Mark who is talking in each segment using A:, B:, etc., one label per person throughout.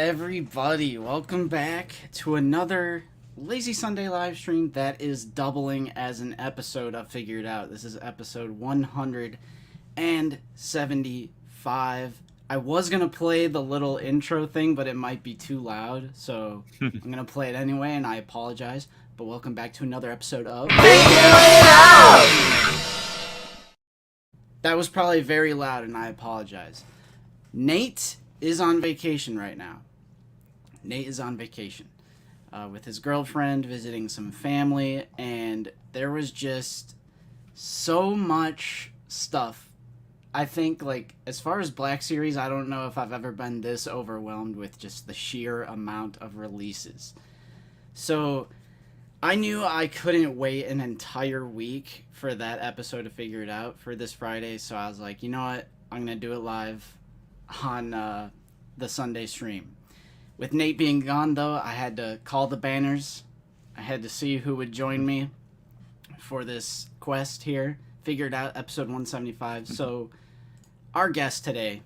A: everybody? Welcome back to another Lazy Sunday live stream that is doubling as an episode of Figure It Out. This is episode 175. I was going to play the little intro thing, but it might be too loud, so I'm going to play it anyway, and I apologize. But welcome back to another episode of Figure It Out! That was probably very loud, and I apologize. Nate is on vacation right now. Nate is on vacation with his girlfriend, visiting some family, and there was just so much stuff. I think, like, as far as Black Series, I don't know if I've ever been this overwhelmed with just the sheer amount of releases. So I knew I couldn't wait an entire week for that episode to Figure It Out for this Friday, so I was like, you know what? I'm going to do it live on the Sunday stream. With Nate being gone, though, I had to call the banners. I had to see who would join me for this quest here. Figure It Out, episode 175. So, our guest today,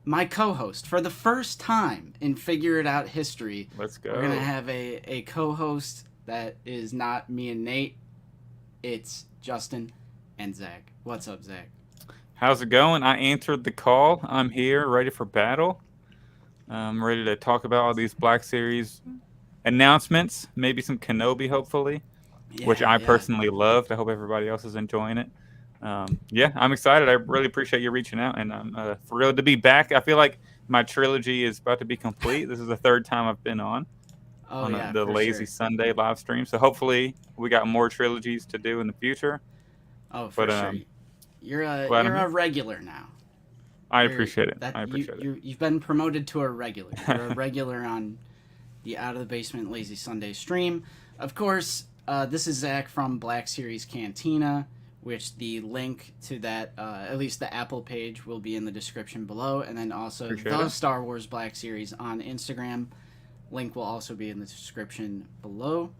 A: my co-host, for the first time in Figure It Out history.
B: Let's go.
A: We're going to have a co-host that is not me and Nate. It's Justin and Zach. What's up, Zach?
B: How's it going? I answered the call. I'm here, ready for battle. I'm ready to talk about all these Black Series announcements. Maybe some Kenobi, hopefully, which I personally loved. I hope everybody else is enjoying it. Yeah, I'm excited. I really appreciate you reaching out, and I'm thrilled to be back. I feel like my trilogy is about to be complete. This is the third time I've been on the Lazy Sunday live stream. So hopefully we got more trilogies to do in the future.
A: Oh, for sure. You're a regular now.
B: I appreciate it.
A: You've been promoted to a regular. You're a regular on the Out of the Basement Lazy Sunday stream. Of course, this is Zach from Black Series Cantina, which the link to that, at least the Apple page, will be in the description below. And then also the Star Wars Black Series on Instagram. Link will also be in the description below.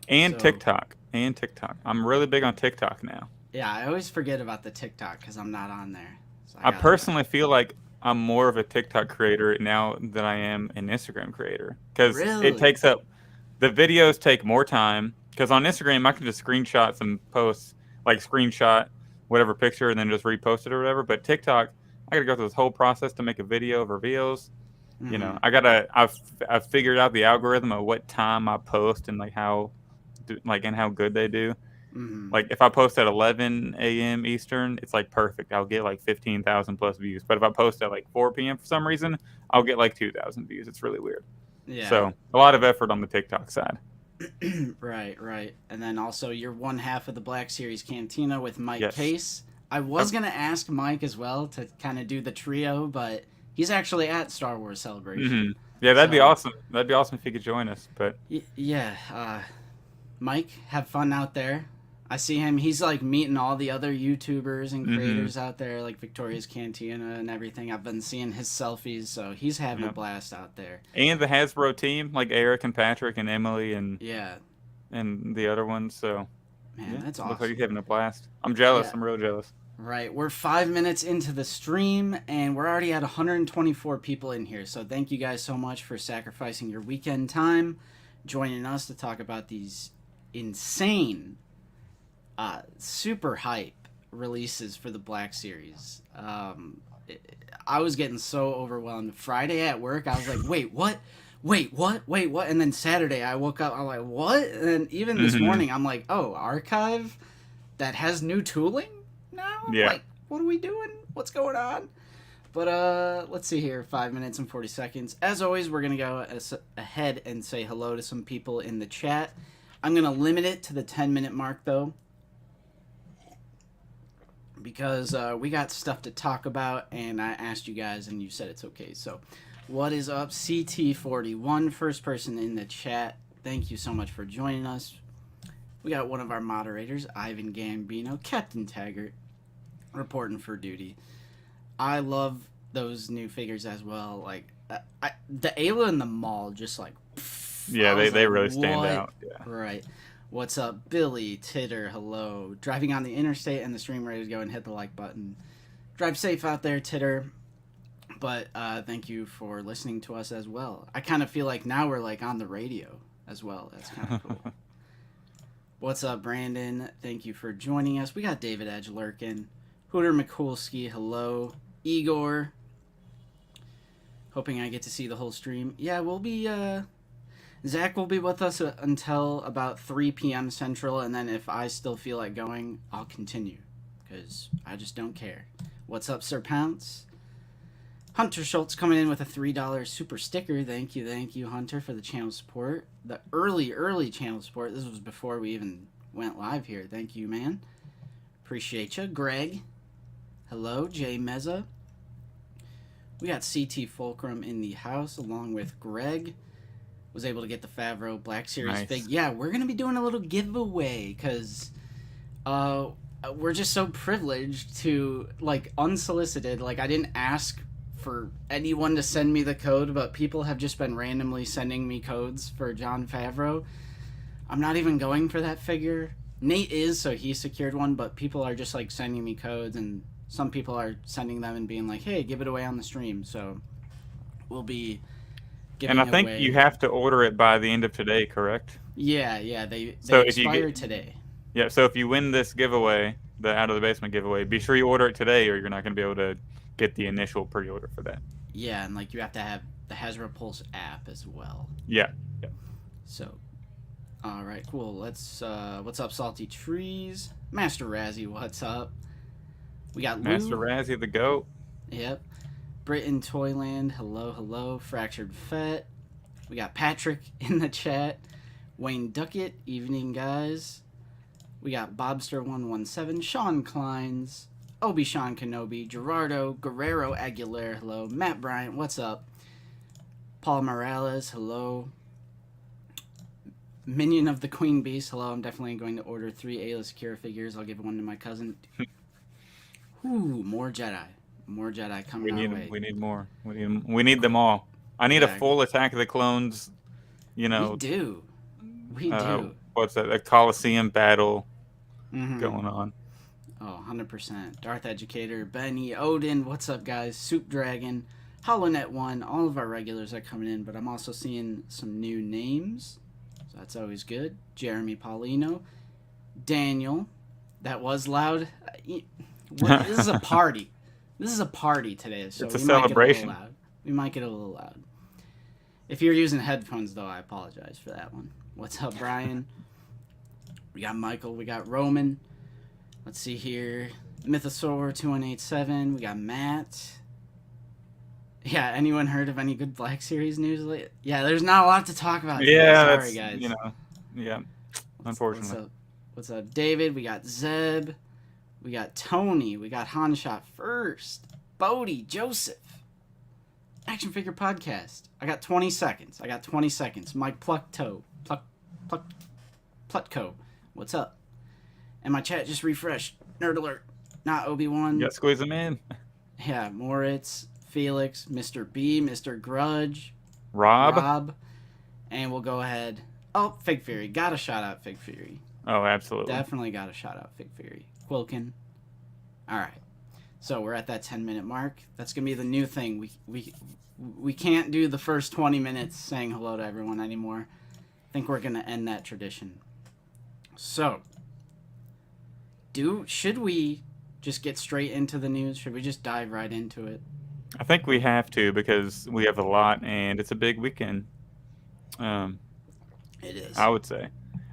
B: And TikTok. I'm really big on TikTok now.
A: Yeah, I always forget about the TikTok because I'm not on there. So
B: I personally feel like I'm more of a TikTok creator now than I am an Instagram creator. Because it takes up... The videos take more time. Because on Instagram, I can just screenshot some posts. Like screenshot whatever picture and then just repost it or whatever. But TikTok, I got to go through this whole process to make a video of reveals. Mm-hmm. You know, I've figured out the algorithm of what time I post and how good they do. Mm-hmm. Like if I post at 11 a.m. Eastern, it's like perfect. I'll get like 15,000 plus views. But if I post at like 4 p.m. for some reason, I'll get like 2,000 views. It's really weird. Yeah. So a lot of effort on the TikTok side.
A: Right. And then also you're one half of the Black Series Cantina with Mike Case. I was going to ask Mike as well to kind of do the trio, but he's actually at Star Wars Celebration.
B: Mm-hmm. Yeah, that'd be awesome. That'd be awesome if he could join us. But
A: Mike, have fun out there. I see him. He's like meeting all the other YouTubers and creators out there, like Victoria's Cantina and everything. I've been seeing his selfies, so he's having a blast out there.
B: And the Hasbro team, like Eric and Patrick and Emily and the other ones. So
A: that's awesome.
B: Looks like he's having a blast. I'm jealous. I'm real jealous.
A: Right. We're 5 minutes into the stream, and we're already at 124 people in here. So thank you guys so much for sacrificing your weekend time, joining us to talk about these insane, super hype releases for the Black Series. I was getting so overwhelmed. Friday at work, I was like, wait, what? And then Saturday, I woke up, I'm like, what? And then even this morning, I'm like, oh, Archive that has new tooling now?
B: Yeah.
A: Like, what are we doing? What's going on? But let's see here, 5 minutes and 40 seconds. As always, we're going to go ahead and say hello to some people in the chat. I'm going to limit it to the 10-minute mark, though, because we got stuff to talk about, and I asked you guys, and you said it's okay. So, what is up? CT41, first person in the chat. Thank you so much for joining us. We got one of our moderators, Ivan Gambino, Captain Taggart, reporting for duty. I love those new figures as well. Like, the Aayla and the Maul just like...
B: Yeah, they really stand out. Yeah.
A: Right. What's up, Billy, Titter, hello. Driving on the interstate and the stream ready to go and hit the like button. Drive safe out there, Titter. but thank you for listening to us as well. I kind of feel like now we're like on the radio as well. That's kind of cool. What's up, Brandon? Thank you for joining us. We got David Edge lurking. Hooter Mikulski, hello. Igor. Hoping I get to see the whole stream. Yeah, we'll be... Zach will be with us until about 3 p.m. Central, and then if I still feel like going, I'll continue. Because I just don't care. What's up, Sir Pounce? Hunter Schultz coming in with a $3 super sticker. Thank you, Hunter, for the channel support. The early channel support. This was before we even went live here. Thank you, man. Appreciate you. Greg. Hello, Jay Meza. We got CT Fulcrum in the house along with Greg. Was able to get the Favreau Black Series fig. Yeah, we're going to be doing a little giveaway because we're just so privileged to, like, unsolicited. Like, I didn't ask for anyone to send me the code, but people have just been randomly sending me codes for Jon Favreau. I'm not even going for that figure. Nate is, so he secured one, but people are just, like, sending me codes, and some people are sending them and being like, hey, give it away on the stream. So we'll be...
B: And I think you have to order it by the end of today, correct?
A: Yeah, they expire today.
B: Yeah, so if you win this giveaway, the Out of the Basement giveaway, be sure you order it today or you're not going to be able to get the initial pre-order for that.
A: Yeah, and like you have to have the Hasbro Pulse app as well.
B: Yeah.
A: So, all right, cool. Let's, what's up, Salty Trees? Master Razzie, what's up? We got
B: Master Razzie the GOAT.
A: Yep. Britain Toyland, hello. Fractured Fett. We got Patrick in the chat. Wayne Duckett, evening guys. We got Bobster117, Sean Kleins, Obi-Wan Kenobi, Gerardo, Guerrero Aguilera, hello. Matt Bryant, what's up? Paul Morales, hello. Minion of the Queen Beast, hello. I'm definitely going to order 3 Aayla Secura figures. I'll give one to my cousin. Ooh, more Jedi. More Jedi coming our way.
B: We need more. We need them all. I need a full Attack of the Clones, We
A: do.
B: What's that? A Coliseum battle going on.
A: Oh, 100%. Darth Educator, Benny, Odin, what's up, guys? Soup Dragon, HoloNet 1, all of our regulars are coming in, but I'm also seeing some new names, so that's always good. Jeremy Paulino, Daniel, that was loud. This is a party. This is a party today, so
B: it's a celebration.
A: We might get a little loud. If you're using headphones, though, I apologize for that one. What's up, Brian? We got Michael. We got Roman. Let's see here. Mythosaur 2187. We got Matt. Yeah, anyone heard of any good Black Series news lately? Yeah, there's not a lot to talk about today.
B: Yeah,
A: sorry, guys.
B: Yeah, unfortunately.
A: What's up, David? We got Zeb. We got Tony. We got Hanshot First. Bodie. Joseph. Action Figure Podcast. I got 20 seconds. Mike Pluckco. What's up? And my chat just refreshed. Nerd alert. Not Obi-Wan.
B: Yeah, squeeze them in.
A: Yeah, Moritz, Felix, Mr. B, Mr. Grudge.
B: Rob.
A: And we'll go ahead. Oh, Fig Fury. Gotta shout out Fig Fury.
B: Oh, absolutely.
A: Definitely gotta shout out Fig Fury. Quilkin. Alright. So we're at that 10-minute mark. That's gonna be the new thing. We can't do the first 20 minutes saying hello to everyone anymore. I think we're gonna end that tradition. So, should we just get straight into the news? Should we just dive right into it?
B: I think we have to because we have a lot and it's a big weekend.
A: It is.
B: I would say.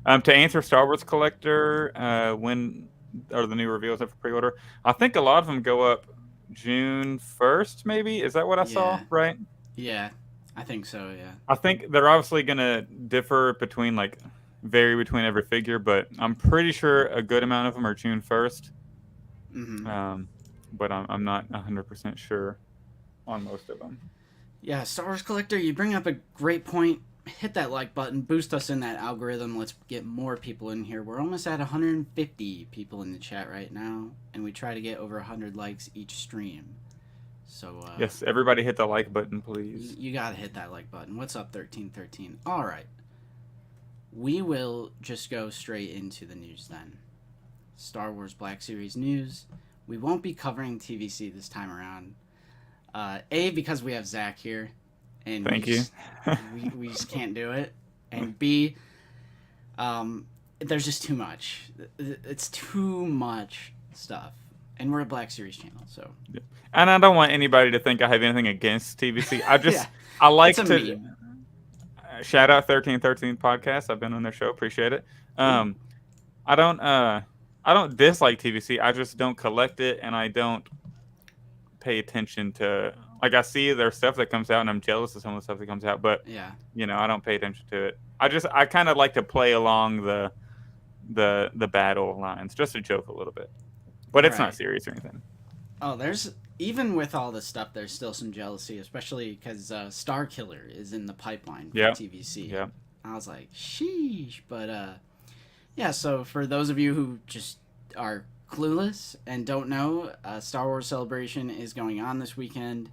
B: To answer Star Wars Collector, when are the new reveals up for pre-order? I think a lot of them go up June 1st, maybe? Is that what I saw, right?
A: Yeah, I think so, yeah.
B: I think they're obviously going to differ between, vary between every figure, but I'm pretty sure a good amount of them are June 1st. But I'm not 100% sure on most of them.
A: Yeah, Star Wars Collector, you bring up a great point. Hit that like button, boost us in that algorithm. Let's get more people in here. We're almost at 150 people in the chat right now, and we try to get over 100 likes each stream. So
B: yes, everybody hit the like button, please.
A: You gotta hit that like button. What's up, 1313? All right, we will just go straight into the news then. Star Wars Black Series news. We won't be covering TVC this time around. A, because we have Zach here, and
B: Thank you.
A: We just can't do it, and B, there's just too much. It's too much stuff, and we're a Black Series channel, so.
B: And I don't want anybody to think I have anything against TVC. I just I like to
A: meme.
B: Shout out 1313 podcast. I've been on their show. Appreciate it. I don't dislike TVC. I just don't collect it, and I don't pay attention to, like, I see their stuff that comes out, and I'm jealous of some of the stuff that comes out, but I don't pay attention to it. I kind of like to play along the battle lines, just to joke a little bit, but it's not serious or anything.
A: Oh, there's, even with all this stuff, there's still some jealousy, especially because Star Killer is in the pipeline for TVC. Yeah, I was like, sheesh, but so for those of you who just are clueless and don't know, Star Wars Celebration is going on this weekend.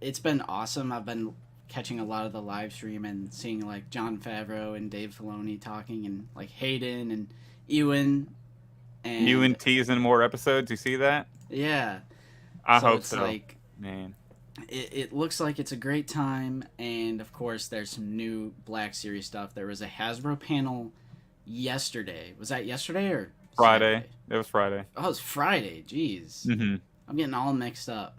A: It's been awesome. I've been catching a lot of the live stream and seeing like Jon Favreau and Dave Filoni talking, and like Hayden and Ewan. And
B: Ewan teasing more episodes. You see that?
A: Yeah.
B: I hope so. Like, man.
A: It looks like it's a great time, and of course there's some new Black Series stuff. There was a Hasbro panel yesterday. Was that yesterday or
B: Friday?
A: Saturday?
B: It was Friday.
A: Oh, it was Friday. Jeez.
B: Mm-hmm.
A: I'm getting all mixed up.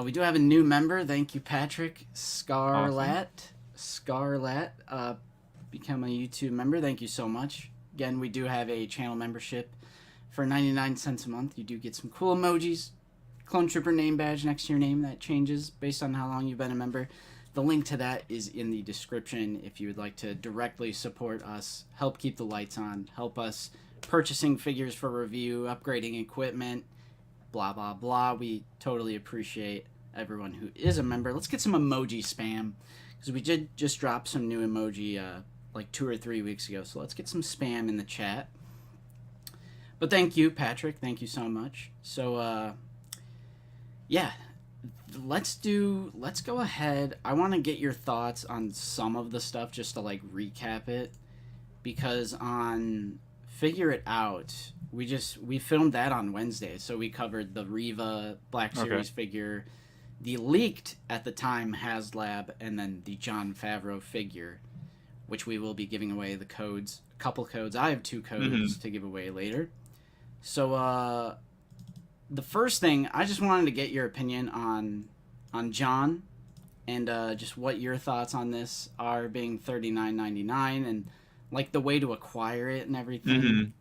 A: We do have a new member. Thank you, Patrick Scarlat. Awesome. Scarlat, become a YouTube member. Thank you so much. Again, we do have a channel membership for 99 cents a month. You do get some cool emojis. Clone Trooper name badge next to your name that changes based on how long you've been a member. The link to that is in the description if you would like to directly support us, help keep the lights on, help us purchasing figures for review, upgrading equipment, blah, blah, blah. We totally appreciate everyone who is a member. Let's get some emoji spam, because we did just drop some new emoji like 2 or 3 weeks ago. So let's get some spam in the chat. But thank you, Patrick. Thank you so much. So, let's go ahead. I want to get your thoughts on some of the stuff just to like recap it, because on Figure It Out, we filmed that on Wednesday. So we covered the Reva Black Series figure, the leaked at the time HasLab, and then the Jon Favreau figure, which we will be giving away the codes, a couple codes. I have 2 codes to give away later. So the first thing, I just wanted to get your opinion on Jon, and just what your thoughts on this are, being $39.99 and like the way to acquire it and everything.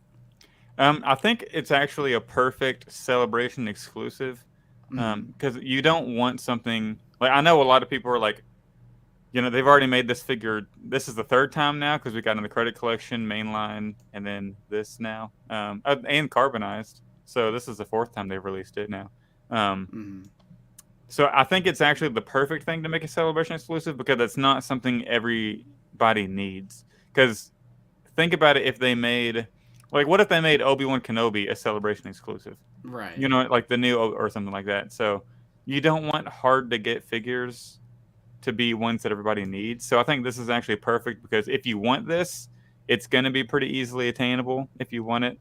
B: I think it's actually a perfect Celebration exclusive, because you don't want something like, I know a lot of people are like, they've already made this figure. This is the 3rd time now, because we got in the credit collection, mainline, and then this now, and carbonized. So this is the 4th time they've released it now. So I think it's actually the perfect thing to make a Celebration exclusive, because it's not something everybody needs. Because think about it, if they made, like, what if they made Obi-Wan Kenobi a Celebration exclusive?
A: Right.
B: Like the new or something like that. So you don't want hard to get figures to be ones that everybody needs. So I think this is actually perfect, because if you want this, it's going to be pretty easily attainable if you want it.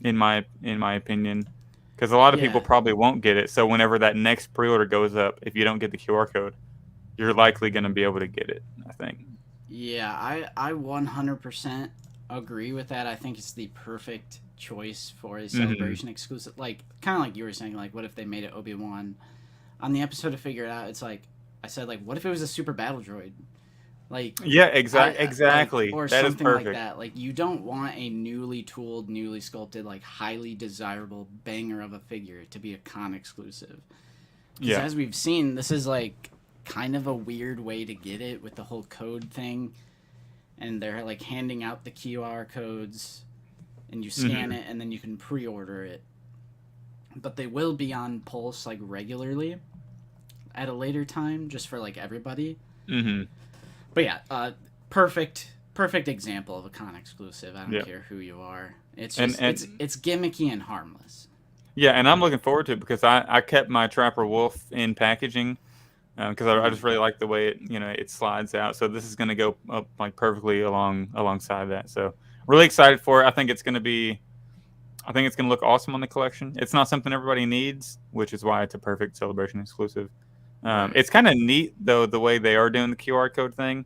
B: In my opinion, because a lot of people probably won't get it. So whenever that next pre-order goes up, if you don't get the QR code, you're likely going to be able to get it, I think.
A: Yeah, I 100% agree with that. I think it's the perfect choice for a Celebration exclusive. Like, kind of like you were saying, like, what if they made it Obi-Wan? On the episode to Figure It Out, it's like, I said, like, what if it was a super battle droid? Like,
B: exactly.
A: Like, or
B: that
A: something
B: is perfect.
A: like that. Like, you don't want a newly tooled, newly sculpted, like, highly desirable banger of a figure to be a con exclusive. Because as we've seen, this is like kind of a weird way to get it with the whole code thing, and they're like handing out the QR codes, and you scan it, and then you can pre-order it. But they will be on Pulse like regularly at a later time, just for like everybody. But yeah, perfect example of a con exclusive. I don't care who you are. It's just, it's gimmicky and harmless.
B: Yeah, and I'm looking forward to it, because I kept my Trapper Wolf in packaging, because I just really like the way it slides out. So this is going to go up like perfectly alongside that. So really excited for it. I think it's going to be I think it's going to look awesome on the collection. It's not something everybody needs, which is why it's a perfect Celebration exclusive. It's kind of neat though the way they are doing the QR code thing.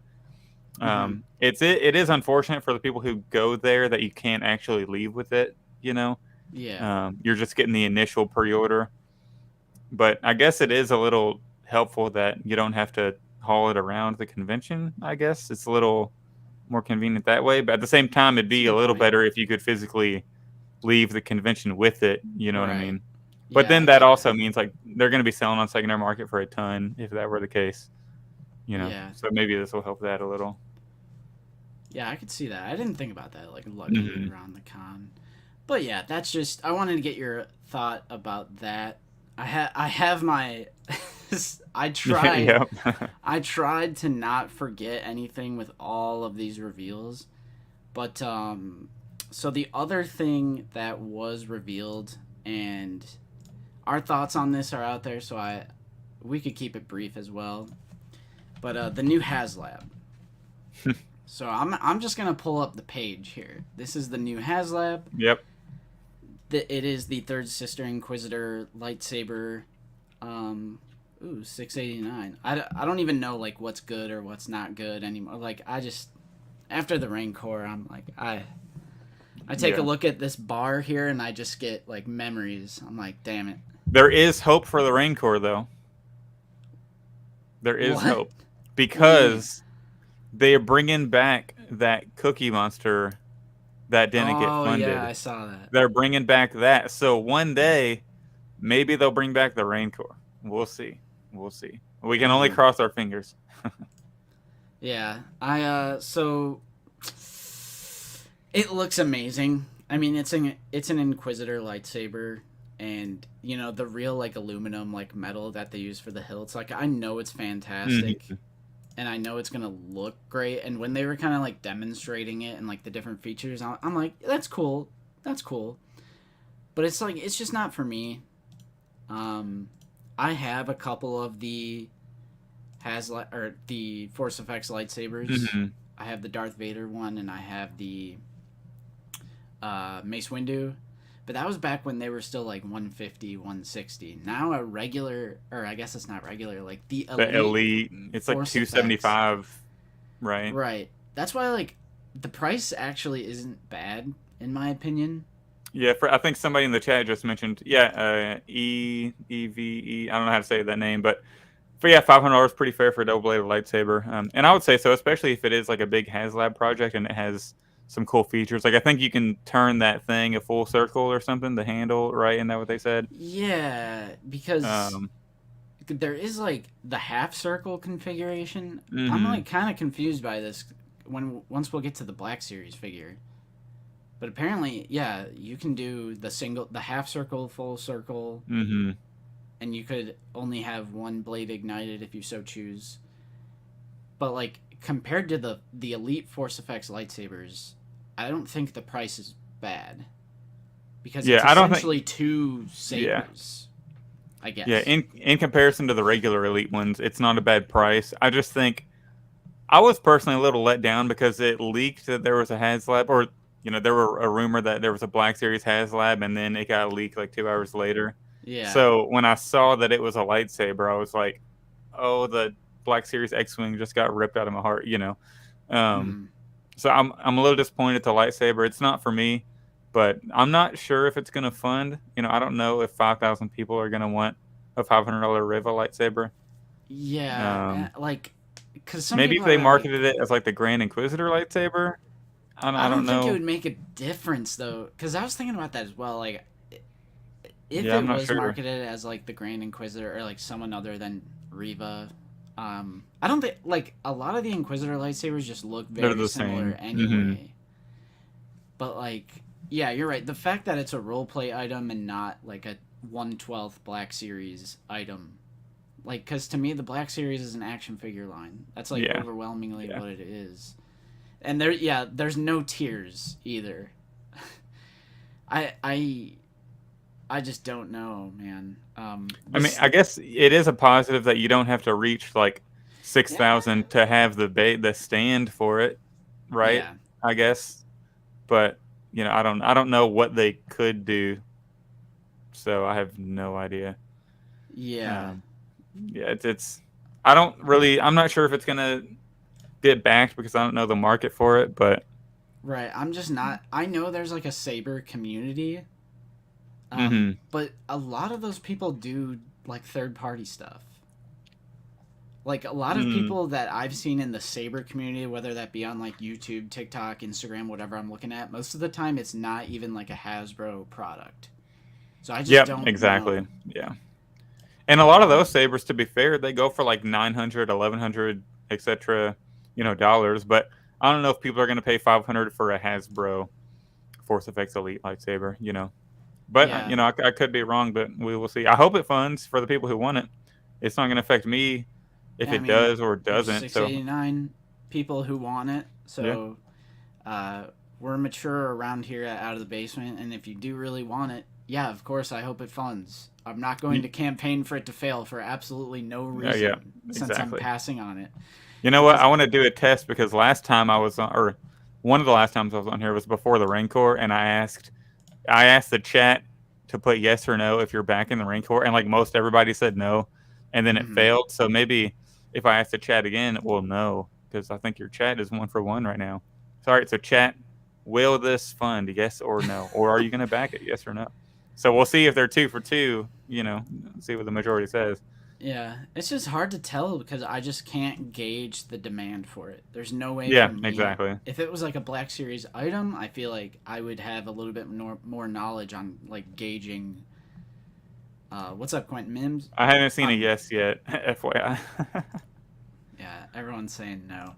B: It is unfortunate for the people who go there that you can't actually leave with it. You know, you're just getting the initial pre-order. But I guess it is a little helpful that you don't have to haul it around the convention. I guess it's a little more convenient that way. But at the same time, it'd be a little better if you could physically leave the convention with it. You know what I mean? But then that also means like they're going to be selling on secondary market for a ton if that were the case. You know, so maybe this will help that a little.
A: Yeah, I could see that. I didn't think about that, like lugging around the con. But yeah, that's just, I wanted to get your thought about that. I have my I tried I tried to not forget anything with all of these reveals. But so the other thing that was revealed, and our thoughts on this are out there, so we could keep it brief as well. But the new HasLab. So I'm just gonna pull up the page here. This is the new HasLab.
B: Yep.
A: It is the third sister Inquisitor lightsaber. Ooh, $689. I don't even know like what's good or what's not good anymore. Like I just, after the Rancor, I'm like I take a look at this bar here and I just get like memories. I'm like, damn it.
B: There is hope for the Rancor though. There is hope because they are bringing back that Cookie Monster that didn't get funded.
A: Yeah, I saw that.
B: They're bringing back that. So one day, maybe they'll bring back the Rancor. We'll see. We'll see. We can only cross our fingers.
A: Yeah. So it looks amazing. I mean, it's an Inquisitor lightsaber, and you know the real like aluminum like metal that they use for the hilts. Like I know it's fantastic. And I know it's going to look great. And when they were kind of, like, demonstrating it and, like, the different features, I'm like, that's cool. That's cool. But it's, like, it's just not for me. I have a couple of the the Force Effects lightsabers. I have the Darth Vader one, and I have the Mace Windu. But that was back when they were still, like, 150, 160. Now a regular, or I guess it's not regular, like, the Elite.
B: It's like 275, right?
A: Right. That's why, like, the price actually isn't bad, in my opinion.
B: Yeah, I think somebody in the chat just mentioned, EVE, I don't know how to say that name, but yeah, $500 pretty fair for a double-bladed lightsaber. And I would say so, especially if it is, like, a big HasLab project and it has some cool features. Like I think you can turn that thing a full circle or something, the handle, right? Isn't that what they said?
A: Yeah, because there is like the half circle configuration. I'm like kind of confused by this once we'll get to the Black Series figure. But apparently, yeah, you can do the half circle, full circle, and you could only have one blade ignited if you so choose. But like compared to the Elite Force Effects lightsabers, I don't think the price is bad. Because it's essentially two sabers, I guess.
B: Yeah, in comparison to the regular Elite ones, it's not a bad price. I just think I was personally a little let down because it leaked that there was a HasLab, or you know, there were a rumor that there was a Black Series HasLab, and then it got leaked like 2 hours later.
A: Yeah.
B: So when I saw that it was a lightsaber, I was like, oh, the Black Series X-Wing just got ripped out of my heart, you know. So I'm a little disappointed at the lightsaber. It's not for me, but I'm not sure if it's going to fund. You know, I don't know if 5,000 people are going to want a $500 Riva lightsaber.
A: Yeah, like, because
B: maybe if they marketed it as like the Grand Inquisitor lightsaber. I don't know.
A: think it would make a difference though, because I was thinking about that as well. Like, if it was marketed as like the Grand Inquisitor or like someone other than Riva. I don't think, like, a lot of the Inquisitor lightsabers just look very similar anyway. But, like, yeah, you're right. The fact that it's a roleplay item and not, like, a 1/12 Black Series item. Like, because to me, the Black Series is an action figure line. That's, like, overwhelmingly what it is. And there's no tiers either. I just don't know, man.
B: I mean, I guess it is a positive that you don't have to reach like 6,000 to have the stand for it, right? Yeah. I guess, but I don't know what they could do. So I have no idea.
A: Yeah.
B: Yeah, I'm not sure if it's gonna get backed because I don't know the market for it, but
A: right. I'm just not. I know there's like a saber community, but a lot of those people do like third-party stuff. Like a lot of people that I've seen in the saber community, whether that be on like YouTube, TikTok, Instagram, whatever I'm looking at, most of the time it's not even like a Hasbro product. So I just don't
B: exactly.
A: know.
B: Yeah. And a lot of those sabers, to be fair, they go for like 900, 1100, etc. Dollars. But I don't know if people are going to pay 500 for a Hasbro Force Effects Elite lightsaber. But
A: Yeah.
B: I could be wrong, but we will see. I hope it funds for the people who want it. It's not going to affect me if
A: I
B: it
A: mean,
B: does or
A: there's
B: doesn't. So
A: 689 people who want it. So we're mature around here at Out of the Basement, and if you do really want it, yeah, of course, I hope it funds. I'm not going to campaign for it to fail for absolutely no reason since I'm passing on it.
B: You know what? I want to do a test because last time I was on, or one of the last times I was on here was before the Rancor, and I asked the chat to put yes or no if you're back in the Rancor, and like most everybody said no, and then it failed. So maybe if I ask the chat again, it will no, because I think your chat is 1 for 1 right now. So, all right, so chat, will this fund, yes or no? Or are you going to back it, yes or no? So we'll see if they're 2 for 2, see what the majority says.
A: Yeah, it's just hard to tell because I just can't gauge the demand for it. There's no way
B: Yeah,
A: for me.
B: exactly.
A: If it was like a Black Series item, I feel like I would have a little bit more knowledge on like gauging. What's up, Quentin Mims?
B: I haven't seen a yes yet, FYI.
A: Yeah, everyone's saying no.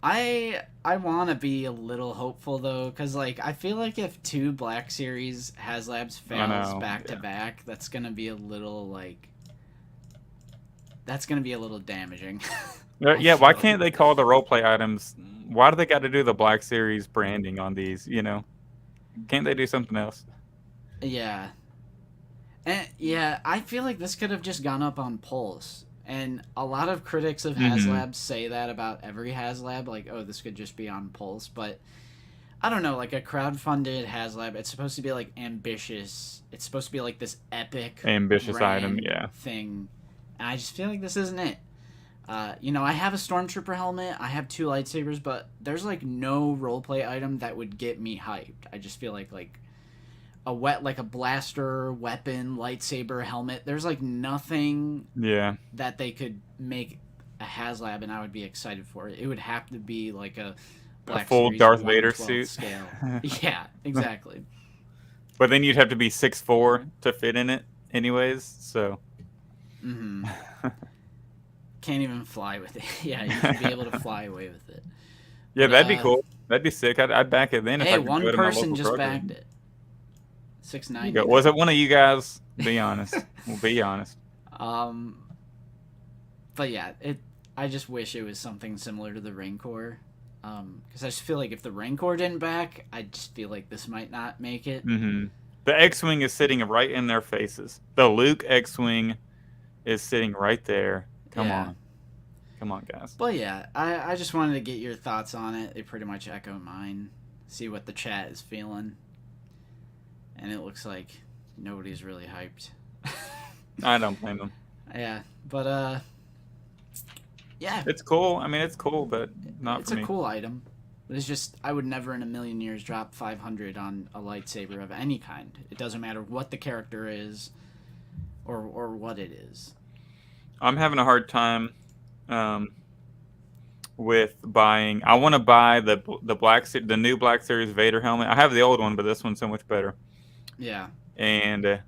A: I want to be a little hopeful though, because like I feel like if 2 Black Series HasLabs fails back to back, that's gonna be a little like. That's going to be a little damaging.
B: Yeah, why can't they call the roleplay items? Why do they got to do the Black Series branding on these, Can't they do something else?
A: Yeah. And yeah, I feel like this could have just gone up on Pulse. And a lot of critics of HasLab say that about every HasLab, like, oh, this could just be on Pulse. But I don't know, like a crowdfunded HasLab, it's supposed to be like ambitious. It's supposed to be like this epic
B: ambitious item,
A: thing. And I just feel like this isn't it. I have a Stormtrooper helmet, I have 2 lightsabers, but there's like no roleplay item that would get me hyped. I just feel like a blaster, weapon, lightsaber, helmet. There's like nothing that they could make a HasLab and I would be excited for it. It would have to be like a Black
B: full
A: Series
B: Darth Vader
A: 1/12
B: suit
A: scale. Yeah, exactly.
B: But then you'd have to be 6'4" to fit in it anyways, so
A: Can't even fly with it. Yeah, you should be able to fly away with it.
B: Yeah, that'd be cool. That'd be sick. I'd back it then.
A: Hey,
B: if I could
A: one
B: do it
A: person just
B: program.
A: backed it. 690.
B: Was it one of you guys? Be honest. We'll be honest.
A: But yeah, I just wish it was something similar to the Rancor. Because I just feel like if the Rancor didn't back, I just feel like this might not make it.
B: The X-Wing is sitting right in their faces. The Luke X-Wing is sitting right there. Come on, guys.
A: But yeah, I just wanted to get your thoughts on it. They pretty much echo mine. See what the chat is feeling. And it looks like nobody's really hyped.
B: I don't blame them.
A: Yeah, but yeah.
B: It's cool. I mean, it's cool, but not for me.
A: It's a cool item. But it's just, I would never in a million years drop 500 on a lightsaber of any kind. It doesn't matter what the character is or what it is.
B: I'm having a hard time with buying. I want to buy the new Black Series Vader helmet. I have the old one, but this one's so much better.
A: Yeah.
B: And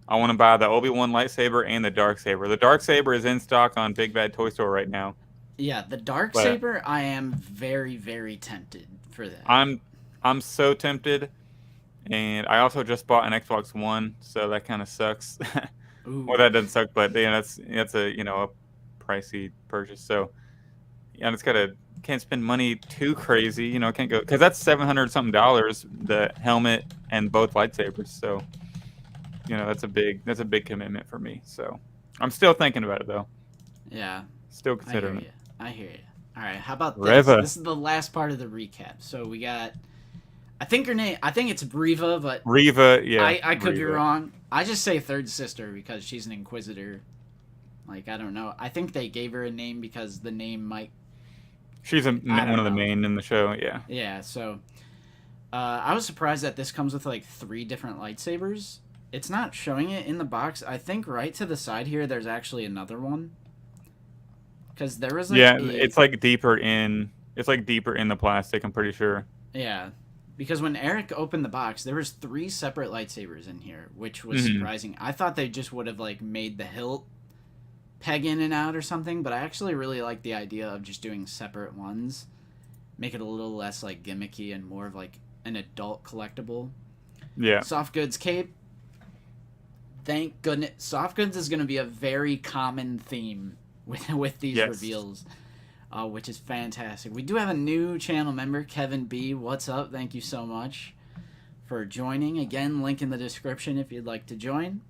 B: I want to buy the Obi-Wan lightsaber and the Darksaber. The Darksaber is in stock on Big Bad Toy Store right now.
A: Yeah, the Darksaber, I am very, very tempted for that.
B: I'm so tempted, and I also just bought an Xbox One, so that kind of sucks. Well, that doesn't suck, but that's a a pricey purchase. So it's can't spend money too crazy. Can't go because that's $700 something, the helmet and both lightsabers. So that's a big commitment for me. So I'm still thinking about it though.
A: Yeah,
B: still considering it.
A: I hear you. All right, how about this?
B: Reva.
A: This is the last part of the recap. So we got I think her name. I think it's Riva, but
B: Riva. Yeah,
A: I could be
B: Riva.
A: wrong. I just say third sister because she's an Inquisitor. Like, I don't know. I think they gave her a name because the name might.
B: She's one of the main in the show. Yeah.
A: Yeah. So, I was surprised that this comes with like 3 different lightsabers. It's not showing it in the box. I think right to the side here, there's actually another one. Because there was like
B: it's like deeper in. It's like deeper in the plastic. I'm pretty sure.
A: Yeah. Because when Eric opened the box, there was 3 separate lightsabers in here, which was surprising. I thought they just would have like made the hilt peg in and out or something, but I actually really like the idea of just doing separate ones. Make it a little less like gimmicky and more of like an adult collectible.
B: Yeah.
A: Soft goods cape. Thank goodness. Soft goods is going to be a very common theme with these reveals. Which is fantastic. We do have a new channel member, Kevin B. What's up? Thank you so much for joining. Again, link in the description if you'd like to join.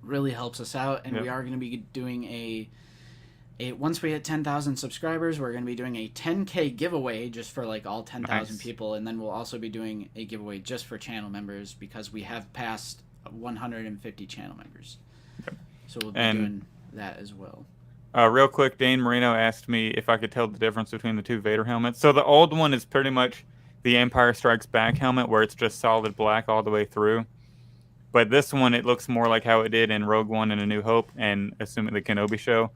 A: Really helps us out, and we are going to be doing a once we hit 10,000 subscribers, we're going to be doing a 10K giveaway just for like all 10,000 people, and then we'll also be doing a giveaway just for channel members because we have passed 150 channel members. Yep. So we'll be doing that as well.
B: Real quick, Dane Marino asked me if I could tell the difference between the 2 Vader helmets. So the old one is pretty much the Empire Strikes Back helmet, where it's just solid black all the way through. But this one, it looks more like how it did in Rogue One and A New Hope, and assuming the Kenobi show,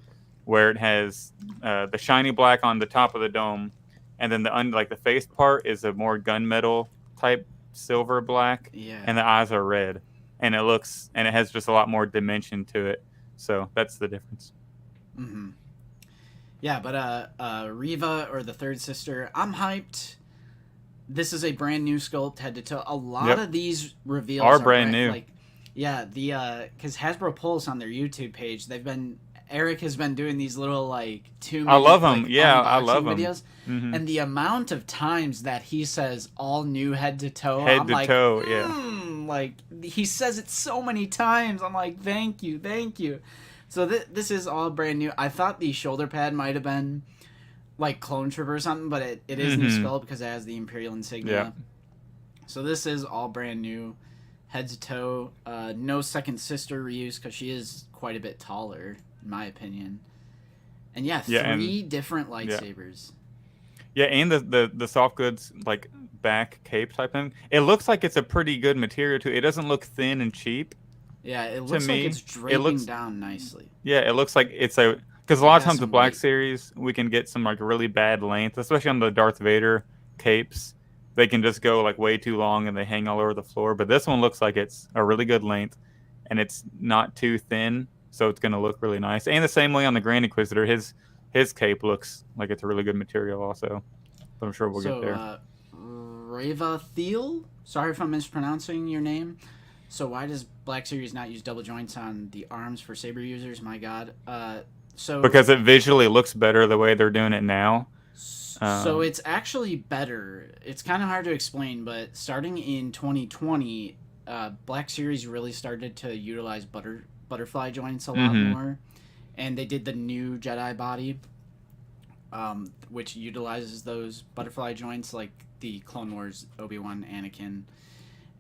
B: where it has the shiny black on the top of the dome, and then the face part is a more gunmetal type silver black, and the eyes are red, and it has just a lot more dimension to it. So that's the difference.
A: Mm-hmm. Yeah, but Riva, or the third sister, I'm hyped. This is a brand new sculpt head to toe. A lot of these reveals
B: are brand new.
A: Like, yeah, because Hasbro Pulse on their YouTube page, Eric has been doing these little like 2-minute.
B: I love them.
A: Like,
B: yeah, I love them.
A: Videos, and the amount of times that he says all new head to toe, like he says it so many times. I'm like, thank you. So this is all brand new. I thought the shoulder pad might have been like Clone Trooper or something, but it is new sculpt because it has the Imperial insignia. Yeah. So this is all brand new, head to toe. No second sister reuse because she is quite a bit taller, in my opinion. And 3 different lightsabers.
B: Yeah, and the soft goods like back cape type thing. It looks like it's a pretty good material too. It doesn't look thin and cheap.
A: Yeah, it looks like it's draping down nicely.
B: Yeah, it looks like it's because a lot of times with Black Series, we can get some like really bad length, especially on the Darth Vader capes. They can just go like way too long and they hang all over the floor. But this one looks like it's a really good length, and it's not too thin, so it's going to look really nice. And the same way on the Grand Inquisitor, his cape looks like it's a really good material also. But I'm sure we'll get there.
A: Reva Thiel, sorry if I'm mispronouncing your name. So why does Black Series not use double joints on the arms for saber users? My God.
B: Because it visually looks better the way they're doing it now.
A: So it's actually better. It's kind of hard to explain, but starting in 2020, Black Series really started to utilize butterfly joints a lot more, and they did the new Jedi body, which utilizes those butterfly joints, like the Clone Wars Obi-Wan, Anakin.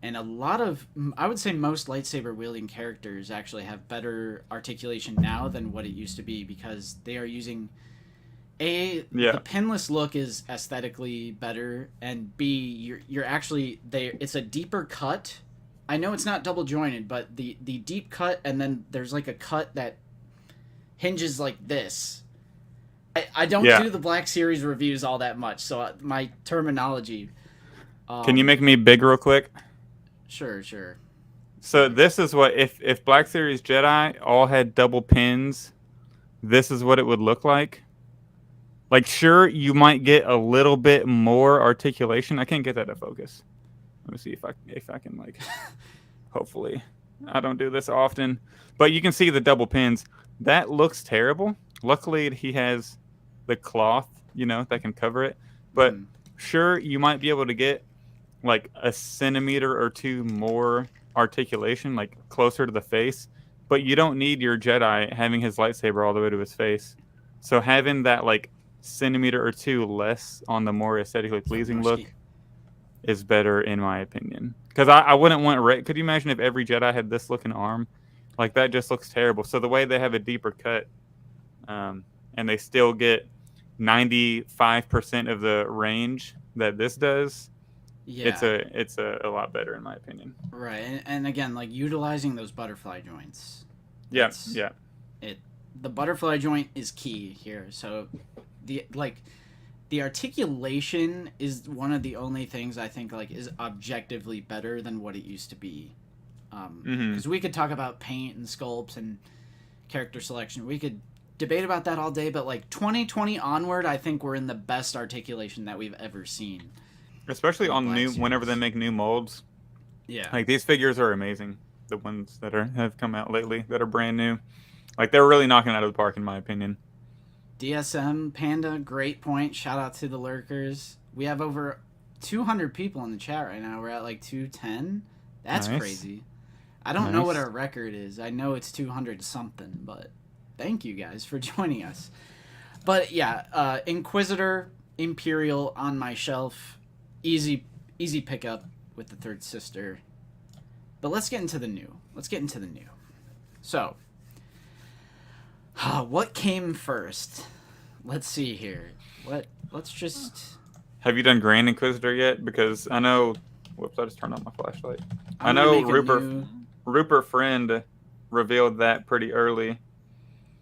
A: And a lot of, I would say most lightsaber wielding characters actually have better articulation now than what it used to be, because they are using the pinless look is aesthetically better, and B, you're actually it's a deeper cut. I know it's not double jointed, but the deep cut, and then there's like a cut that hinges like this. I don't do the Black Series reviews all that much, so my terminology.
B: Can you make me big real quick?
A: Sure.
B: So this is what, if Black Series Jedi all had double pins, this is what it would look like. Like, sure, you might get a little bit more articulation. I can't get that to focus. Let me see if I can, like, hopefully. I don't do this often. But you can see the double pins. That looks terrible. Luckily, he has the cloth, that can cover it. But sure, you might be able to get like a centimeter or 2 more articulation, like closer to the face, but you don't need your Jedi having his lightsaber all the way to his face. So having that like centimeter or 2 less on the more aesthetically pleasing look is better in my opinion. Because I wouldn't want... Could you imagine if every Jedi had this looking arm? Like, that just looks terrible. So the way they have a deeper cut, and they still get 95% of the range that this does,
A: yeah,
B: it's a lot better in my opinion.
A: Right, and again, like utilizing those butterfly joints.
B: Yeah.
A: The butterfly joint is key here. So the articulation is one of the only things I think like is objectively better than what it used to be. Because we could talk about paint and sculpts and character selection. We could debate about that all day, but like 2020 onward, I think we're in the best articulation that we've ever seen.
B: Especially on whenever they make new molds.
A: Yeah.
B: Like, these figures are amazing. The ones that have come out lately that are brand new. Like, they're really knocking it out of the park, in my opinion.
A: DSM Panda, great point. Shout out to the lurkers. We have over 200 people in the chat right now. We're at like 210. That's
B: nice.
A: Crazy. I don't know what our record is. I know it's 200 something, but thank you guys for joining us. But yeah, Inquisitor, Imperial on my shelf. Easy pickup with the third sister. But let's get into the new. So, what came first? Let's see here. Let's just...
B: Have you done Grand Inquisitor yet? Because I know... Whoops, I just turned on my flashlight. I know Rupert Friend revealed that pretty early.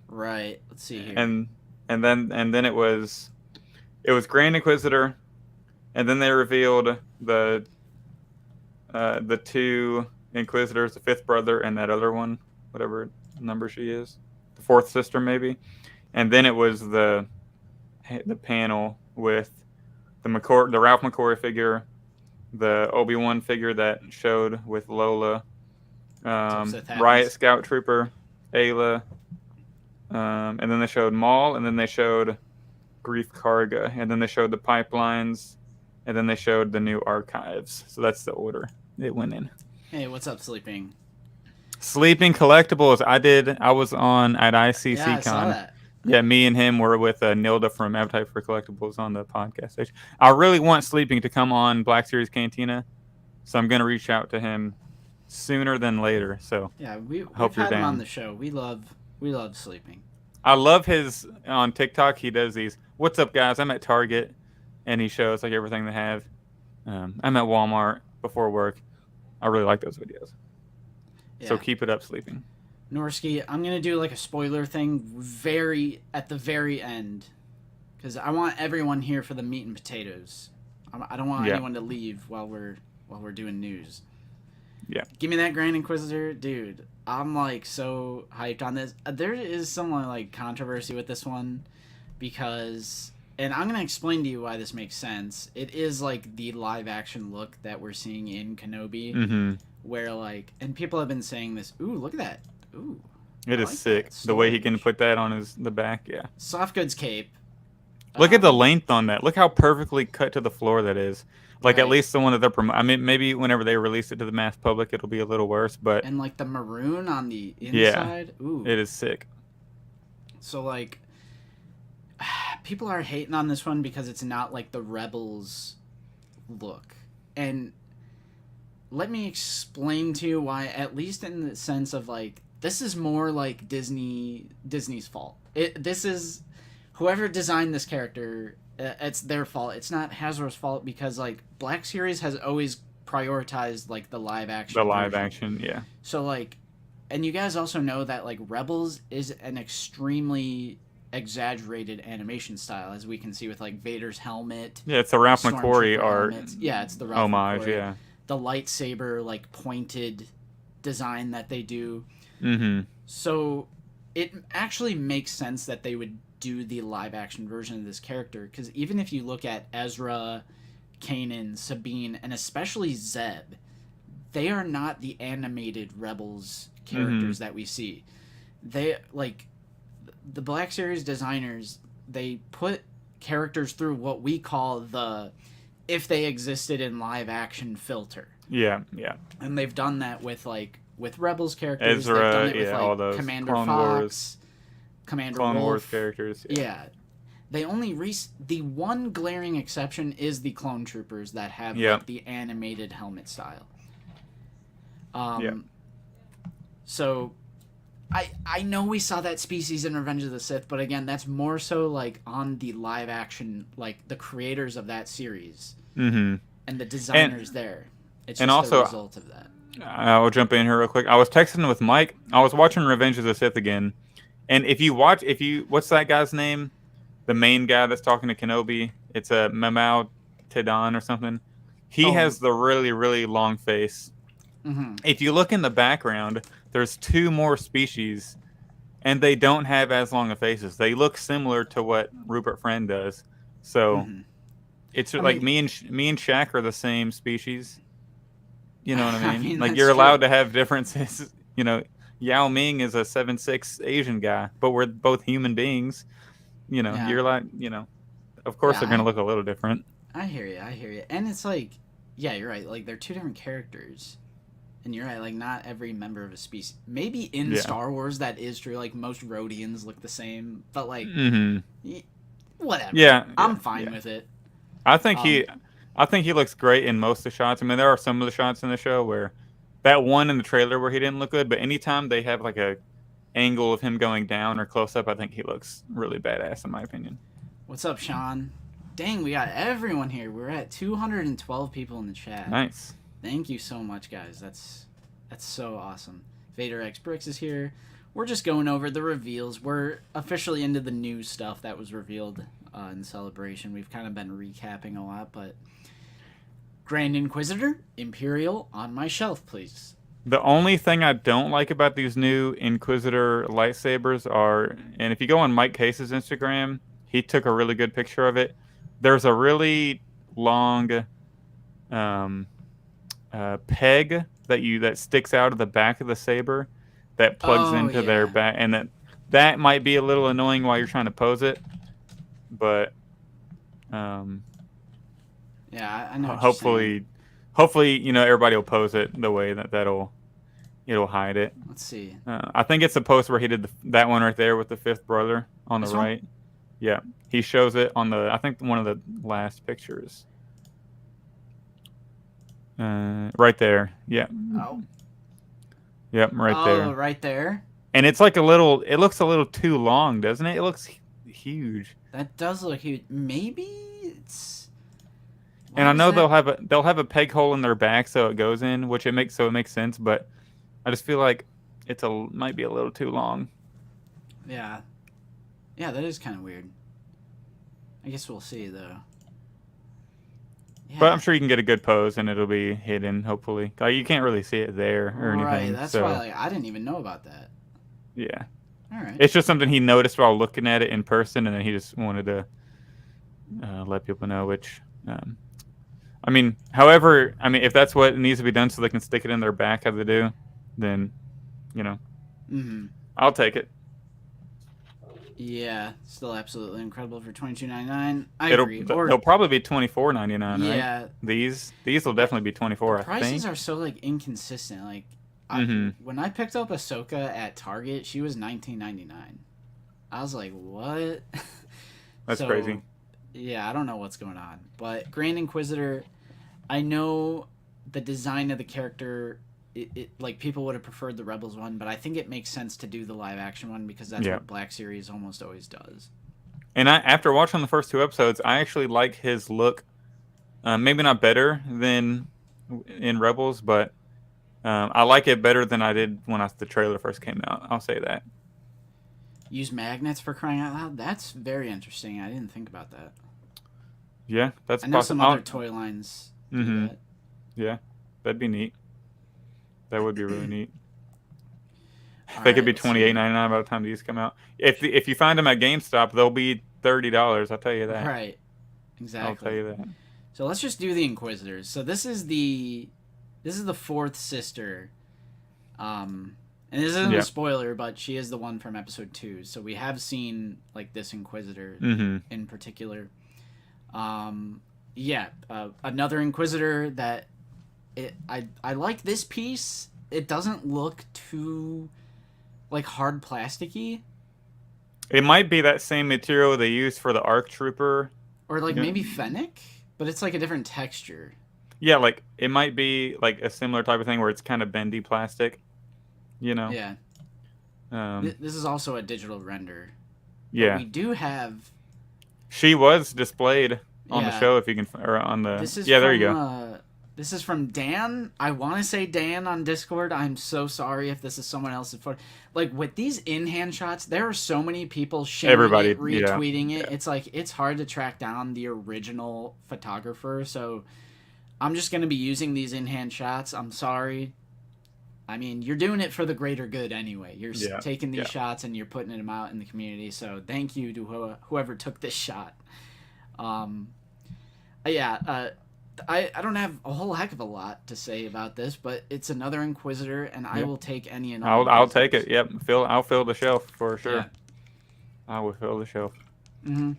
A: Right. Let's see here.
B: And then it was Grand Inquisitor, and then they revealed the two Inquisitors, the fifth brother and that other one, whatever number she is, the fourth sister maybe, and then it was the panel with the Ralph McCoy figure, the Obi-Wan figure that showed with Lola, Riot Scout Trooper, Aayla, and then they showed Maul, and then they showed Grief Karga, and then they showed the pipelines, and then they showed the new archives. So that's the order it went in.
A: Hey, what's up, Sleeping?
B: Sleeping Collectibles. I was on at ICC
A: Yeah, I saw
B: Con.
A: that.
B: Yeah, me and him were with Nilda from Appetite for Collectibles on the podcast station. I really want Sleeping to come on Black Series Cantina, so I'm going to reach out to him sooner than later. So
A: yeah, we've
B: hope you're
A: had him
B: down
A: on the show. We love Sleeping.
B: I love his on TikTok. He does these. What's up, guys? I'm at Target, and he shows like everything they have. I'm at Walmart before work. I really like those videos. Yeah. So keep it up, Sleeping.
A: Norsky, I'm gonna do like a spoiler thing at the very end, because I want everyone here for the meat and potatoes. I don't want anyone to leave while we're doing news.
B: Yeah.
A: Give me that Grand Inquisitor, dude. I'm like so hyped on this. There is some like controversy with this one because, and I'm gonna explain to you why this makes sense. It is like the live action look that we're seeing in Kenobi, where like, and people have been saying this. Ooh, look at that. Ooh.
B: It is sick. The way he can put that on the back, yeah.
A: Soft goods cape.
B: Look at the length on that. Look how perfectly cut to the floor that is. Like, at least the one that they're promoting. I mean, maybe whenever they release it to the mass public, it'll be a little worse, but...
A: And, like, the maroon on the inside.
B: Yeah,
A: ooh.
B: It is sick.
A: So, like, people are hating on this one because it's not, like, the Rebels look. And let me explain to you why, at least in the sense of, like, this is more like Disney's fault. This is... Whoever designed this character... it's their fault. It's not Hasbro's fault because, like, Black Series has always prioritized, like, the live action.
B: The live action, yeah.
A: So, like, and you guys also know that, like, Rebels is an extremely exaggerated animation style, as we can see with, like, Vader's helmet.
B: Yeah, it's the Ralph McQuarrie art.
A: Yeah, it's the Ralph
B: homage,
A: McQuarrie.
B: Yeah.
A: The lightsaber, like, pointed design that they do.
B: Mm-hmm.
A: So, it actually makes sense that they would do the live action version of this character, because even if you look at Ezra, Kanan, Sabine, and especially Zeb, they are not the animated Rebels characters that we see. They, like, the Black Series designers, they put characters through what we call the if they existed in live action filter.
B: Yeah.
A: And they've done that with, like, with Rebels characters.
B: Ezra,
A: they've done it with, like,
B: all those
A: Commander
B: Clone
A: Fox,
B: Wars.
A: Commander
B: Clone
A: Wolf.
B: Wars characters.
A: Yeah. they only the one glaring exception is the clone troopers that have like, the animated helmet style. So I know we saw that species in Revenge of the Sith, but again, that's more so like on the live action, like the creators of that series and the designers there. It's just also the result of that.
B: I'll jump in here real quick. I was texting with Mike. I was watching Revenge of the Sith again, and what's that guy's name? The main guy that's talking to Kenobi. It's a Mamau Tedan or something. He has the really, really long face. If you look in the background, there's 2 more species, and they don't have as long of faces. They look similar to what Rupert Friend does. So it's like me and Shaq are the same species. You know what I mean? Like you're allowed to have differences. You know, Yao Ming is a 7'6" Asian guy, but we're both human beings. You know, you're like, you know, of course they're gonna look a little different.
A: I hear you, and it's like, yeah, you're right. Like they're 2 different characters. And you're right, like, not every member of a species. Maybe in Star Wars that is true. Like, most Rhodians look the same. But, like, whatever.
B: Yeah.
A: I'm fine with it.
B: I think he looks great in most of the shots. I mean, there are some of the shots in the show where that one in the trailer where he didn't look good. But anytime they have, like, a angle of him going down or close up, I think he looks really badass, in my opinion.
A: What's up, Sean? Dang, we got everyone here. We're at 212 people in the chat.
B: Nice.
A: Thank you so much, guys. That's so awesome. Vader X Bricks is here. We're just going over the reveals. We're officially into the new stuff that was revealed in Celebration. We've kind of been recapping a lot, but Grand Inquisitor, Imperial, on my shelf, please.
B: The only thing I don't like about these new Inquisitor lightsabers are, and if you go on Mike Case's Instagram, he took a really good picture of it. There's a really long peg that sticks out of the back of the saber that plugs into their back, and that might be a little annoying while you're trying to pose it, but
A: I know.
B: Hopefully, you know, everybody will pose it the way it'll hide it.
A: Let's see.
B: I think it's the post where he did that one right there with the 5th brother on the right. One? Yeah, he shows it on I think one of the last pictures. Right there. Yeah.
A: Oh.
B: Yep, right there.
A: Oh, right there.
B: And it's like it looks a little too long, doesn't it? It looks huge.
A: That does look huge. Maybe it's.
B: And I know they'll have a peg hole in their back so it goes in, which it makes sense, but I just feel like might be a little too long.
A: Yeah. Yeah, that is kind of weird. I guess we'll see though. Yeah.
B: But I'm sure you can get a good pose and it'll be hidden, hopefully. Like, you can't really see it there or anything.
A: Right, that's why I didn't even know about that.
B: Yeah.
A: All right.
B: It's just something he noticed while looking at it in person, and then he just wanted to let people know, which, if that's what needs to be done so they can stick it in their back as they do, then, you know, I'll take it.
A: Yeah, still absolutely incredible for $22.99. I agree.
B: They'll probably be $24.99, right?
A: Yeah.
B: These will definitely be $24. I think
A: prices are so like inconsistent. Like, when I picked up Ahsoka at Target, she was $19.99. I was like, what?
B: That's crazy.
A: Yeah, I don't know what's going on. But Grand Inquisitor, I know the design of the character. It like people would have preferred the Rebels one, but I think it makes sense to do the live action one because that's what Black Series almost always does.
B: And after watching the first 2 episodes, I actually like his look. Maybe not better than in Rebels, but I like it better than I did when the trailer first came out. I'll say that.
A: Use magnets for crying out loud? That's very interesting. I didn't think about that.
B: Yeah, that's.
A: I know some other toy lines do that.
B: Yeah, that'd be neat. That would be really neat. They could be $28.99 by the time these come out. If you find them at GameStop, they'll be $30. I'll tell you that.
A: Right. Exactly.
B: I'll tell you that.
A: So let's just do the Inquisitors. So this is the 4th sister. And this isn't a spoiler, but she is the one from episode 2. So we have seen like this Inquisitor in particular. Another Inquisitor that I like this piece. It doesn't look too like hard plasticky.
B: It might be that same material they used for the ARC Trooper.
A: Or like maybe Fennec, but it's like a different texture.
B: Yeah, like it might be like a similar type of thing where it's kind of bendy plastic. You know.
A: Yeah. This is also a digital render.
B: Yeah.
A: But we do have.
B: She was displayed on the show if you can, or on the. There you go.
A: This is from Dan. I want to say Dan on Discord. I'm so sorry if this is someone else's photo. Like with these in-hand shots, there are so many people sharing it, retweeting it. It's like it's hard to track down the original photographer. So I'm just gonna be using these in-hand shots. I'm sorry. I mean, you're doing it for the greater good anyway. You're taking these shots and you're putting them out in the community. So thank you to whoever took this shot. I don't have a whole heck of a lot to say about this, but it's another Inquisitor, and I will take any and all.
B: I'll take it. Yep, I'll fill the shelf for sure. Yeah. I will fill the shelf.
A: Mm-hmm.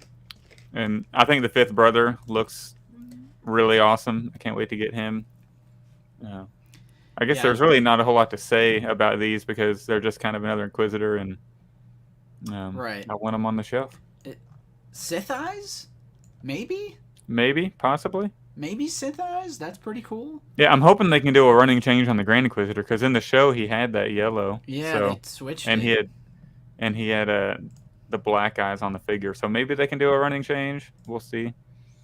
B: And I think the fifth brother looks really awesome. I can't wait to get him. I guess there's really not a whole lot to say about these because they're just kind of another Inquisitor, and
A: right.
B: I want them on the shelf.
A: Sith eyes? Maybe,
B: possibly.
A: Maybe Sith eyes? That's pretty cool.
B: Yeah, I'm hoping they can do a running change on the Grand Inquisitor because in the show he had that yellow.
A: Yeah, they switched
B: and
A: it.
B: He had the black eyes on the figure. So maybe they can do a running change. We'll see.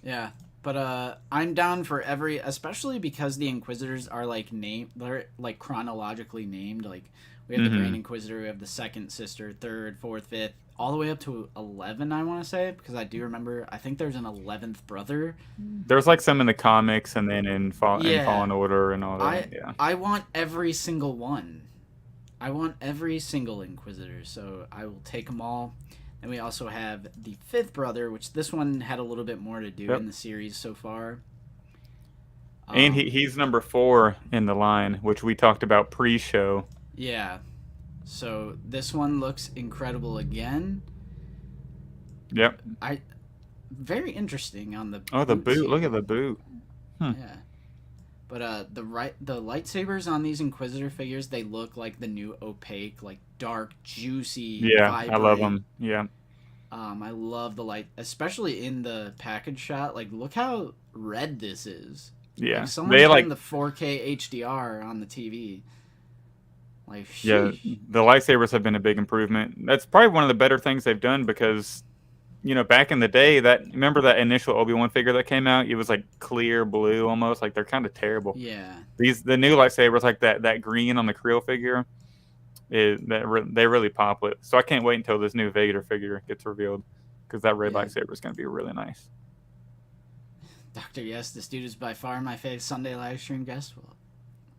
A: Yeah, but I'm down for especially because the Inquisitors are like they're like chronologically named. Like we have the Grand Inquisitor, we have the second sister, third, fourth, fifth, all the way up to 11, I want to say, because I do remember, I think there's an 11th brother.
B: There's like some in the comics and then in Fallen Order and all that.
A: I want every single one. I want every single Inquisitor, so I will take them all. And we also have the fifth brother, which this one had a little bit more to do in the series so far.
B: And he's number 4 in the line, which we talked about pre-show.
A: Yeah. So this one looks incredible again.
B: Yep.
A: Very interesting on the
B: the boot. Here. Look at the boot.
A: Yeah. But the lightsabers on these Inquisitor figures, they look like the new opaque, like dark, juicy.
B: Yeah,
A: vibrant.
B: I love them. Yeah.
A: I love the light, especially in the package shot. Like, look how red this is.
B: Yeah.
A: Like, someone's done the 4K HDR on the TV. Like, sheesh.
B: Yeah, the lightsabers have been a big improvement. That's probably one of the better things they've done because, back in the day, remember that initial Obi-Wan figure that came out? It was like clear blue almost. Like they're kind of terrible.
A: Yeah.
B: The new lightsabers, like that green on the Creel figure, they really pop with. So I can't wait until this new Vader figure gets revealed because that red lightsaber is going to be really nice.
A: Dr. Yes, this dude is by far my favorite Sunday live stream guest. Well,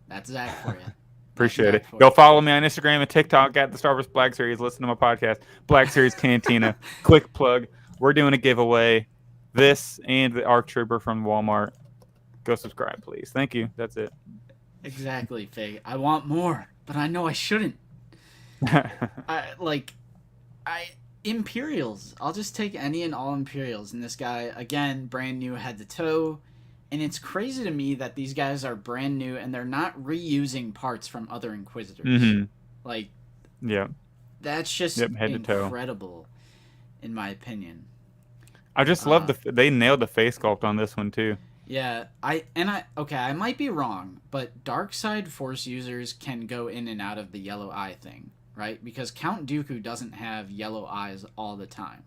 A: that's Zach for you.
B: Appreciate it. Go follow me on Instagram and TikTok at the Star Wars Black Series. Listen to my podcast, Black Series Cantina. Quick plug. We're doing a giveaway. This and the ARC Trooper from Walmart. Go subscribe, please. Thank you. That's it.
A: Exactly, Fig. I want more, but I know I shouldn't. Imperials. I'll just take any and all Imperials. And this guy, again, brand new head to toe. And it's crazy to me that these guys are brand new and they're not reusing parts from other Inquisitors.
B: Mm-hmm.
A: Like,
B: yeah,
A: that's just incredible, in my opinion.
B: I just love they nailed the face sculpt on this one too.
A: Yeah, I might be wrong, but dark side Force users can go in and out of the yellow eye thing, right? Because Count Dooku doesn't have yellow eyes all the time.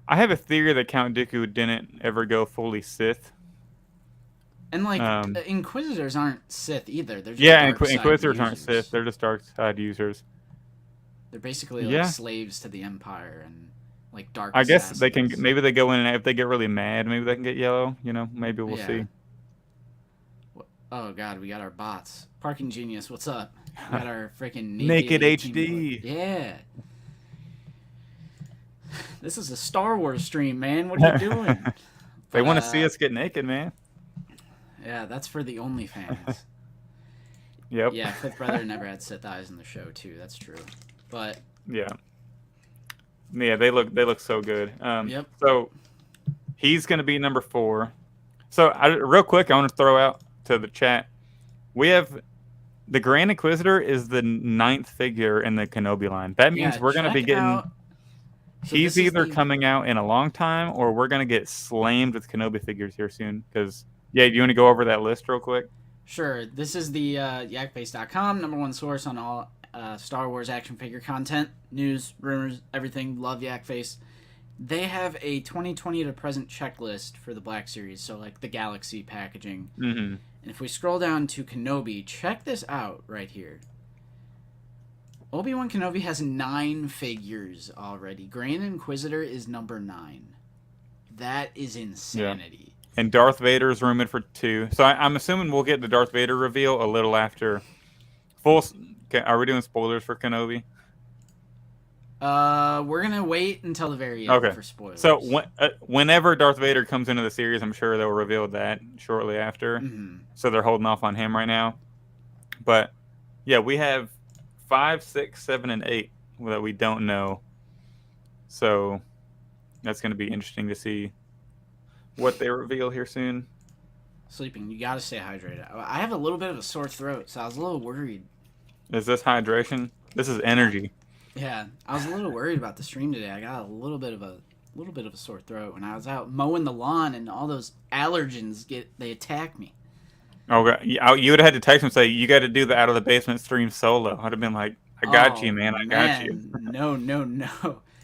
B: I have a theory that Count Dooku didn't ever go fully Sith.
A: And Inquisitors aren't Sith either. They're just
B: Inquisitors aren't Sith. They're just dark side users.
A: They're basically slaves to the Empire and like dark.
B: I guess they can. Maybe they go in and if they get really mad, maybe they can get yellow. Maybe we'll see.
A: Oh God, we got our bots. Parking Genius, what's up? We got our freaking
B: naked HD.
A: Yeah. This is a Star Wars stream, man. What are you doing?
B: They want to see us get naked, man.
A: Yeah, that's for the OnlyFans.
B: Yep.
A: Yeah, Fifth Brother never had Sith eyes in the show too. That's true. But
B: yeah, they look so good.
A: Yep.
B: So he's gonna be number 4. So real quick, I want to throw out to the chat. We have the Grand Inquisitor is the 9th figure in the Kenobi line. That means we're going to be getting... So he's either coming out in a long time, or we're going to get slammed with Kenobi figures here soon. Because, yeah, do you want to go over that list real quick?
A: Sure. This is the yakface.com, #1 source on all Star Wars action figure content, news, rumors, everything. Love Yakface. They have a 2020 to present checklist for the Black Series, so like the Galaxy packaging.
B: Mm-hmm.
A: And if we scroll down to Kenobi, check this out right here. Obi-Wan Kenobi has 9 figures already. Grand Inquisitor is number 9. That is insanity.
B: Yeah. And Darth Vader is rumored for 2. So I'm assuming we'll get the Darth Vader reveal a little after. Okay, are we doing spoilers for Kenobi?
A: We're gonna wait until the very end for spoilers.
B: So whenever Darth Vader comes into the series, I'm sure they'll reveal that shortly after.
A: Mm-hmm.
B: So they're holding off on him right now. But yeah, we have 5, 6, 7, and 8 that we don't know. So that's going to be interesting to see what they reveal here soon.
A: Sleeping, you gotta stay hydrated. I have a little bit of a sore throat, so I was a little worried.
B: Is this hydration? This is energy.
A: Yeah, I was a little worried about the stream today. I got a little bit of a sore throat when I was out mowing the lawn, and all those allergens they attack me.
B: Oh, God. You would have had to text him and say, you got to do the Out of the Basement stream solo. I'd have been like, I got you, man. I got you.
A: No.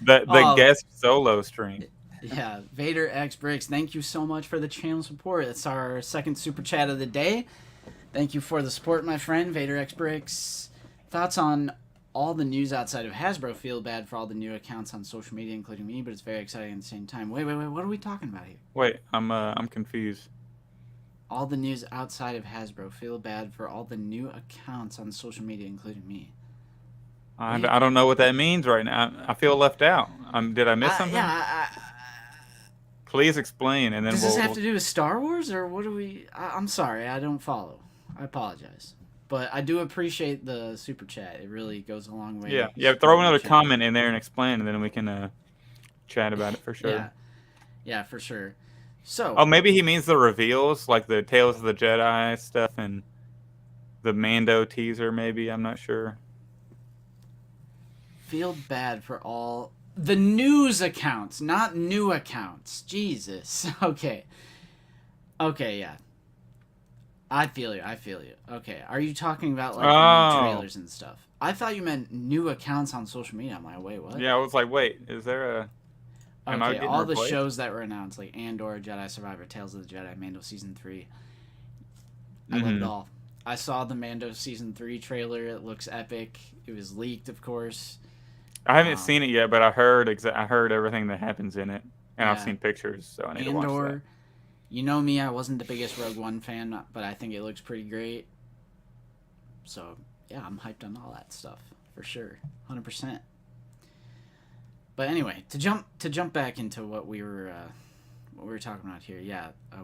B: The guest solo stream.
A: Yeah, Vader X Bricks, thank you so much for the channel support. It's our second super chat of the day. Thank you for the support, my friend. Vader X Bricks. Thoughts on all the news outside of Hasbro? Feel bad for all the new accounts on social media, including me, but it's very exciting at the same time. Wait. What are we talking about here?
B: Wait, I'm confused.
A: All the news outside of Hasbro. Feel bad for all the new accounts on social media, including me.
B: I don't know what that means right now. I feel left out. Did I miss something? Please explain, and then
A: does this have to do with Star Wars, or what do we... I'm sorry, I don't follow. I apologize. But I do appreciate the super chat. It really goes a long way.
B: Yeah. Throw another comment in there and explain, and then we can chat about it for sure.
A: Yeah, for sure. So.
B: Oh, maybe he means the reveals, like the Tales of the Jedi stuff and the Mando teaser. Maybe, I'm not sure.
A: Feel bad for all the news accounts, not new accounts. Jesus. Okay, yeah. I feel you. Okay, are you talking about like new trailers and stuff? I thought you meant new accounts on social media. I'm like, wait, what?
B: Yeah, I was like, wait, is there a...
A: Okay, all the shows that were announced, like Andor, Jedi Survivor, Tales of the Jedi, Mando Season 3. I love it all. I saw the Mando Season 3 trailer. It looks epic. It was leaked, of course.
B: I haven't seen it yet, but I heard everything that happens in it, and I've seen pictures, so I need to watch that.
A: You know me, I wasn't the biggest Rogue One fan, but I think it looks pretty great. So, yeah, I'm hyped on all that stuff, for sure. 100%. But anyway, to jump back into what we were talking about here,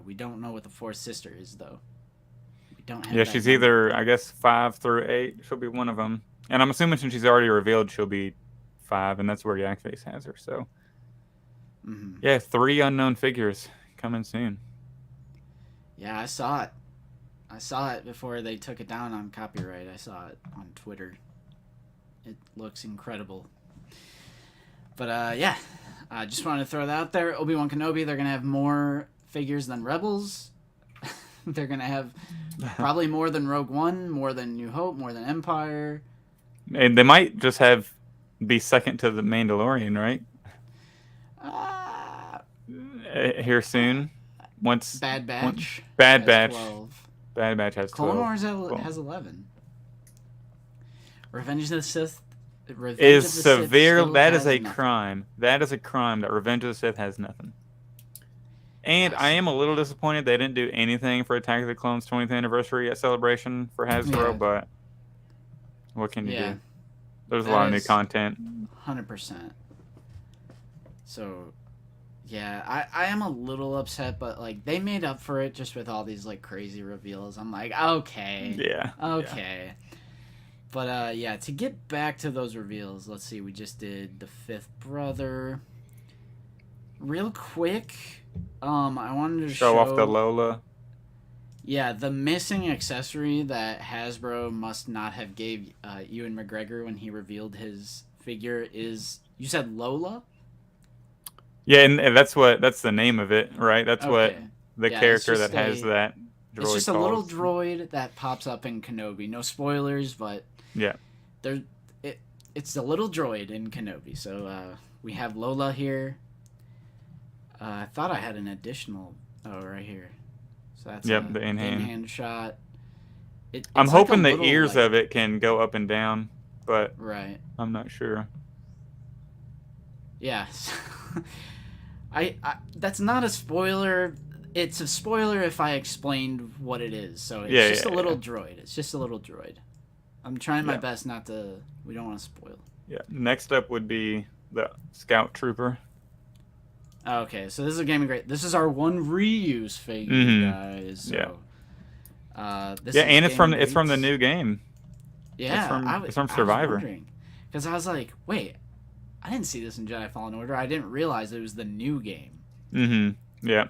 A: we don't know what the fourth sister is, though. We don't have.
B: Yeah, she's either, I guess, 5 through 8. She'll be one of them, and I'm assuming since she's already revealed, she'll be 5, and that's where Yakface has her. So, yeah, 3 unknown figures coming soon.
A: Yeah, I saw it. I saw it before they took it down on copyright. I saw it on Twitter. It looks incredible. But, I just wanted to throw that out there. Obi-Wan Kenobi, they're going to have more figures than Rebels. They're going to have probably more than Rogue One, more than New Hope, more than Empire.
B: And they might just be second to the Mandalorian, right? Here soon.
A: Bad Batch.
B: Bad Batch.
A: 12.
B: Bad Batch has 12.
A: Clone Wars has 11. Revenge of the Sith
B: is severe. That is a crime. That is a crime that Revenge of the Sith has nothing. And I am a little disappointed they didn't do anything for Attack of the Clones 20th anniversary at Celebration for Hasbro, but what can you do? There's a lot of new content.
A: 100%. So, yeah, I am a little upset, but like they made up for it just with all these like crazy reveals. I'm like, okay.
B: Yeah.
A: Okay. Yeah. But to get back to those reveals, let's see, we just did the 5th brother. Real quick, I wanted to show
B: off the Lola.
A: Yeah, the missing accessory that Hasbro must not have gave Ewan McGregor when he revealed his figure is, you said Lola?
B: Yeah, and that's the name of it, right? That's what
A: Okay.
B: the
A: Yeah, it's
B: character
A: just
B: that has that
A: it's
B: droid
A: just a little
B: calls.
A: droid that pops up in Kenobi. No spoilers, but
B: Yeah.
A: It's a little droid in Kenobi. So we have Lola here. I thought I had an additional. Oh, right here. So that's
B: the
A: in-hand shot.
B: I'm
A: It's
B: hoping
A: like
B: the ears of it can go up and down, but
A: right.
B: I'm not sure.
A: Yeah. I that's not a spoiler. It's a spoiler if I explained what it is. So it's just a little droid. It's just a little droid. I'm trying my best not to. We don't want to spoil.
B: Yeah. Next up would be the Scout Trooper.
A: Okay, so this is a gaming great. This is our one reuse figure, guys. So, this
B: and
A: is
B: it's from the new game.
A: Yeah,
B: it's from Survivor.
A: Because I was like, wait, I didn't see this in Jedi Fallen Order. I didn't realize it was the new game.
B: Mm-hmm. Yeah.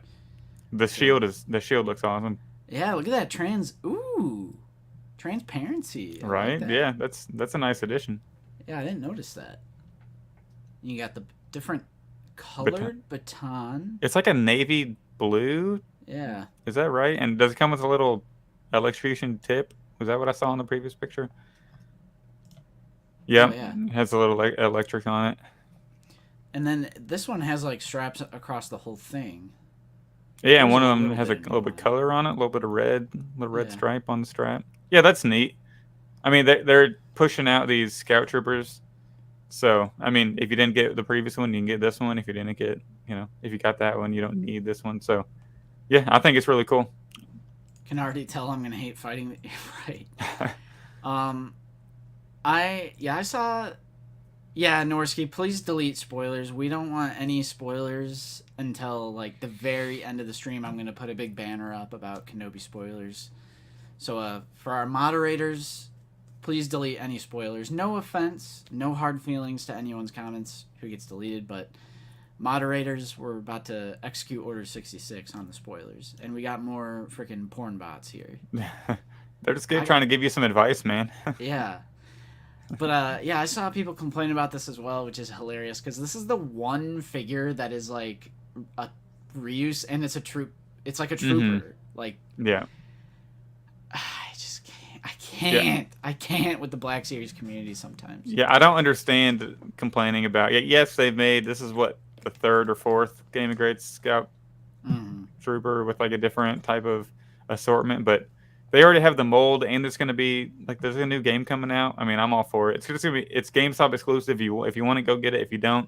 B: The shield looks awesome.
A: Yeah, look at that transparency.
B: Right?
A: Like
B: yeah, that's a nice addition.
A: Yeah, I didn't notice that. You got the different colored baton.
B: It's like a navy blue.
A: Yeah.
B: Is that right? And does it come with a little electrocution tip? Was that what I saw in the previous picture? Yep.
A: Oh, yeah.
B: It has a little electric on it.
A: And then this one has like straps across the whole thing.
B: Yeah, and one of them has a little bit of color on it, a little bit of red, stripe on the strap. Yeah, that's neat. I mean, they're pushing out these Scout Troopers. So, I mean, if you didn't get the previous one, you can get this one. If you didn't get, if you got that one, you don't need this one. So, yeah, I think it's really cool.
A: Can already tell I'm gonna hate fighting. Right. I saw. Yeah, Norsky, please delete spoilers. We don't want any spoilers until like the very end of the stream. I'm gonna put a big banner up about Kenobi spoilers. So, for our moderators, please delete any spoilers. No offense, no hard feelings to anyone's comments who gets deleted, but moderators, we're about to execute Order 66 on the spoilers, and we got more freaking porn bots here.
B: They're just trying to give you some advice, man.
A: Yeah. But, yeah, I saw people complain about this as well, which is hilarious, because this is the one figure that is, like, a reuse, and it's a troop. It's like a trooper. Like,
B: yeah.
A: I just can't. I can't with the Black Series community sometimes.
B: Yeah, I don't understand complaining about. Yes, they've made, this is what, the third or fourth Game of Greats Scout Trooper with, like, a different type of assortment, but they already have the mold, and there's going to be there's a new game coming out. I mean, I'm all for it. It's GameStop exclusive. If you want to go get it, if you don't,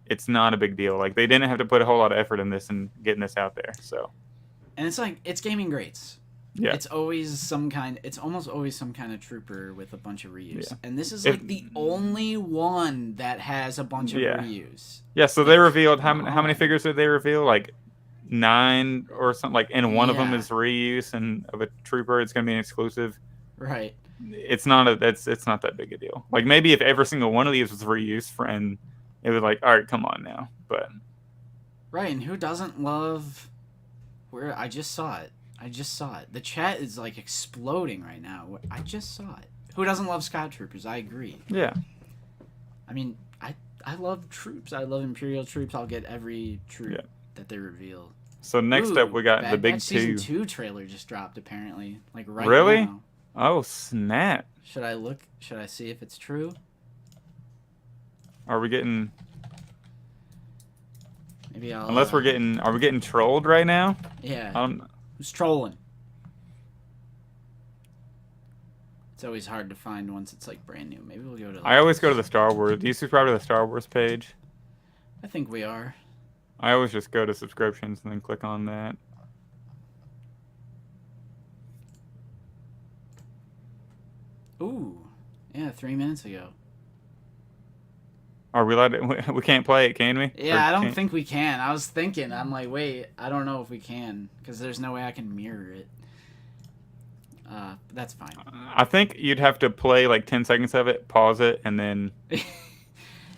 B: it's not a big deal. Like, they didn't have to put a whole lot of effort in this and getting this out there. So,
A: and it's gaming greats.
B: Yeah,
A: it's almost always some kind of trooper with a bunch of reuse, and this is like the only one that has a bunch of reuse.
B: Yeah, so they revealed how many figures did they reveal? Like 9 or something, and one of them is reuse, and of a trooper it's going to be an exclusive.
A: Right.
B: It's not that big a deal. Like, maybe if every single one of these was reuse, and it was like, all right, come on now. But
A: right, and who doesn't love? I just saw it. The chat is like exploding right now. I just saw it. Who doesn't love Scout Troopers? I agree.
B: Yeah.
A: I mean, I love troops. I love Imperial troops. I'll get every troop that they reveal.
B: So next up, we got the big 2.
A: Season 2 trailer just dropped, apparently. Like, right now.
B: Really? Oh, snap.
A: Should I look? Should I see if it's true?
B: Are we getting...
A: Maybe I'll...
B: Unless are we getting trolled right now?
A: Yeah. Who's trolling? It's always hard to find once it's, like, brand new. Maybe we'll go to...
B: I always go to the Star Wars. Do you subscribe to the Star Wars page?
A: I think we are.
B: I always just go to subscriptions and then click on that.
A: Ooh. Yeah, 3 minutes ago.
B: Are we allowed to, we can't play it, can we?
A: Yeah, I don't think we can. I was thinking, I'm like, wait, I don't know if we can, because there's no way I can mirror it. That's fine.
B: I think you'd have to play like 10 seconds of it, pause it, and then...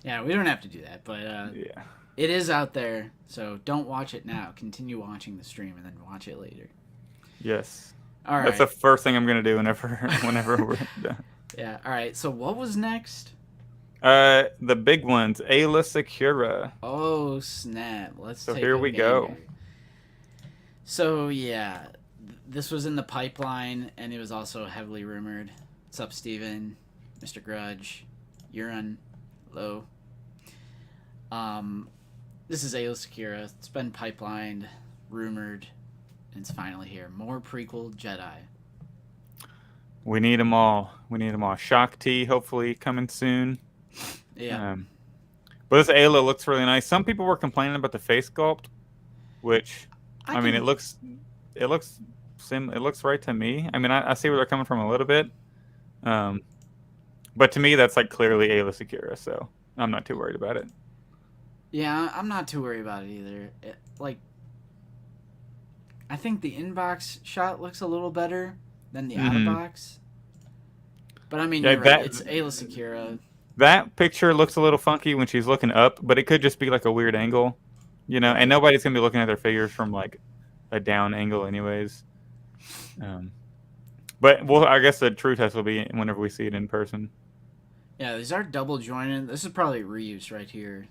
A: Yeah, we don't have to do that, but
B: yeah. It
A: is out there, so don't watch it now. Continue watching the stream and then watch it later.
B: Yes.
A: All right.
B: That's the first thing I'm gonna do whenever we're done.
A: Yeah. All right. So what was next?
B: The big ones, Aayla Secura.
A: Oh snap! Let's
B: So
A: take
B: here
A: a
B: we go.
A: gander. So yeah, this was in the pipeline, and it was also heavily rumored. What's up, Steven? Mr. Grudge, Urine, hello. This is Aayla Secura. It's been pipelined, rumored, and it's finally here. More prequel Jedi.
B: We need them all. Shock T, hopefully coming soon.
A: Yeah.
B: But this Aayla looks really nice. Some people were complaining about the face sculpt, which I mean, it looks right to me. I mean, I see where they're coming from a little bit. But to me, that's like clearly Aayla Secura, so I'm not too worried about it.
A: Yeah, I'm not too worried about it either. I think the inbox shot looks a little better than the out of box. But I mean, you're right. It's Aayla Secura.
B: That picture looks a little funky when she's looking up, but it could just be like a weird angle, you know. And nobody's gonna be looking at their figures from like a down angle, anyways. But I guess the true test will be whenever we see it in person.
A: Yeah, these are double jointed. This is probably reuse right here.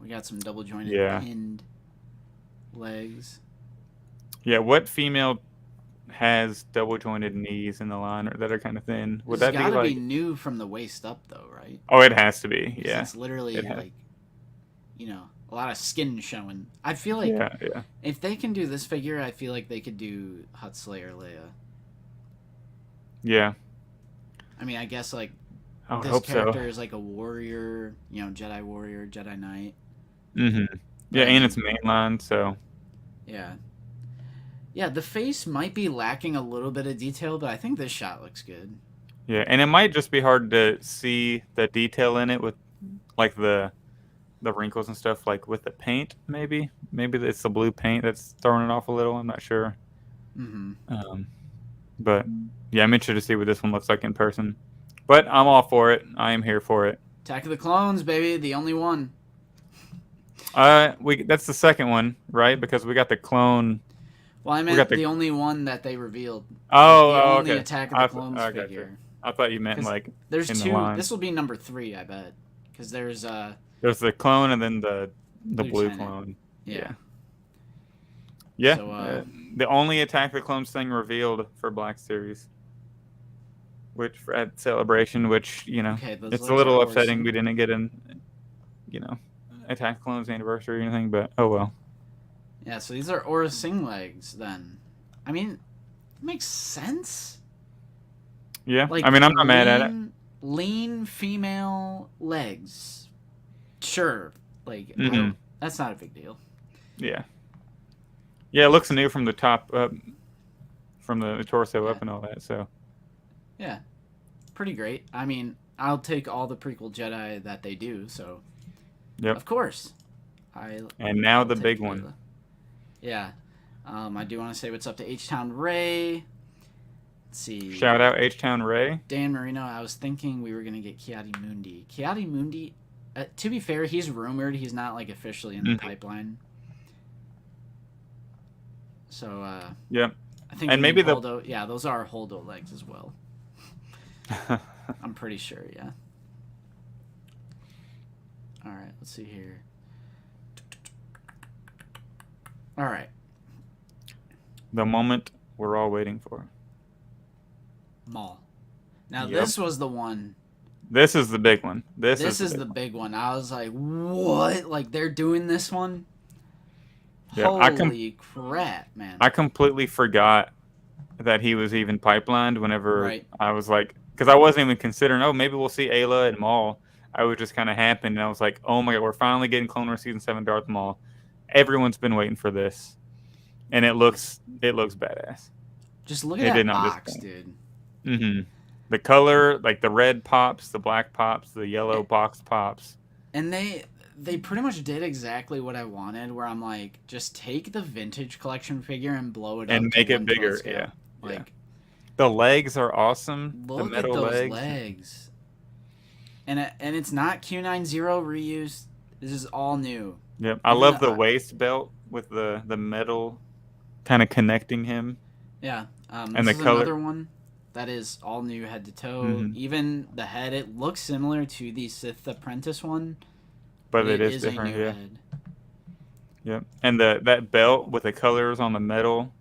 A: We got some double jointed pinned legs.
B: Yeah, what female has double jointed knees in the line or that are kind of thin? Would that
A: gotta be new from the waist up though, right?
B: Oh, it has to be. Yeah,
A: it's literally like, you know, a lot of skin showing. I feel like if they can do this figure, I feel like they could do Hutt Slayer Leia.
B: Yeah.
A: I mean, I guess like
B: this
A: character is like a warrior, you know, Jedi warrior, Jedi Knight.
B: Yeah, and it's mainline, so.
A: Yeah. Yeah, the face might be lacking a little bit of detail, but I think this shot looks good.
B: Yeah, and it might just be hard to see the detail in it with, like, the wrinkles and stuff, like, with the paint, maybe. Maybe it's the blue paint that's throwing it off a little. I'm not sure. But, yeah, I'm interested to see what this one looks like in person. But I'm all for it. I am here for it.
A: Attack of the Clones, baby. The only one.
B: That's the second one, right? Because we got the clone...
A: Well, I meant the only one that they revealed.
B: Oh,
A: okay. Attack of the Clones figure.
B: I thought you meant like
A: there's
B: in
A: two.
B: The
A: this will be number 3, I bet, because there's
B: the clone and then the blue clone.
A: Yeah.
B: So, the only Attack of the Clones thing revealed for Black Series, which at Celebration, which it's a little upsetting we didn't get an Attack of the Clones anniversary or anything, but oh well.
A: Yeah, so these are Aura Singh legs, then. I mean, it makes sense.
B: Yeah, like, I mean, I'm not mad at it.
A: Lean female legs. Sure. Like, that's not a big deal.
B: Yeah. Yeah, it looks new from the top up, from the torso up and all that, so.
A: Yeah. Pretty great. I mean, I'll take all the prequel Jedi that they do, so.
B: Yep.
A: Of course.
B: And now the big one.
A: Yeah. I do want to say what's up to H-Town Ray. Let's see.
B: Shout out H-Town Ray.
A: Dan Marino, I was thinking we were going to get Ki-Adi-Mundi. Ki-Adi-Mundi, to be fair, he's rumored. He's not, like, officially in the pipeline. So,
B: yeah.
A: I think
B: and maybe
A: Holdo, yeah, those are Holdo legs as well. I'm pretty sure, yeah. All right, let's see here. All right.
B: The moment we're all waiting for.
A: Maul. Now, this was the one.
B: This is the big one. This is
A: the big one. I was like, what? Like, they're doing this one?
B: Yeah,
A: holy crap, man.
B: I completely forgot that he was even pipelined whenever I was like, because I wasn't even considering, maybe we'll see Aayla and Maul. I was just kind of happened, and I was like, oh my god, we're finally getting Clone Wars Season 7 Darth Maul. Everyone's been waiting for this, and it looks badass.
A: Just look at that box, dude.
B: The color, like the red pops, the black pops, the yellow box pops.
A: And they pretty much did exactly what I wanted, where I'm like, just take the vintage collection figure and blow it up
B: and make it bigger. Yeah, like the legs are awesome.
A: Look
B: the metal
A: at those legs. And it's not Q90 reused. This is all new.
B: Yep, I love the waist belt with the metal kind of connecting him.
A: Yeah.
B: And
A: This
B: the
A: is
B: color.
A: another one that is all new head to toe. Even the head, it looks similar to the Sith Apprentice one,
B: But it is
A: a
B: different,
A: new
B: yeah.
A: head.
B: Yep. And that belt with the colors on the metal,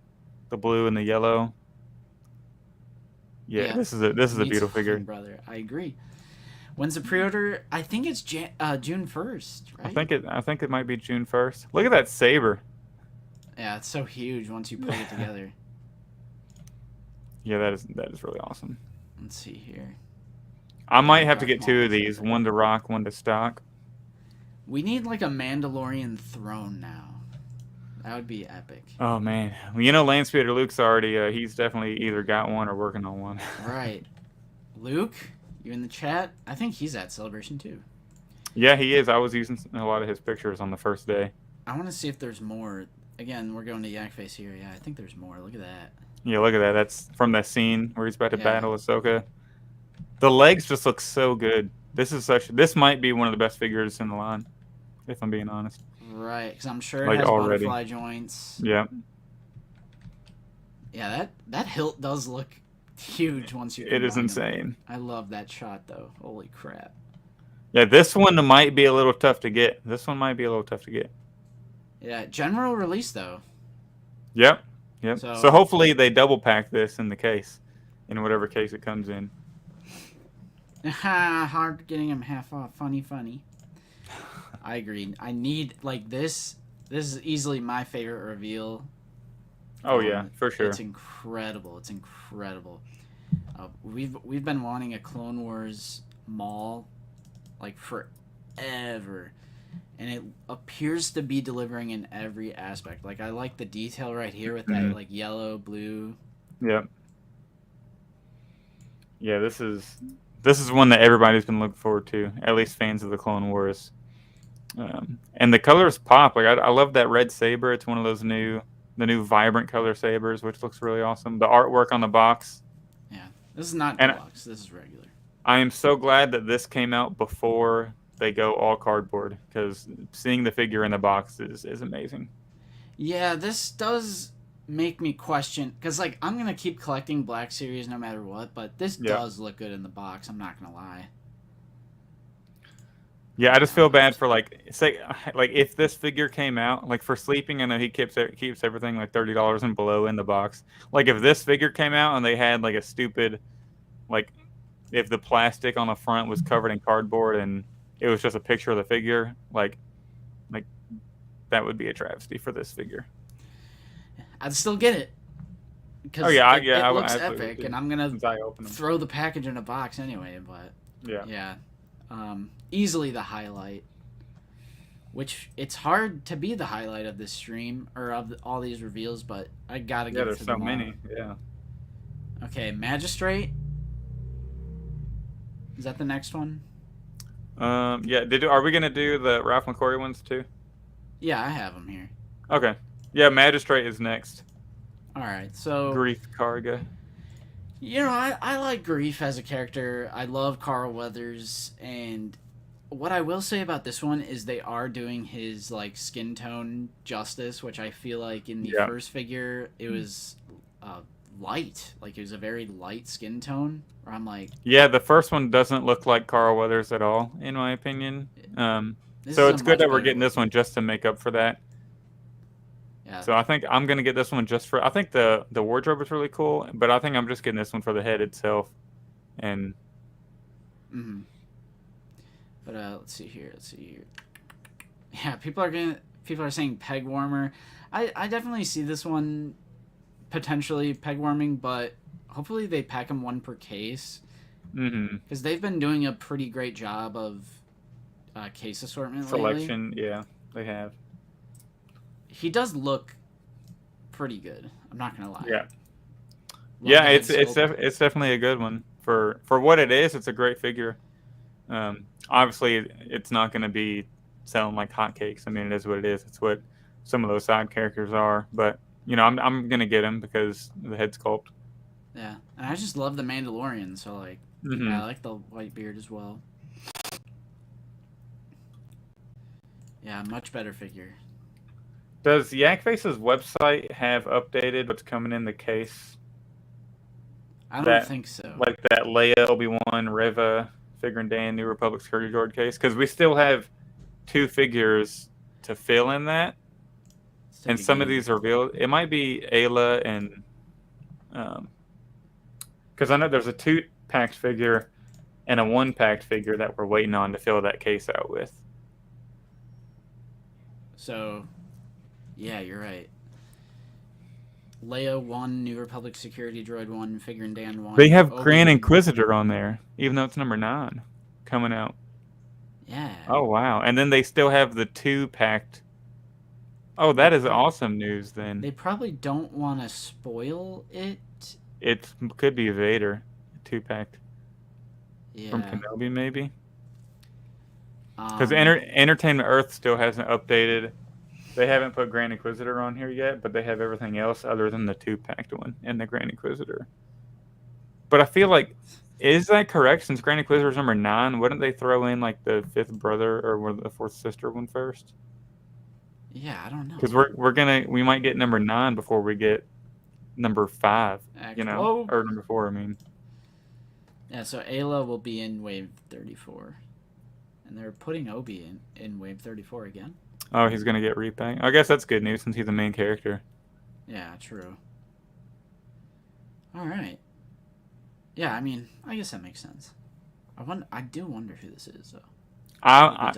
B: the blue and the yellow. Yeah, this is a beautiful figure.
A: Brother, I agree. When's the pre-order? I think it's June 1st, right?
B: I think it might be June 1st. Look at that saber.
A: Yeah, it's so huge once you put it together.
B: Yeah, that is really awesome.
A: Let's see here.
B: I might have to get 2 of these, one to rock, one to stock.
A: We need like a Mandalorian throne now. That would be epic.
B: Oh man, well, you know, Landspeeder Luke's already. He's definitely either got one or working on one.
A: Right, Luke, you in the chat? I think he's at Celebration too.
B: Yeah, he is. I was using a lot of his pictures on the first day.
A: I want to see if there's more. Again, we're going to Yakface here. Yeah, I think there's more. Look at that.
B: Yeah, look at that. That's from that scene where he's about to battle Ahsoka. The legs just look so good. This might be one of the best figures in the line, if I'm being honest.
A: Right, because I'm sure it has butterfly joints.
B: Yeah.
A: Yeah, that hilt does look huge once you.
B: It is insane.
A: I love that shot though. Holy crap.
B: Yeah, this one might be a little tough to get.
A: Yeah, general release though.
B: Yep. So hopefully they double pack this in the case, in whatever case it comes in.
A: Hard getting him half off. Funny. I agree. I need like this. This is easily my favorite reveal.
B: Oh yeah, for sure.
A: It's incredible. We've been wanting a Clone Wars Maul like forever, and it appears to be delivering in every aspect. Like I like the detail right here with that like yellow, blue.
B: Yep. Yeah, this is one that everybody's been looking forward to. At least fans of the Clone Wars. And the colors pop. Like I love that red saber. It's one of those new vibrant color sabers, which looks really awesome. The artwork on the box.
A: Yeah, this is not deluxe. This is regular.
B: I am so glad that this came out before they go all cardboard, because seeing the figure in the box is amazing.
A: Yeah, this does make me question, because like I'm gonna keep collecting Black Series no matter what, but this does look good in the box. I'm not gonna lie.
B: Yeah, I just feel bad for like if this figure came out, like for sleeping, I know he keeps everything like $30 and below in the box. Like if this figure came out and they had like a stupid, like if the plastic on the front was covered in cardboard and it was just a picture of the figure, like that would be a travesty for this figure.
A: I'd still get it.
B: Oh yeah,
A: it looks epic, and I'm gonna throw the package in a box anyway. But yeah. Easily the highlight, which it's hard to be the highlight of this stream or of all these reveals, but I gotta give it to them all.
B: There's so many. Yeah.
A: Okay, Magistrate. Is that the next one?
B: Yeah. Are we gonna do the Ralph McQuarrie ones too?
A: Yeah, I have them here.
B: Okay. Yeah, Magistrate is next.
A: All right, so
B: Grief Karga.
A: You know, I like Grief as a character. I love Carl Weathers, and what I will say about this one is they are doing his like skin tone justice, which I feel like in the first figure it was light, like it was a very light skin tone. Where I'm like,
B: yeah, the first one doesn't look like Carl Weathers at all, in my opinion. So it's good that we're getting this one just to make up for that. Yeah. So I think I'm gonna get this one just for. I think the wardrobe is really cool, but I think I'm just getting this one for the head itself, and.
A: But let's see here. Yeah, people are saying peg warmer. I definitely see this one potentially peg warming, but hopefully they pack them one per case. Because they've been doing a pretty great job of case assortment
B: selection.
A: Lately.
B: Yeah, they have.
A: He does look pretty good. I'm not gonna lie.
B: Yeah, it's definitely a good one for what it is. It's a great figure. Obviously, it's not going to be selling like hotcakes. I mean, it is what it is. It's what some of those side characters are. But you know, I'm going to get him because of the head sculpt.
A: Yeah, and I just love the Mandalorian. So like, I like the white beard as well. Yeah, much better figure.
B: Does Yakface's website have updated what's coming in the case?
A: I don't think so.
B: Like that Leia, Obi-Wan, Reva, Figuring Dan, New Republic Security Droid case? Because we still have 2 figures to fill in that. And some of these are revealed. It might be Aayla and... Because I know there's a 2-packed figure and a 1-packed figure that we're waiting on to fill that case out with.
A: So, yeah, you're right. Leia 1, New Republic Security Droid 1, Figuring Dan 1.
B: They have Grand Inquisitor on there, even though it's number 9 coming out.
A: Yeah.
B: Oh, wow. And then they still have the 2-packed. Oh, that is awesome news then.
A: They probably don't want to spoil it.
B: It could be Vader, 2-packed.
A: Yeah.
B: From Kenobi, maybe? Because Entertainment Earth still hasn't updated. They haven't put Grand Inquisitor on here yet, but they have everything else other than the 2-packed one and the Grand Inquisitor. But I feel like, is that correct? Since Grand Inquisitor is number 9, wouldn't they throw in like the 5th brother or the 4th sister one first?
A: Yeah, I don't know.
B: Because we might get number 9 before we get number 5, you know, or number 4. I mean.
A: Yeah, so Aayla will be in Wave 34, and they're putting Obi in Wave 34 again.
B: Oh, he's gonna get repacked. I guess that's good news since he's the main character.
A: Yeah, true. All right. Yeah, I mean, I guess that makes sense. I do wonder who this is, though.
B: I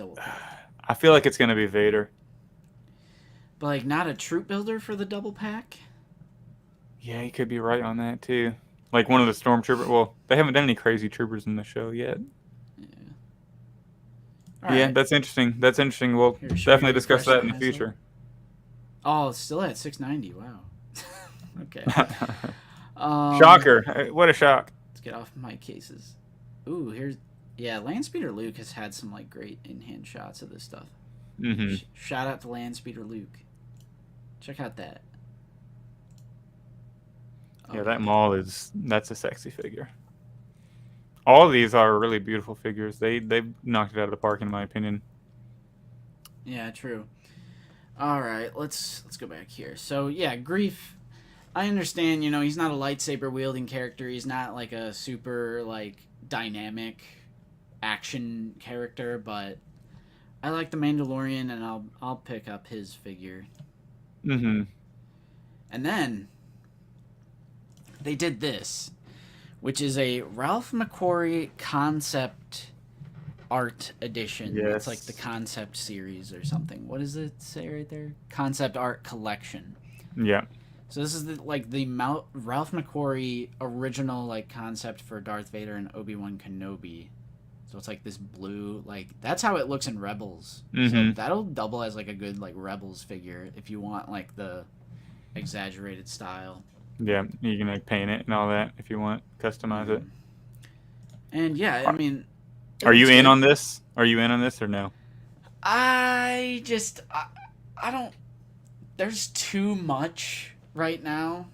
B: feel like it's gonna be Vader.
A: But like, not a troop builder for the double pack.
B: Yeah, he could be right on that too. Like one of the stormtroopers. Well, they haven't done any crazy troopers in the show yet.
A: Yeah.
B: Yeah, right. That's interesting. That's interesting. We'll definitely discuss that in the future.
A: Oh, it's still at 690. Wow. Okay.
B: Shocker! What a shock.
A: Let's get off my cases. Ooh, here's Landspeeder Luke has had some like great in-hand shots of this stuff.
B: Mm-hmm.
A: Shout out to Landspeeder Luke. Check out that.
B: Yeah, that Maul that's a sexy figure. All of these are really beautiful figures. They've knocked it out of the park in my opinion.
A: Yeah, true. All right, let's go back here. So yeah, Grief. I understand, you know, he's not a lightsaber wielding character. He's not like a super like dynamic action character, but I like the Mandalorian, and I'll pick up his figure.
B: Mm-hmm.
A: And then they did this, which is a Ralph McQuarrie concept art edition.
B: Yes.
A: It's like the concept series or something. What does it say right there? Concept art collection.
B: Yeah.
A: So this is the Ralph McQuarrie original like concept for Darth Vader and Obi-Wan Kenobi. So it's like this blue, like that's how it looks in Rebels.
B: Mm-hmm.
A: So that'll double as like a good like Rebels figure if you want like the exaggerated style.
B: Yeah, you can like paint it and all that if you want, customize it.
A: And yeah, I mean,
B: are you in on this? Are you in on this or no?
A: I don't. There's too much right now.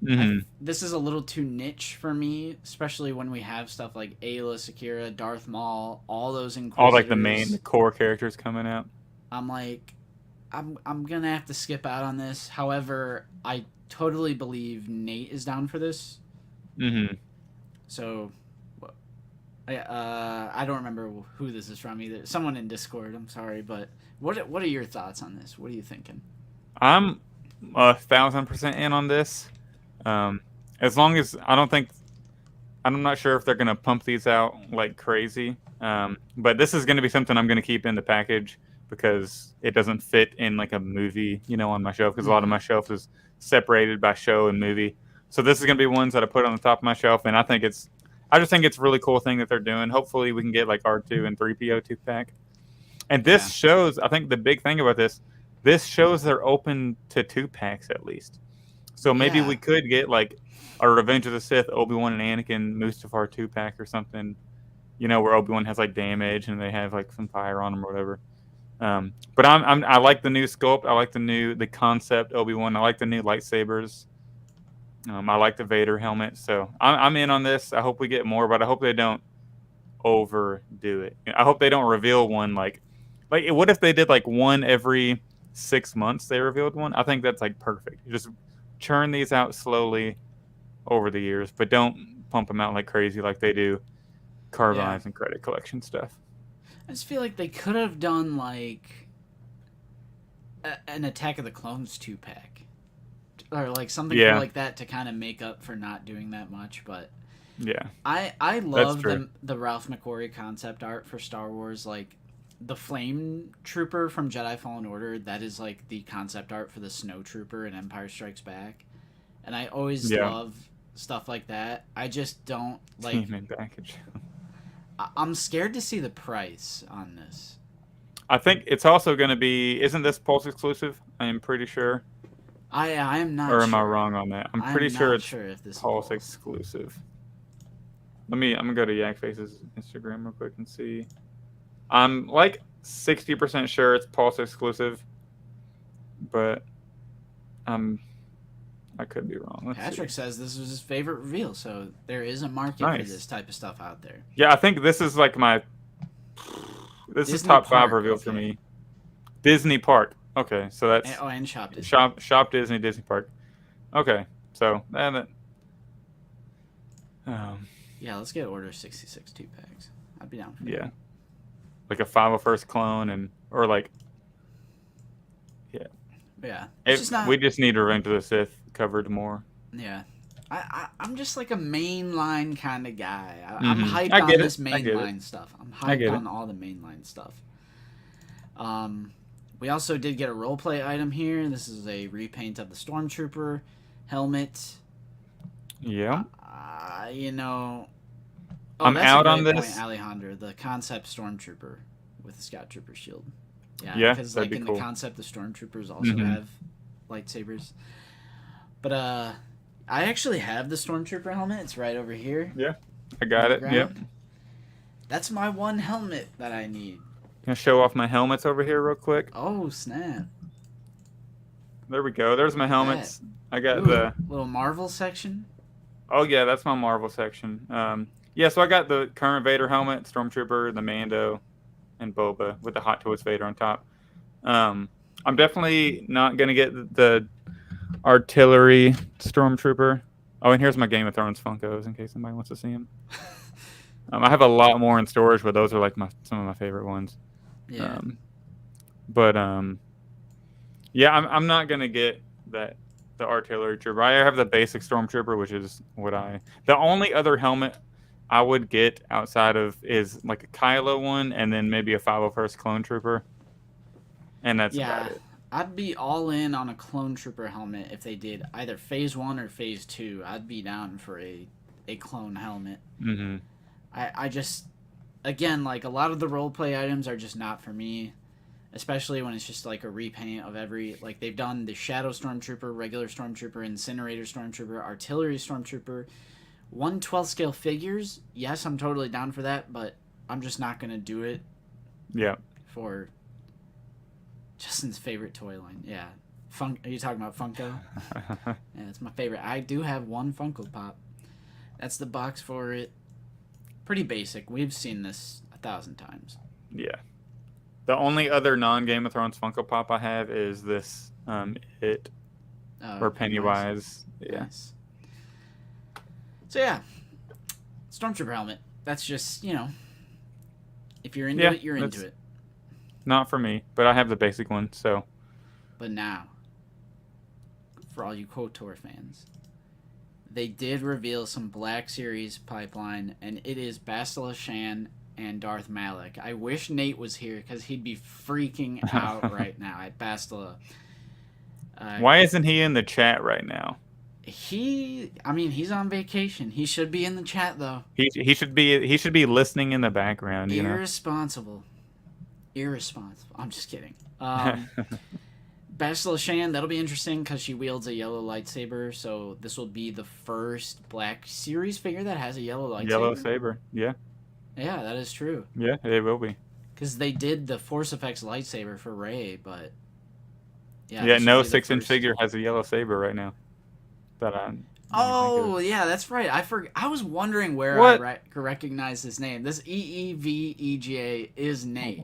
B: Mm-hmm.
A: This is a little too niche for me, especially when we have stuff like Aayla Secura, Darth Maul, all those Inquisitors.
B: All like the core characters coming out.
A: I'm like, I'm gonna have to skip out on this. However, I totally believe Nate is down for this.
B: Mm-hmm.
A: So, I don't remember who this is from either. Someone in Discord. I'm sorry, but what are your thoughts on this? What are you thinking?
B: I'm 1,000% in on this. As long as I'm not sure if they're gonna pump these out like crazy. But this is gonna be something I'm gonna keep in the package because it doesn't fit in like a movie, you know, on my shelf. Because a lot of my shelf is separated by show and movie. So this is gonna be ones that I put on the top of my shelf, and I just think it's a really cool thing that they're doing. Hopefully we can get like R2 and 3PO 2-pack. And this shows, I think the big thing about this shows they're open to 2-packs at least. So maybe we could get like a Revenge of the Sith, Obi-Wan and Anakin Mustafar 2-pack or something, you know, where Obi-Wan has like damage and they have like some fire on him or whatever. But I like the new sculpt. I like the concept Obi-Wan. I like the new lightsabers. I like the Vader helmet. So I'm in on this. I hope we get more, but I hope they don't overdo it. I hope they don't reveal one like what if they did like one every 6 months they revealed one. I think that's like perfect. You just churn these out slowly over the years, but don't pump them out like crazy like they do Carvines and Credit Collection stuff.
A: I just feel like they could have done like an Attack of the Clones 2-pack. Or like something cool like that to kind of make up for not doing that much, but I love the Ralph McQuarrie concept art for Star Wars. Like the Flame Trooper from Jedi Fallen Order, that is like the concept art for the Snow Trooper in Empire Strikes Back, and I always love stuff like that. I just don't like. I'm scared to see the price on this.
B: I think it's also going to be. Isn't this Pulse exclusive? I am pretty sure.
A: I am not.
B: Or am
A: sure.
B: I wrong on that? I'm pretty sure it's
A: if this
B: Pulse exclusive. I'm gonna go to Yakface's Instagram real quick and see. I'm like 60% sure it's Pulse exclusive, but I could be wrong.
A: Patrick says this was his favorite reveal, so there is a market for this type of stuff out there.
B: Yeah, I think this is like this is top 5 reveal for me. Disney Park. Okay, so that's
A: and Shop Disney.
B: Shop Disney Park. Okay, so
A: yeah, let's get Order 66 2-packs. I'd be down for that.
B: Like a 501st clone or like we just need Revenge of the Sith covered more.
A: Yeah. I'm just like a mainline kind of guy. I'm hyped on this mainline stuff. I'm hyped on all the mainline stuff. We also did get a roleplay item here. This is a repaint of the Stormtrooper helmet.
B: Yeah.
A: I'm out on this. Alejandro, the concept Stormtrooper with the Scout Trooper shield. Yeah, because like in the concept, the Stormtroopers also have lightsabers. But I actually have the Stormtrooper helmet. It's right over here.
B: Yeah, I got it. Yep.
A: That's my one helmet that I need.
B: Can I show off my helmets over here real quick?
A: Oh, snap.
B: There we go. There's my helmets. I got the
A: little Marvel section.
B: Oh, yeah, that's my Marvel section. So I got the current Vader helmet, Stormtrooper, the Mando, and Boba with the Hot Toys Vader on top. I'm definitely not going to get the Artillery Stormtrooper. Oh, and here's my Game of Thrones Funkos in case somebody wants to see them. I have a lot more in storage, but those are like some of my favorite ones.
A: Yeah.
B: I'm not going to get the Artillery Trooper. I have the basic Stormtrooper, which is the only other helmet I would get outside of is like a Kylo one, and then maybe a 501st Clone Trooper, and that's about it.
A: I'd be all in on a Clone Trooper helmet if they did either Phase 1 or Phase 2. I'd be down for a clone helmet.
B: Mm-hmm.
A: I just, again, like a lot of the roleplay items are just not for me, especially when it's just like a repaint of like they've done the Shadow Stormtrooper, regular Stormtrooper, Incinerator Stormtrooper, Artillery Stormtrooper, 1/12 scale figures. Yes, I'm totally down for that, but I'm just not going to do it.
B: Yeah.
A: For Justin's favorite toy line. Yeah. Are you talking about Funko? Yeah, it's my favorite. I do have one Funko Pop. That's the box for it. Pretty basic. We've seen this 1,000 times.
B: Yeah. The only other non-Game of Thrones Funko Pop I have is this or Pennywise.
A: Nice.
B: Yeah.
A: Nice. So yeah, Stormtrooper helmet. That's just, if you're into it, you're into it.
B: Not for me, but I have the basic one, so.
A: But now, for all you KOTOR fans, they did reveal some Black Series pipeline, and it is Bastila Shan and Darth Malak. I wish Nate was here because he'd be freaking out right now at Bastila.
B: Why isn't he in the chat right now?
A: He's on vacation. He should be in the chat though.
B: He should be listening in the background.
A: Irresponsible. I'm just kidding. Bastila Shan, that'll be interesting because she wields a yellow lightsaber. So this will be the first Black Series figure that has a yellow lightsaber.
B: Yellow saber, yeah.
A: Yeah, that is true.
B: Yeah, it will be.
A: Because they did the Force Effects lightsaber for Rey, but
B: yeah, no 6-inch figure has a yellow saber right now.
A: Yeah, that's right. I was wondering where I recognize his name. This EEVEGA is Nate.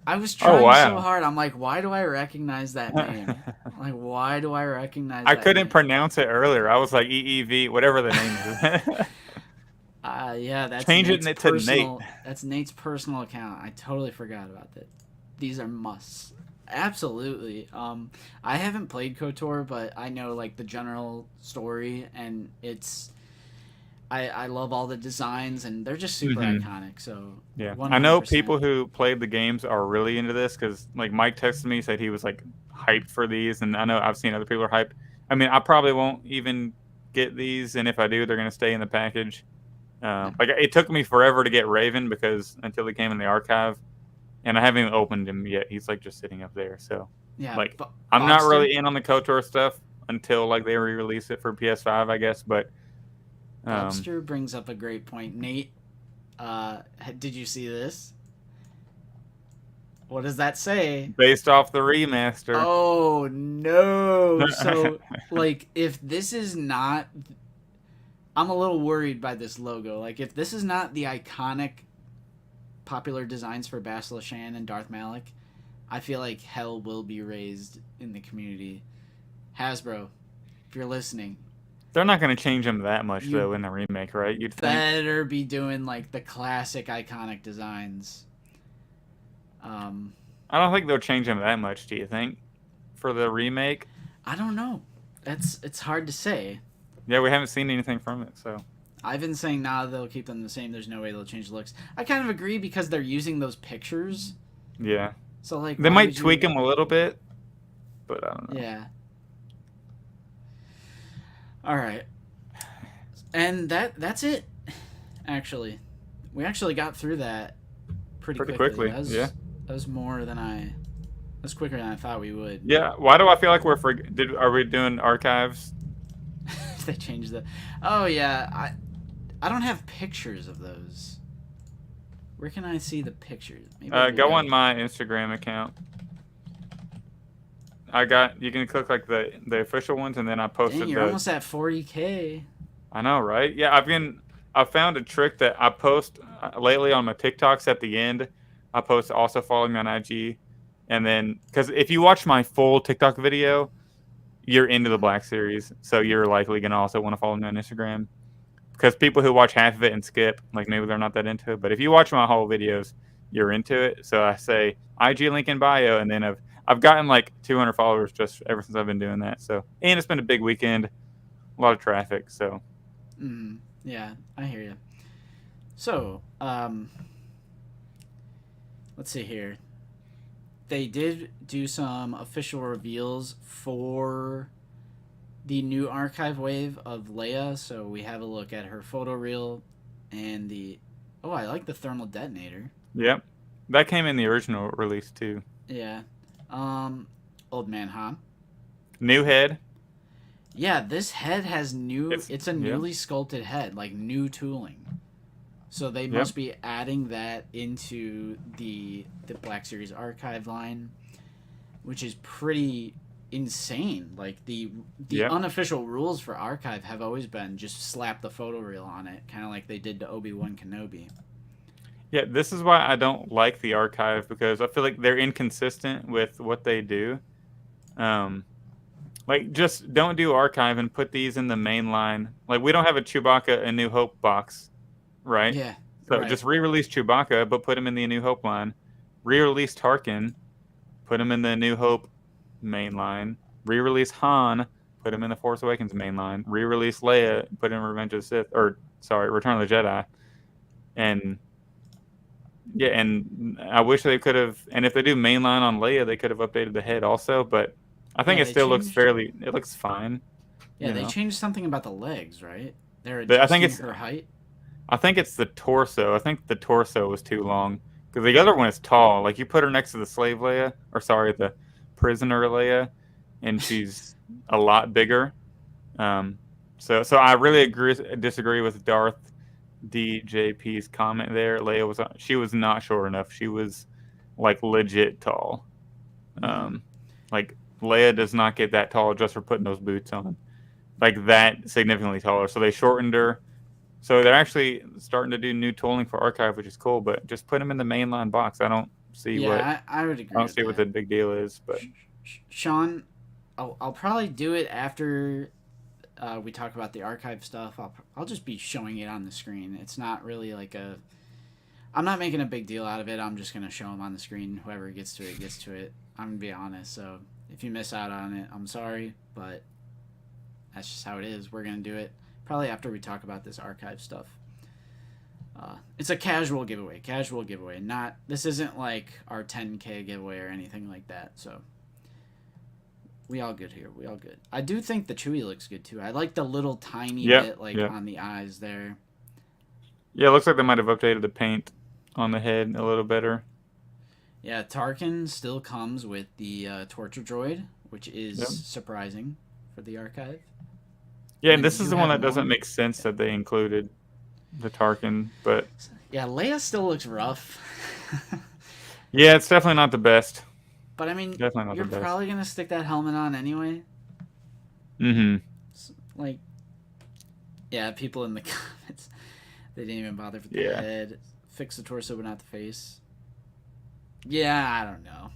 A: I was trying so hard. I'm like, why do I recognize that name? Like, why do I recognize that
B: I couldn't
A: name?
B: pronounce it earlier. I was like EEV, whatever the name is.
A: Yeah, that's
B: Changing it to Nate.
A: That's Nate's personal account. I totally forgot about that. These are musts. Absolutely. I haven't played KOTOR, but I know like the general story, and it's. I love all the designs, and they're just super iconic. So
B: yeah,
A: 100%.
B: I know people who played the games are really into this because like Mike texted me, said he was like hyped for these, and I know I've seen other people are hyped. I mean, I probably won't even get these, and if I do, they're gonna stay in the package. Like it took me forever to get Raven because until he came in the archive, and I haven't even opened him yet. He's like just sitting up there. So
A: yeah,
B: like I'm not really in on the KOTOR stuff until like they re-release it for PS5, I guess, but.
A: Lobster brings up a great point. Nate, did you see this? What does that say?
B: Based off the remaster.
A: Oh, no. So, like, if this is not... I'm a little worried by this logo. Like, if this is not the iconic popular designs for Bastila Shan and Darth Malik, I feel like hell will be raised in the community. Hasbro, if you're listening...
B: They're not going to change them that much, though, in the remake, right? You'd think.
A: Better be doing, like, the classic iconic designs.
B: I don't think they'll change them that much, do you think? For the remake?
A: I don't know. It's hard to say.
B: Yeah, we haven't seen anything from it, so...
A: I've been saying, they'll keep them the same. There's no way they'll change the looks. I kind of agree because they're using those pictures.
B: Yeah.
A: So, like...
B: They might tweak them a little bit, but I don't know.
A: Yeah. All right, and that's it. Actually, we actually got through that pretty quickly. That was more than that's quicker than I thought we would.
B: Yeah. Why do I feel like are we doing archives?
A: They changed the. Oh yeah, I don't have pictures of those. Where can I see the pictures?
B: Maybe go on my Instagram account. You can click like the official ones, and then I posted.
A: Dang, you're almost at 40K.
B: I know, right? Yeah, I found a trick that I post lately on my TikToks at the end. I post also follow me on IG, and then because if you watch my full TikTok video, you're into the Black Series, so you're likely gonna also want to follow me on Instagram. Because people who watch half of it and skip, like maybe they're not that into it, but if you watch my whole videos, you're into it. So I say IG link in bio, and then I've gotten like 200 followers just ever since I've been doing that. So, and it's been a big weekend, a lot of traffic. So,
A: yeah, I hear you. So, let's see here. They did do some official reveals for the new archive wave of Leia. So we have a look at her photo reel and I like the thermal detonator.
B: Yep, that came in the original release too.
A: Yeah. Old Man Han.
B: New head.
A: Yeah, this head has it's a newly sculpted head, like new tooling. So they must be adding that into the Black Series archive line, which is pretty insane. Like the unofficial rules for archive have always been just slap the photo reel on it, kind of like they did to Obi-Wan Kenobi.
B: Yeah, this is why I don't like the archive, because I feel like they're inconsistent with what they do. Like, just don't do archive and put these in the main line. Like, we don't have a Chewbacca A New Hope box, right?
A: Yeah.
B: So just re-release Chewbacca, but put him in the A New Hope line. Re-release Tarkin, put him in the A New Hope main line. Re-release Han, put him in the Force Awakens main line. Re-release Leia, put him in Revenge of the Sith, Return of the Jedi. And yeah, and I wish they could have. And if they do mainline on Leia, they could have updated the head also. But I think it still looks it looks fine.
A: Yeah, they changed something about the legs, right? They're adjusting her height.
B: I think it's the torso. I think the torso was too long because the other one is tall. Like you put her next to the slave Leia, the prisoner Leia, and she's a lot bigger. So I really disagree with Darth DJP's comment there. Leia she was not short enough. She was like legit tall. Like Leia does not get that tall just for putting those boots on. Like that significantly taller. So they shortened her. So they're actually starting to do new tooling for archive, which is cool. But just put them in the mainline box. I see
A: Yeah,
B: what
A: I would agree.
B: I don't
A: with
B: see what the
A: that.
B: big deal is. But
A: Sean, I'll probably do it after we talk about the archive stuff. I'll just be showing it on the screen. It's not really like a. I'm not making a big deal out of it. I'm just gonna show them on the screen. Whoever gets to it gets to it. I'm gonna be honest. So if you miss out on it, I'm sorry, but that's just how it is. We're gonna do it probably after we talk about this archive stuff. It's a casual giveaway. Casual giveaway. Not. This isn't like our 10K giveaway or anything like that. So. We all good here. We all good. I do think the Chewie looks good too. I like the little tiny bit on the eyes there.
B: Yeah, it looks like they might have updated the paint on the head a little better.
A: Yeah, Tarkin still comes with the torture droid, which is surprising for the archive.
B: Yeah, and this is the one that doesn't make sense that they included the Tarkin, but
A: yeah, Leia still looks rough.
B: yeah, it's definitely not the best.
A: But I mean,
B: definitely not
A: you're
B: the best.
A: probably gonna stick that helmet on anyway. Like, yeah, people in the comments, they didn't even bother with the head. Fix the torso, but not the face. Yeah, I don't know.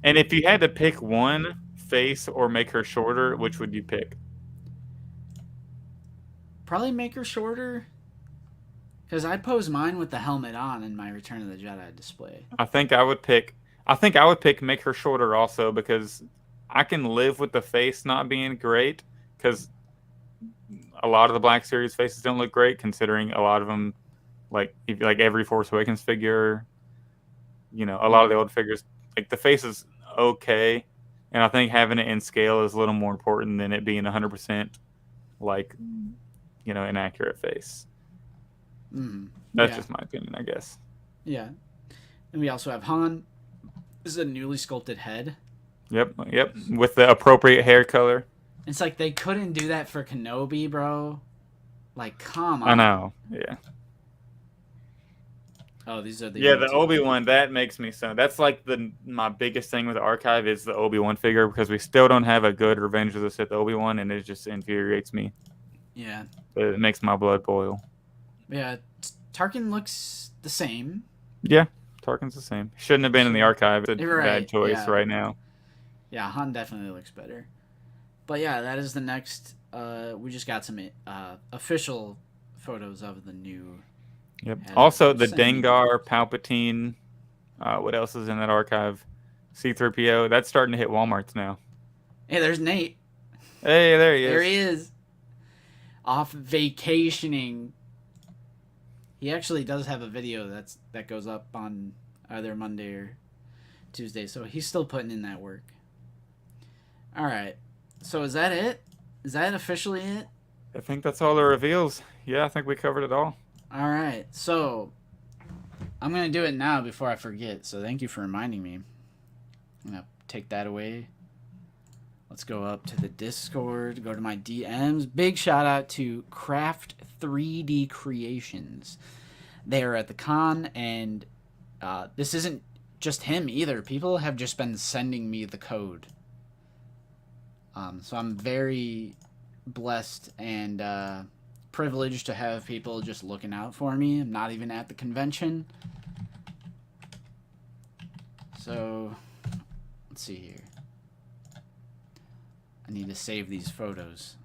B: And if you had to pick one face or make her shorter, which would you pick?
A: Probably make her shorter. Because I pose mine with the helmet on in my Return of the Jedi display.
B: I think I would pick make her shorter also, because I can live with the face not being great, because a lot of the Black Series faces don't look great, considering a lot of them, like every Force Awakens figure, a lot of the old figures, like the face is okay, and I think having it in scale is a little more important than it being 100% like an accurate face. That's just my opinion, I guess.
A: Yeah. And we also have Han. This is a newly sculpted head.
B: Yep, with the appropriate hair color.
A: It's like they couldn't do that for Kenobi, bro. Like, come on.
B: I know, yeah.
A: Oh, these are the
B: the Obi-Wan, that makes me so. That's like my biggest thing with the archive is the Obi-Wan figure, because we still don't have a good Revenge of the Sith Obi-Wan, and it just infuriates me.
A: Yeah.
B: It makes my blood boil.
A: Yeah, Tarkin looks the same.
B: Yeah, Tarkin's the same. Shouldn't have been in the archive. It's a bad choice right now.
A: Yeah, Han definitely looks better. But yeah, that is the next. We just got some official photos of the new.
B: Yep. Also, the Dengar, Palpatine. What else is in that archive? C-3PO. That's starting to hit Walmarts now.
A: Hey, there's Nate.
B: Hey, there he is.
A: There he is. Off vacationing. He actually does have a video that goes up on either Monday or Tuesday, so he's still putting in that work. All right. So is that it? Is that officially it?
B: I think that's all the reveals. Yeah, I think we covered it all.
A: All right. So I'm going to do it now before I forget. So thank you for reminding me. I'm going to take that away. Let's go up to the Discord, go to my DMs. Big shout out to Craft 3D Creations. They are at the con, and this isn't just him either. People have just been sending me the code. So I'm very blessed and privileged to have people just looking out for me. I'm not even at the convention. So, let's see here. I need to save these photos.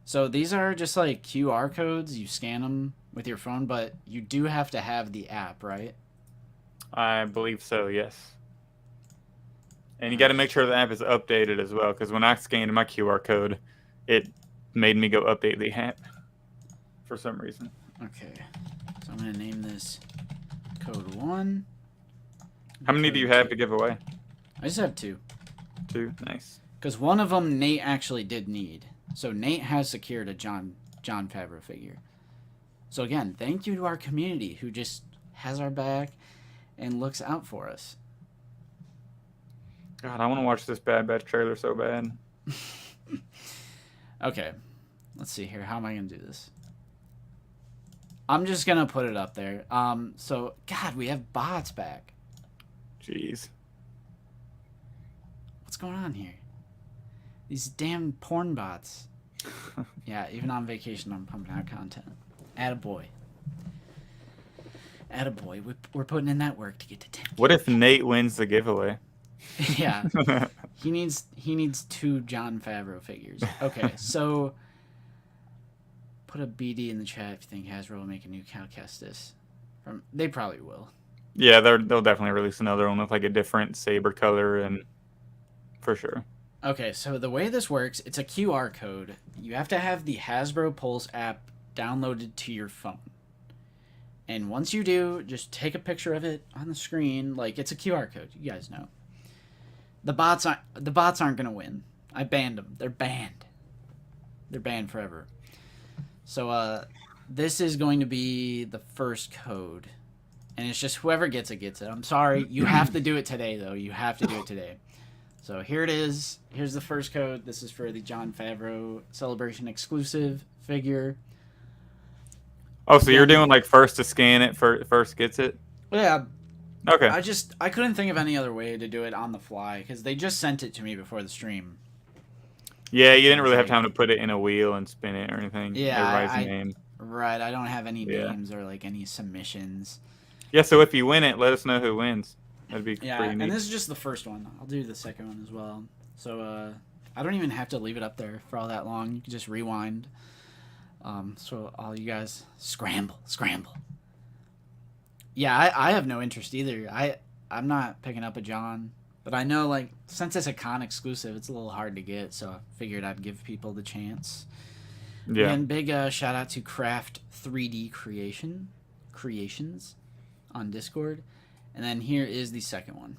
A: So these are just like QR codes. You scan them with your phone, but you do have to have the app, right?
B: I believe so, yes. And you got to make sure the app is updated as well, because when I scanned my QR code, it made me go update the app for some reason.
A: Okay. So I'm going to name this code 1.
B: How many do you have to give away?
A: I just have 2.
B: 2? Nice.
A: Because one of them Nate actually did need. So Nate has secured a John Favreau figure. So again, thank you to our community who just has our back and looks out for us.
B: God, I want to watch this Bad Batch trailer so bad.
A: Okay. Let's see here. How am I going to do this? I'm just going to put it up there. So, God, we have bots back.
B: Jeez.
A: What's going on here? These damn porn bots. Yeah, even on vacation, I'm pumping out content. Attaboy. Attaboy, we're putting in that work to get to 10.
B: What if Nate wins the giveaway?
A: Yeah, he needs 2 Jon Favreau figures. Okay, so put a BD in the chat if you think Hasbro will make a new Cal Kestis. They probably will.
B: Yeah, they'll definitely release another one with like a different saber color, and for sure.
A: Okay, so the way this works, it's a QR code. You have to have the Hasbro Pulse app downloaded to your phone. And once you do, just take a picture of it on the screen. Like, it's a QR code. You guys know. The bots aren't gonna win. I banned them. They're banned. They're banned forever. So this is going to be the first code, and it's just whoever gets it gets it. I'm sorry, you have to do it today though. You have to do it today. So here it is. Here's the first code. This is for the Jon Favreau Celebration exclusive figure.
B: Oh, so you're doing like first to scan it, first gets it?
A: Yeah.
B: Okay.
A: I couldn't think of any other way to do it on the fly because they just sent it to me before the stream.
B: Yeah, you didn't really have time to put it in a wheel and spin it or anything.
A: Yeah,
B: everybody's name.
A: Right. I don't have any names or like any submissions.
B: Yeah, so if you win it, let us know who wins. That'd be pretty neat.
A: And this is just the first one. I'll do the second one as well. So I don't even have to leave it up there for all that long. You can just rewind. So all you guys scramble. Yeah, I have no interest either. I'm not picking up a Jon, but I know like since it's a con exclusive, it's a little hard to get. So I figured I'd give people the chance. Yeah. And big shout out to Craft 3D Creations on Discord. And then here is the second one.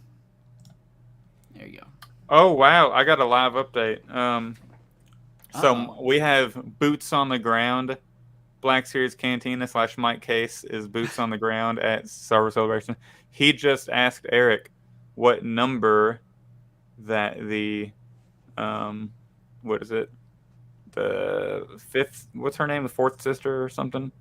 A: There you go.
B: Oh wow, I got a live update. So we have Boots on the Ground. Black Series Cantina / Mike Case is Boots on the Ground at Star Wars Celebration. He just asked Eric what number that the what is it? The fifth, what's her name? The fourth sister or something?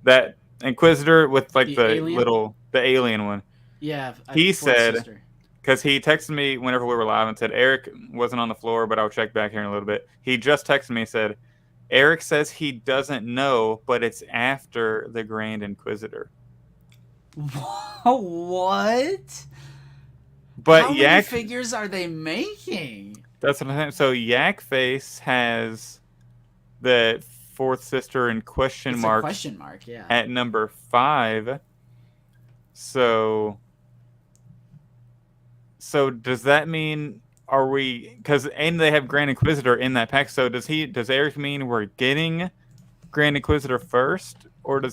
B: That Inquisitor with like the alien one.
A: Yeah.
B: He said, because he texted me whenever we were live and said Eric wasn't on the floor, but I'll check back here in a little bit. He just texted me and said, Eric says he doesn't know, but it's after the Grand Inquisitor.
A: What?
B: But
A: how many figures are they making?
B: That's what I'm saying. So Yak Face has the fourth sister in question mark.
A: Yeah.
B: At number 5. So does that mean and they have Grand Inquisitor in that pack, so does Eric mean we're getting Grand Inquisitor first, or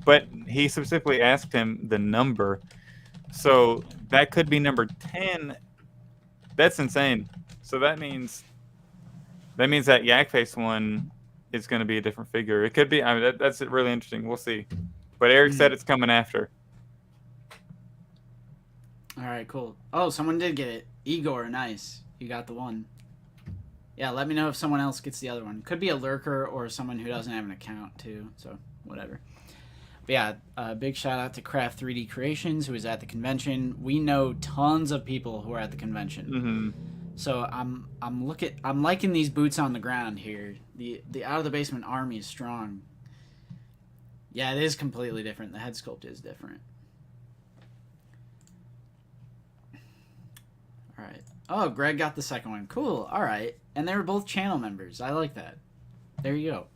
B: but he specifically asked him the number, so that could be number 10. That's insane. So that means that Yak Face one is going to be a different figure. It could be. I mean, that's really interesting. We'll see. But Eric said it's coming after.
A: All right, cool. Oh, someone did get it. Igor, nice. You got the one. Yeah, let me know if someone else gets the other one. Could be a lurker or someone who doesn't have an account too. So whatever. But yeah, big shout out to Craft 3D Creations, who was at the convention. We know tons of people who are at the convention.
B: Mm-hmm.
A: So I'm liking these boots on the ground here. The Out of the Basement army is strong. Yeah, it is completely different. The head sculpt is different. All right. Oh, Greg got the second one. Cool. All right. And they were both channel members. I like that. There you go.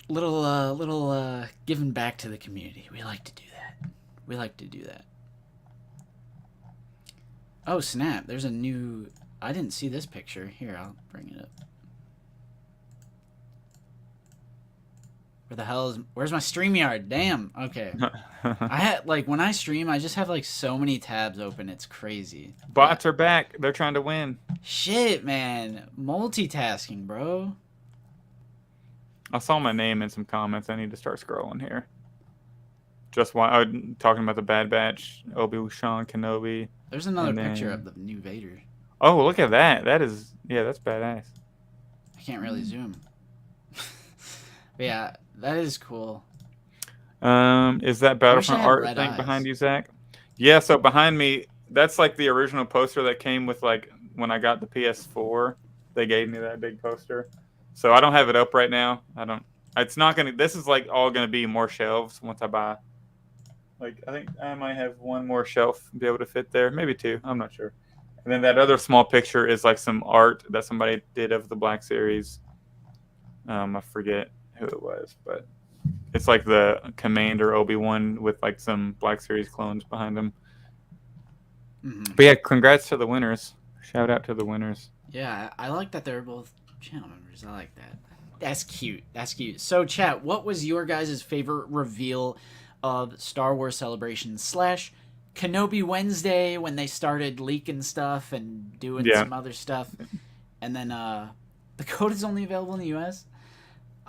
A: Little giving back to the community. We like to do that. Oh, snap. There's a new... I didn't see this picture. Here, I'll bring it up. Where the hell is... Where's my StreamYard? Damn. Okay. I had, like, when I stream, I just have, like, so many tabs open. It's crazy.
B: Bots are back. They're trying to win.
A: Shit, man. Multitasking, bro.
B: I saw my name in some comments. I need to start scrolling here. Just while I was talking about the Bad Batch, Obi-Wan Kenobi.
A: There's another picture of the new Vader.
B: Oh, look at that. That is... Yeah, that's badass.
A: I can't really zoom. But yeah, that is cool.
B: Is that Battlefront art thing behind you, Zach? Yeah, so behind me, that's like the original poster that came with, like, when I got the PS4. They gave me that big poster. So I don't have it up right now. I It's not gonna. This is like all gonna be more shelves once I buy. Like I think I might have one more shelf be able to fit there, maybe two. I'm not sure. And then that other small picture is like some art that somebody did of the Black Series. I forget who it was, but it's like the Commander Obi-Wan with like some Black Series clones behind him.
A: Mm-hmm.
B: But yeah, congrats to the winners. Shout out to the winners.
A: Yeah, I like that they're both channel members. I like that. That's cute. That's cute. So, chat, what was your guys' favorite reveal of Star Wars Celebration / Kenobi Wednesday when they started leaking stuff and doing some other stuff? And then the code is only available in the US?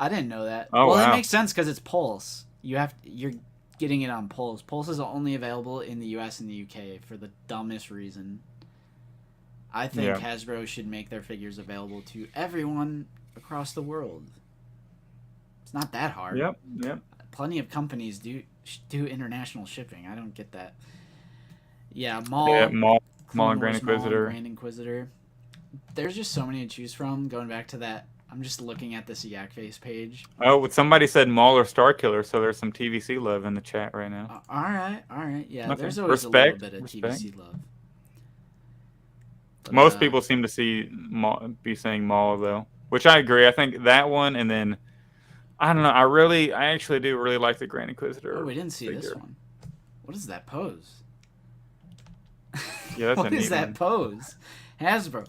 A: I didn't know that.
B: Oh,
A: well,
B: wow.
A: That makes sense because it's Pulse. You're getting it on Pulse. Pulse is only available in the US and the UK for the dumbest reason. I think Hasbro should make their figures available to everyone across the world. It's not that hard.
B: Yep.
A: Plenty of companies do international shipping. I don't get that. Yeah, Maul.
B: Yeah, Maul and
A: Grand
B: Inquisitor.
A: Inquisitor. There's just so many to choose from. Going back to that, I'm just looking at this Yak Face page.
B: Oh, somebody said Maul or Starkiller, so there's some TVC love in the chat right now.
A: All right. Yeah,
B: okay.
A: There's always a little bit of TVC love. But,
B: most people seem to be saying Maul though, which I agree. I think that one, and then I don't know. I actually do really like the Grand Inquisitor.
A: Oh, we didn't see this one. What is that pose?
B: Yeah, that's
A: what is that pose? Hasbro.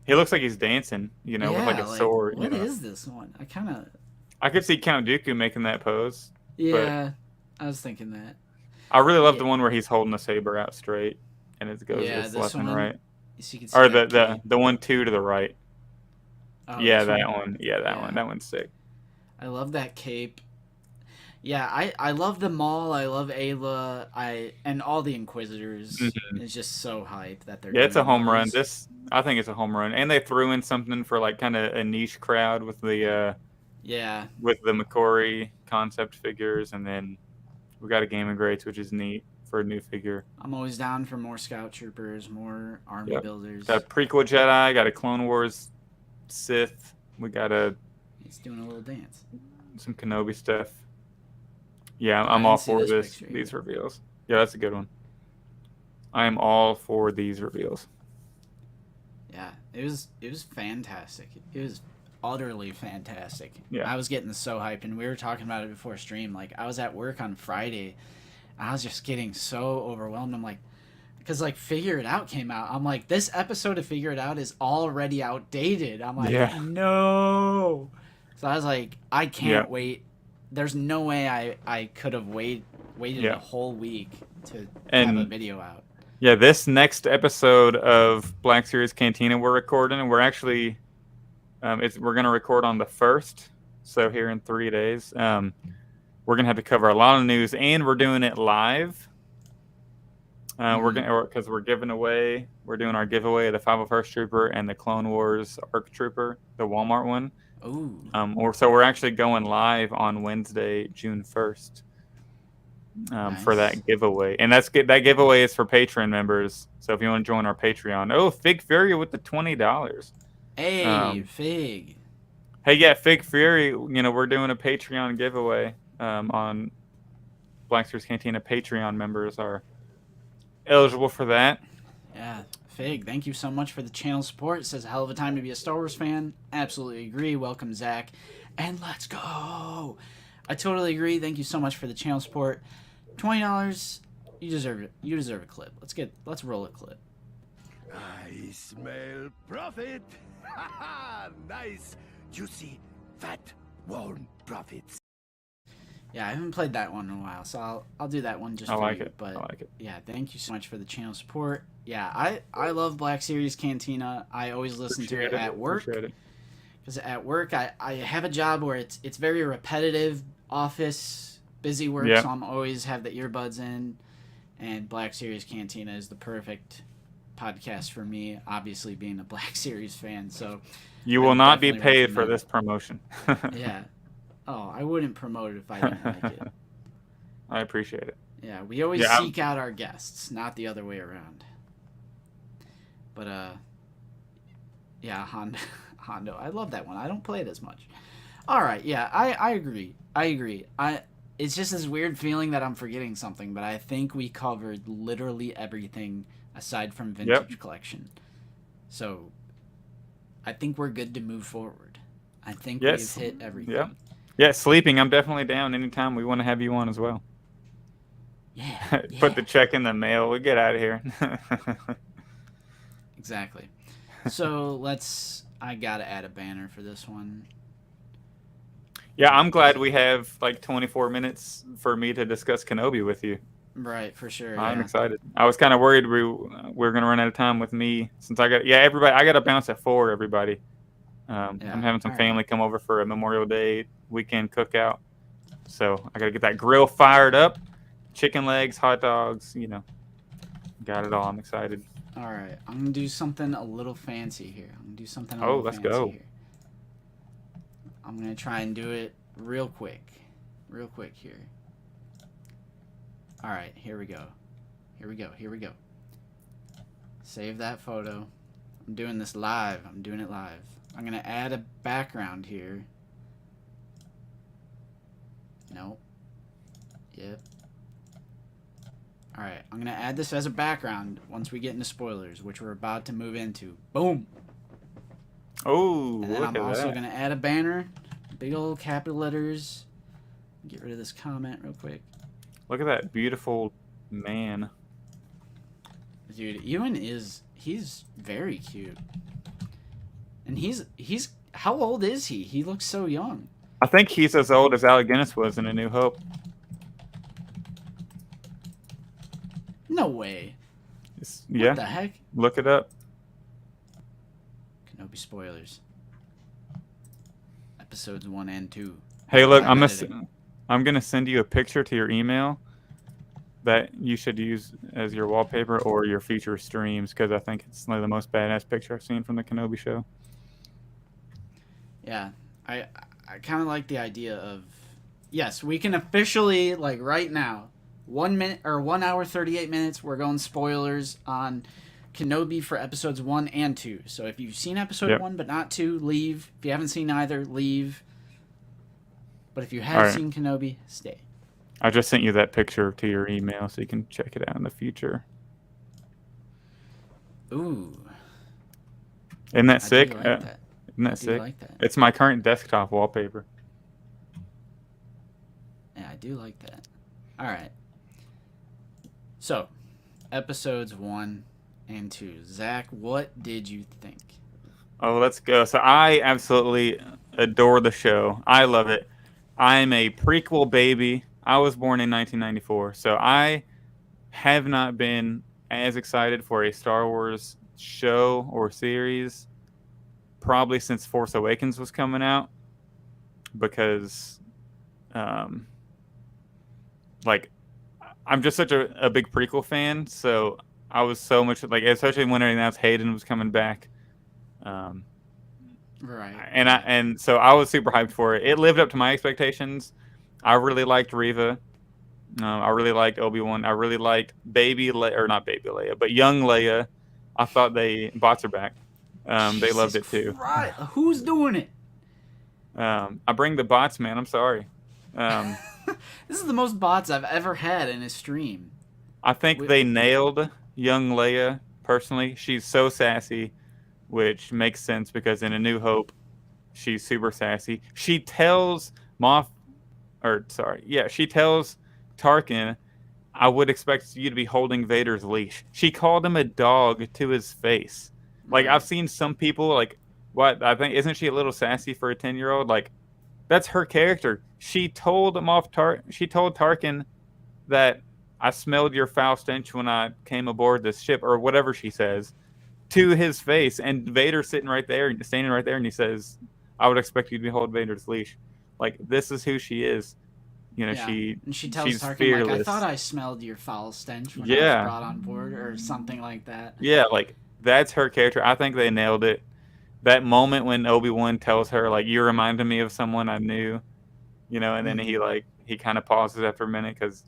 B: He looks like he's dancing, with like a sword.
A: What is this one?
B: I could see Count Dooku making that pose.
A: Yeah, I was thinking that.
B: I really love the one where he's holding the saber out straight, and it goes left and right.
A: So you can see
B: or the 1 2 to the right.
A: Oh,
B: yeah, that one. Yeah, that one. That one's sick.
A: I love that cape. Yeah, I love the Maul. I love Aayla. And all the Inquisitors. Mm-hmm. It's just so hype that they're.
B: Yeah, it's a home run. I think it's a home run, and they threw in something for like kind of a niche crowd with the with the McCory concept figures, and then we got a Game of Greats, which is neat for a new figure.
A: I'm always down for more Scout Troopers, more army builders.
B: Got a prequel Jedi. Got a Clone Wars Sith. We got
A: He's doing a little dance.
B: Some Kenobi stuff. Yeah, I'm all for these reveals. Yeah, that's a good one. I am all for these reveals.
A: Yeah, it was fantastic. It was utterly fantastic.
B: Yeah.
A: I was getting so hyped, and we were talking about it before stream. Like, I was at work on Friday, and I was just getting so overwhelmed. I'm like, because like Figure It Out came out. I'm like, this episode of Figure It Out is already outdated. I'm like, no. So I was like, I can't wait. There's no way I could have waited a whole week to have a video out.
B: Yeah, this next episode of Black Series Cantina we're recording, and we're actually we're gonna record on the 1st, so here in 3 days. We're gonna have to cover a lot of news, and we're doing it live. We're giving away. We're doing our giveaway of the 501st Trooper and the Clone Wars ARC Trooper, the Walmart one.
A: Ooh.
B: So we're actually going live on Wednesday, June 1st, for that giveaway. And that giveaway is for Patreon members. So if you want to join our Patreon, Fig Fury with the $20.
A: Hey, Fig.
B: Hey, yeah, Fig Fury. We're doing a Patreon giveaway on Black Series Cantina. Patreon members are eligible for that.
A: Yeah. Fig, thank you so much for the channel support. It says, hell of a time to be a Star Wars fan. Absolutely agree. Welcome, Zach. And let's go. I totally agree. Thank you so much for the channel support. $20. You deserve it. You deserve a clip. Let's roll a clip.
C: I smell profit. Nice, juicy, fat, warm profits.
A: Yeah, I haven't played that one in a while, so I'll do that one just for you. But
B: I like it.
A: Yeah, thank you so much for the channel support. Yeah, I love Black Series Cantina. I always listen to it at work. Because at work, I have a job where it's very repetitive, office, busy work, so I'm always have the earbuds in. And Black Series Cantina is the perfect podcast for me, obviously being a Black Series fan. So
B: you will not be paid for this promotion.
A: Yeah. Oh, I wouldn't promote it if I didn't like it.
B: I appreciate it.
A: Yeah, we always seek out our guests, not the other way around. But, Hondo. I love that one. I don't play it as much. All right, yeah, I agree. It's just this weird feeling that I'm forgetting something, but I think we covered literally everything aside from Vintage Collection. So I think we're good to move forward. I think we've hit everything.
B: Yeah. Yeah, sleeping. I'm definitely down anytime we want to have you on as well.
A: Yeah.
B: Put the check in the mail. We'll get out of here.
A: Exactly. So I gotta add a banner for this one.
B: Yeah, I'm glad we have like 24 minutes for me to discuss Kenobi with you.
A: Right, for sure.
B: I'm excited. I was kind of worried we were going to run out of time with me since everybody. I got to bounce at 4. Everybody, I'm having some family come over for a Memorial Day weekend cookout, so I got to get that grill fired up. Chicken legs, hot dogs, got it all. I'm excited.
A: All right, I'm gonna do something a little fancy here.
B: Let's go.
A: Here. I'm gonna try and do it real quick here. All right, here we go. Save that photo. I'm doing this live. I'm doing it live. I'm gonna add a background here. Nope. Yep. All right, I'm gonna add this as a background once we get into spoilers, which we're about to move into. Boom.
B: Oh,
A: and then I'm also gonna add a banner, big old capital letters. Get rid of this comment real quick.
B: Look at that beautiful man.
A: Dude, Ewan he's very cute. And he's how old is he? He looks so young.
B: I think he's as old as Alec Guinness was in A New Hope.
A: No way.
B: What
A: the heck?
B: Look it up.
A: Kenobi spoilers. Episodes 1 and 2.
B: Hey, look, I'm gonna send you a picture to your email that you should use as your wallpaper or your future streams, because I think it's one of the most badass picture I've seen from the Kenobi show.
A: Yeah, I kind of like the idea of, yes, we can officially, like right now, 1 hour 38 minutes. We're going spoilers on Kenobi for episodes 1 and 2. So if you've seen episode 1 but not 2, leave. If you haven't seen either, leave. But if you have seen Kenobi, stay.
B: I just sent you that picture to your email so you can check it out in the future.
A: Ooh.
B: Isn't that sick?
A: Like that.
B: Isn't that sick?
A: Like that.
B: It's my current desktop wallpaper.
A: Yeah, I do like that. All right. So, episodes 1 and 2. Zach, what did you think?
B: Oh, let's go. So I absolutely adore the show. I love it. I'm a prequel baby. I was born in 1994, so I have not been as excited for a Star Wars show or series probably since Force Awakens was coming out, because I'm just such a big prequel fan, so I was so much especially when I announced Hayden was coming back.
A: Right.
B: And so I was super hyped for it. It lived up to my expectations. I really liked Reva. I really liked Obi-Wan. I really liked not Baby Leia, but young Leia. I thought bots are back. They loved it too.
A: Right. Who's doing it?
B: I bring the bots, man. I'm sorry.
A: This is the most bots I've ever had in a stream.
B: I think they nailed young Leia, personally. She's so sassy, which makes sense because in A New Hope, she's super sassy. She tells she tells Tarkin, I would expect you to be holding Vader's leash. She called him a dog to his face. Like, I've seen some people, isn't she a little sassy for a 10-year-old? That's her character. She told Tarkin that I smelled your foul stench when I came aboard this ship, or whatever she says, to his face. And Vader's standing right there, and he says, I would expect you to hold Vader's leash. This is who she is. And
A: she tells
B: she's
A: Tarkin,
B: fearless.
A: I thought I smelled your foul stench when I was brought on board, or something like that.
B: Yeah, that's her character. I think they nailed it. That moment when Obi-Wan tells her, you reminded me of someone I knew, and then he kind of pauses after a minute because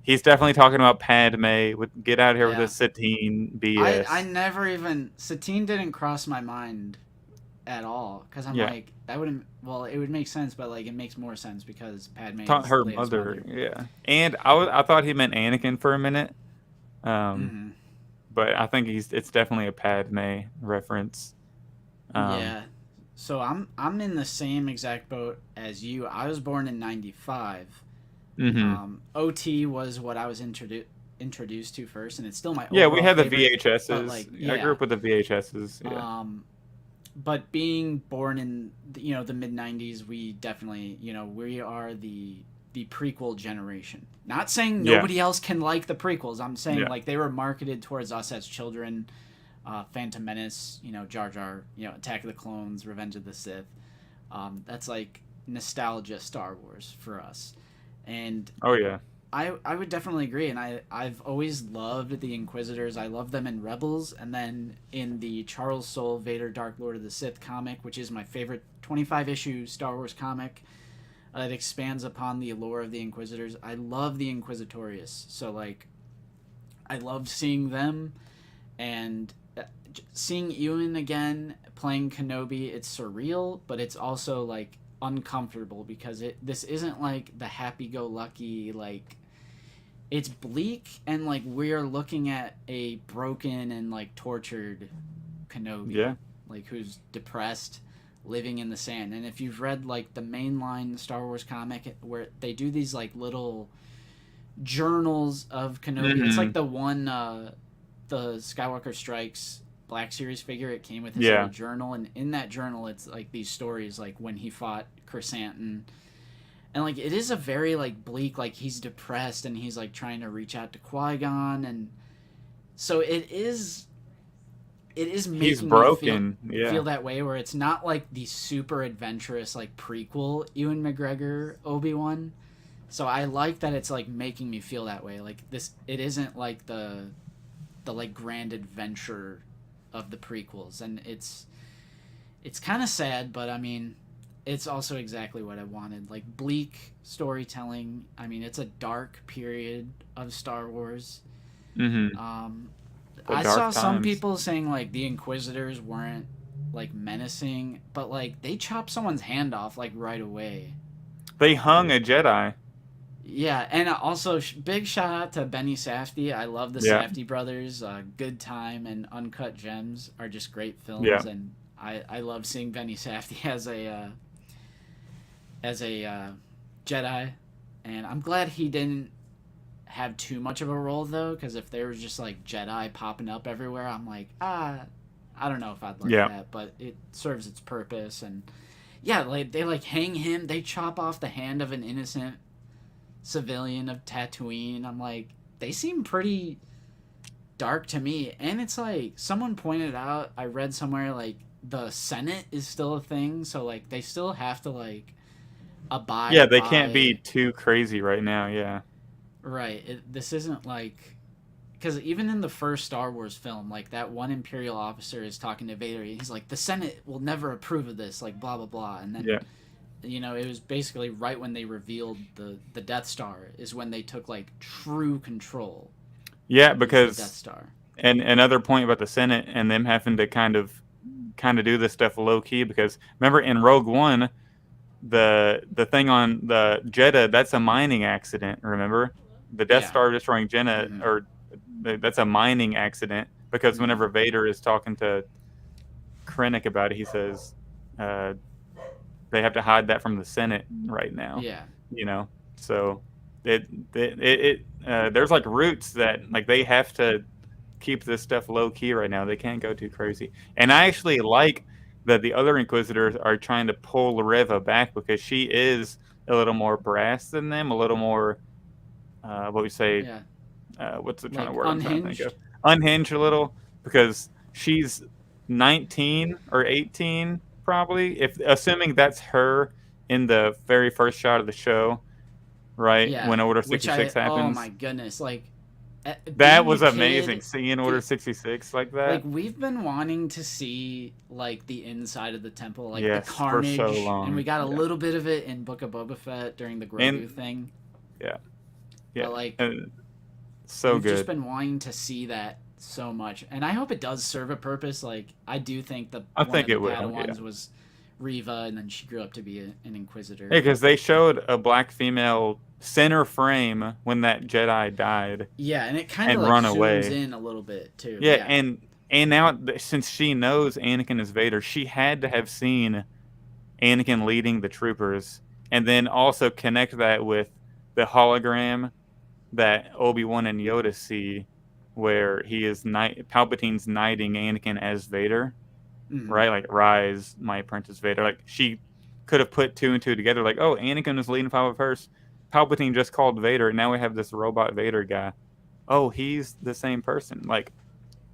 B: he's definitely talking about Padme. Get out of here with this Satine BS.
A: I never even, Satine didn't cross my mind at all, because I'm
B: Yeah.
A: like, that wouldn't. Well, it would make sense, but like it makes more sense because Padme
B: Taught
A: is
B: her
A: Leia's
B: mother. Yeah. And I thought he meant Anakin for a minute.
A: Mm-hmm.
B: But I think it's definitely a Padme reference.
A: Yeah. So I'm in the same exact boat as you. I was born in '95. OT was what I was introduced to first, and it's still my
B: Yeah, we
A: overall
B: had the
A: favorite,
B: VHSs.
A: but like,
B: I grew up with the VHSs. Yeah.
A: But being born in the mid '90s, we definitely we are the prequel generation. Not saying nobody else can like the prequels. I'm saying like they were marketed towards us as children. Phantom Menace, Jar Jar, Attack of the Clones, Revenge of the Sith. That's like nostalgia Star Wars for us. And
B: oh yeah,
A: I would definitely agree. And I've always loved the Inquisitors. I love them in Rebels, and then in the Charles Soule Vader Dark Lord of the Sith comic, which is my favorite 25-issue Star Wars comic. It expands upon the lore of the Inquisitors. I love the Inquisitorius. So like, I loved seeing them, and seeing Ewan again playing Kenobi. It's surreal, but it's also like uncomfortable because this isn't like the happy-go-lucky, like it's bleak, and like we're looking at a broken and like tortured Kenobi, like who's depressed, living in the sand. And if you've read like the mainline Star Wars comic where they do these like little journals of Kenobi, it's like the one the Skywalker Strikes Black Series figure. It came with his little journal, and in that journal it's like these stories like when he fought Chrysanthemum, and like it is a very like bleak, like he's depressed and he's like trying to reach out to Qui-Gon, and so it is making
B: he's broken
A: me feel that way, where it's not like the super adventurous like prequel Ewan McGregor Obi-Wan. So I like that it's like making me feel that way, like this, it isn't like the like grand adventure of the prequels, and it's kind of sad, but I mean it's also exactly what I wanted, like bleak storytelling. I mean, it's a dark period of Star Wars. I saw some people saying like the Inquisitors weren't like menacing, but like they chopped someone's hand off like right away.
B: They hung a Jedi.
A: Yeah, and also big shout out to Benny Safdie. I love the Safdie brothers. Good Time and Uncut Gems are just great films, and I love seeing Benny Safdie as a Jedi, and I'm glad he didn't have too much of a role though, because if there was just like Jedi popping up everywhere, I'm like, I don't know if I'd like that, but it serves its purpose. And like they like hang him, they chop off the hand of an innocent civilian of Tatooine. I'm like, they seem pretty dark to me. And it's like someone pointed out, I read somewhere, like the Senate is still a thing, so like they still have to like abide
B: they can't be too crazy right now.
A: Right. This isn't like, because even in the first Star Wars film, like that one Imperial officer is talking to Vader, he's like, the Senate will never approve of this, like blah blah blah. And then it was basically right when they revealed the Death Star is when they took like true control.
B: Yeah, because
A: the Death Star.
B: And another point about the Senate and them having to kind of do this stuff low key, because remember in Rogue One, the thing on the Jeddah, that's a mining accident. Remember, the Death Star destroying Jeddah, or that's a mining accident, because whenever Vader is talking to Krennic about it, he says they have to hide that from the Senate right now. So there's like roots that like they have to keep this stuff low key right now. They can't go too crazy. And I actually like that the other Inquisitors are trying to pull Reva back, because she is a little more brass than them, a little more what we say, what's the kind of word I'm trying to think of? Unhinged a little, because she's 19 or 18 probably, if assuming that's her in the very first shot of the show, right? When Order 66 happens.
A: Oh my goodness, like
B: that was amazing, seeing Order 66 like that.
A: Like we've been wanting to see like the inside of the temple, like the carnage,
B: for so long.
A: And we got a little bit of it in Book of Boba Fett during the Grogu thing.
B: But like
A: so
B: we've
A: good. Just been wanting to see that so much, and I hope it does serve a purpose. Like, I do think
B: I
A: one
B: think
A: of the
B: it will.
A: Padawans
B: Yeah.
A: was Riva, and then she grew up to be an Inquisitor.
B: Yeah, because they showed a black female center frame when that Jedi died.
A: Yeah, and it kind of
B: And
A: like
B: run
A: zooms
B: away.
A: in a little bit too.
B: Yeah, and now since she knows Anakin is Vader, she had to have seen Anakin leading the troopers, and then also connect that with the hologram that Obi-Wan and Yoda see, where he is Palpatine's knighting Anakin as Vader, right? Like, rise, my apprentice Vader. Like, she could have put two and two together, like, oh, Anakin is leading 501st. Palpatine just called Vader, and now we have this robot Vader guy. Oh, he's the same person. Like,